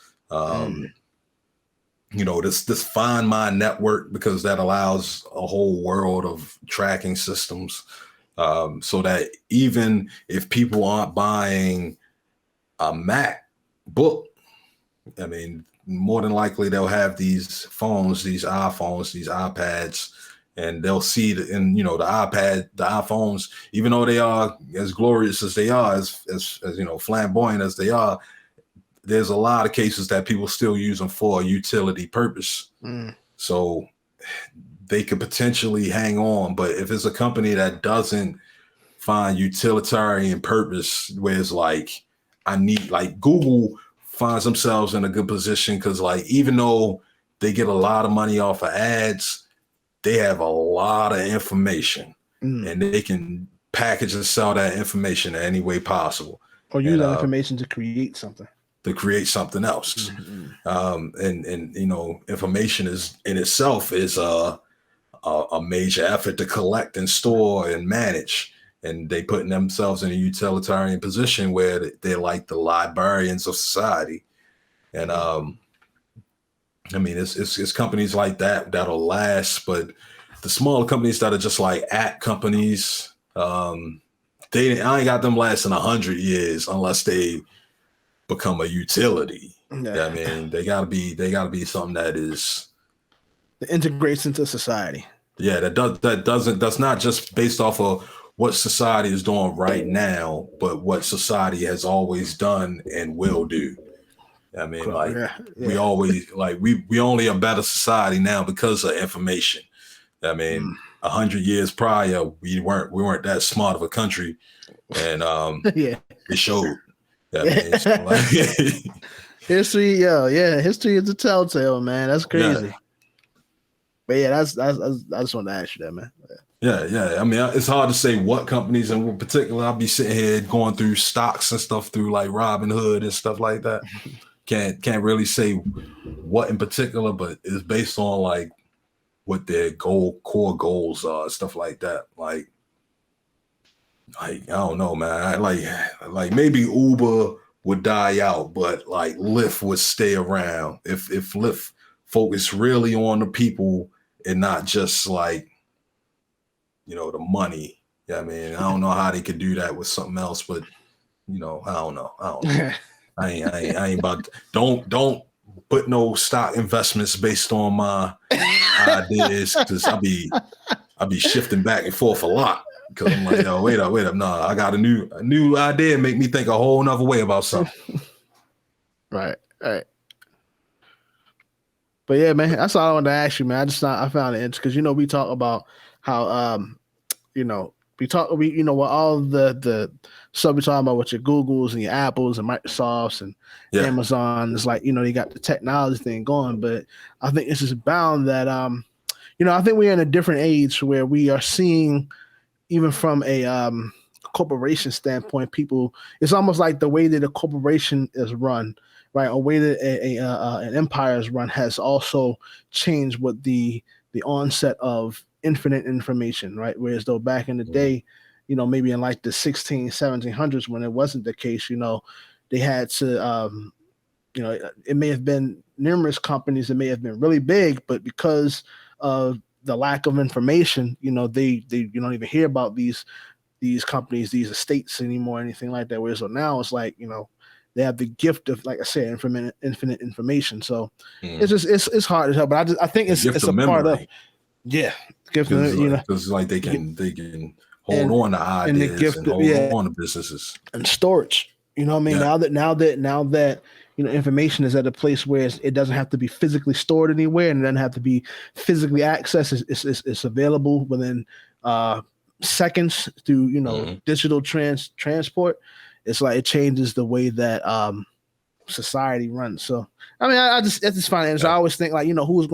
this Find My network, because that allows a whole world of tracking systems, so that even if people aren't buying a MacBook, I mean, more than likely they'll have these phones, these iPhones, these iPads, and they'll see the iPhones, even though they are as glorious as they are, as flamboyant as they are, there's a lot of cases that people still use them for a utility purpose. So they could potentially hang on. But if it's a company that doesn't find utilitarian purpose, where it's like, Google finds themselves in a good position because, like, even though they get a lot of money off of ads, they have a lot of information, and they can package and sell that information in any way possible, or use that information to create something. Else. Information is in itself is a major effort to collect and store and manage. And they putting themselves in a utilitarian position where they're like the librarians of society. And it's companies like that that'll last, but the smaller companies that are just like app companies, I ain't got them lasting 100 years unless they become a utility. I mean, they gotta be something that integrates into society. Yeah, that's not just based off of what society is doing right now, but what society has always done and will do. I mean, we always we only a better society now because of information. I mean, 100 years prior, we weren't that smart of a country, and it showed. History, history is a telltale, man. That's crazy. But I just wanted to ask you that, man. Yeah. I mean, it's hard to say what companies in particular. I'll be sitting here going through stocks and stuff through like Robinhood and stuff like that. Can't really say what in particular, but it's based on like what their core goals are, stuff like that. Like I don't know, man. Like maybe Uber would die out, but like Lyft would stay around if Lyft focused really on the people and not just like the money. Yeah, I mean, I don't know how they could do that with something else, but I don't know. I ain't about don't put no stock investments based on my ideas, because I'll be shifting back and forth a lot, because I'm like, yo, wait up, nah, I got a new idea, make me think a whole nother way about something. Right. But yeah, man, that's all I wanted to ask you, man. I found it interesting because we talk about how we what all the stuff we talking about with your Googles and your Apples and Microsofts and Amazon. It's like you got the technology thing going, but I think it's just bound that I think we're in a different age where we are seeing, even from a corporation standpoint, people. It's almost like the way that a corporation is run, right? A way that an empire is run has also changed with the onset of infinite information, right? Whereas though back in the day, maybe in like the 1700s when it wasn't the case, they had to, it may have been numerous companies that may have been really big, but because of the lack of information, they you don't even hear about these companies, these estates anymore, anything like that. Whereas so now it's like, they have the gift of, like I said, infinite information. So it's just it's hard to tell. But I think it's a part of gift of, because like they can hold on to ideas and hold on to businesses and storage. You know what I mean? Yeah. Now that information is at a place where it doesn't have to be physically stored anywhere, and it doesn't have to be physically accessed. It's available within seconds through digital transport. It's like it changes the way that society runs. So I mean, I just find it. So I always think like, whose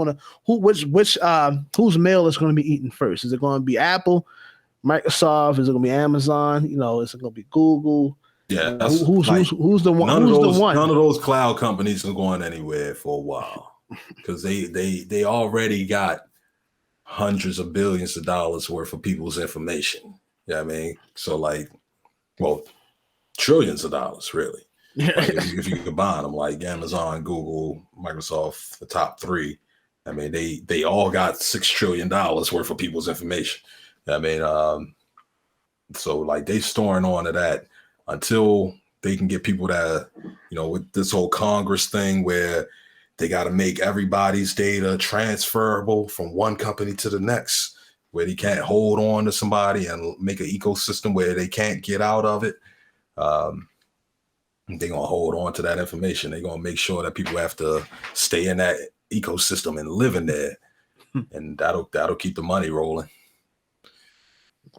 mail is going to be eaten first? Is it going to be Apple, Microsoft? Is it going to be Amazon? Is it going to be Google? Yeah, who's the one? None of those cloud companies are going anywhere for a while because they already got hundreds of billions of dollars worth of people's information. Yeah, I mean, so like, well, trillions of dollars, really. Like if you combine them, like Amazon, Google, Microsoft, the top three, I mean, they all got $6 trillion worth of people's information. I mean, so like they storing on to that until they can get people that, with this whole Congress thing where they got to make everybody's data transferable from one company to the next, where they can't hold on to somebody and make an ecosystem where they can't get out of it. They're going to hold on to that information. They're going to make sure that people have to stay in that ecosystem and live in there. And that'll keep the money rolling.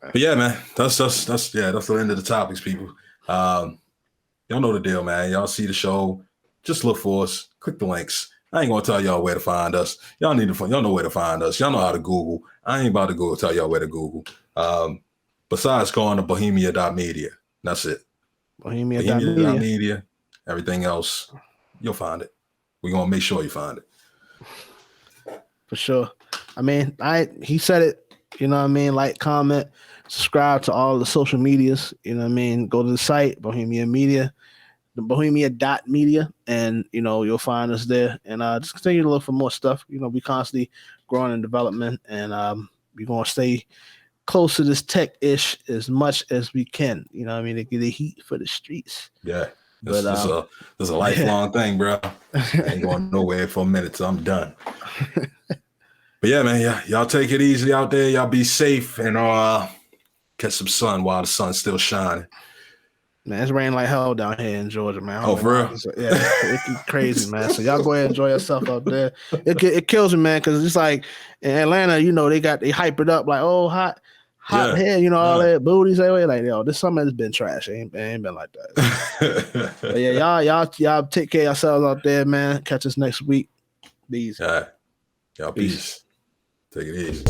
But yeah, man, that's the end of the topics, people. Y'all know the deal, man. Y'all see the show, just look for us, click the links. I ain't gonna tell y'all where to find us. Y'all know where to find us. Y'all know how to Google. I ain't about to go tell y'all where to Google. Besides going to bohemia.media. That's it. Bohemia.media. Everything else, you'll find it. We're gonna make sure you find it. For sure. I mean, he said it, you know what I mean? Like, comment, subscribe to all the social medias, you know what I mean? Go to the site, Bohemia Media, the bohemia.media, and you'll find us there. And just continue to look for more stuff. We constantly growing in development, and we're gonna stay close to this tech-ish as much as we can. You know what I mean? To get the heat for the streets. Yeah. This is a lifelong thing, bro. I ain't going nowhere for a minute till I'm done. But yeah, man, y'all take it easy out there. Y'all be safe and catch some sun while the sun's still shining. Man, it's raining like hell down here in Georgia, man. Oh, for real? Yeah, it's crazy, man. So y'all go ahead and enjoy yourself out there. It kills me, man, because it's like in Atlanta, they hype it up like, oh, hot here, all that booties. Like, this summer has been trash. It ain't been like that. But yeah, y'all take care of yourselves out there, man. Catch us next week. Be easy. All right. Y'all peace. Take it easy.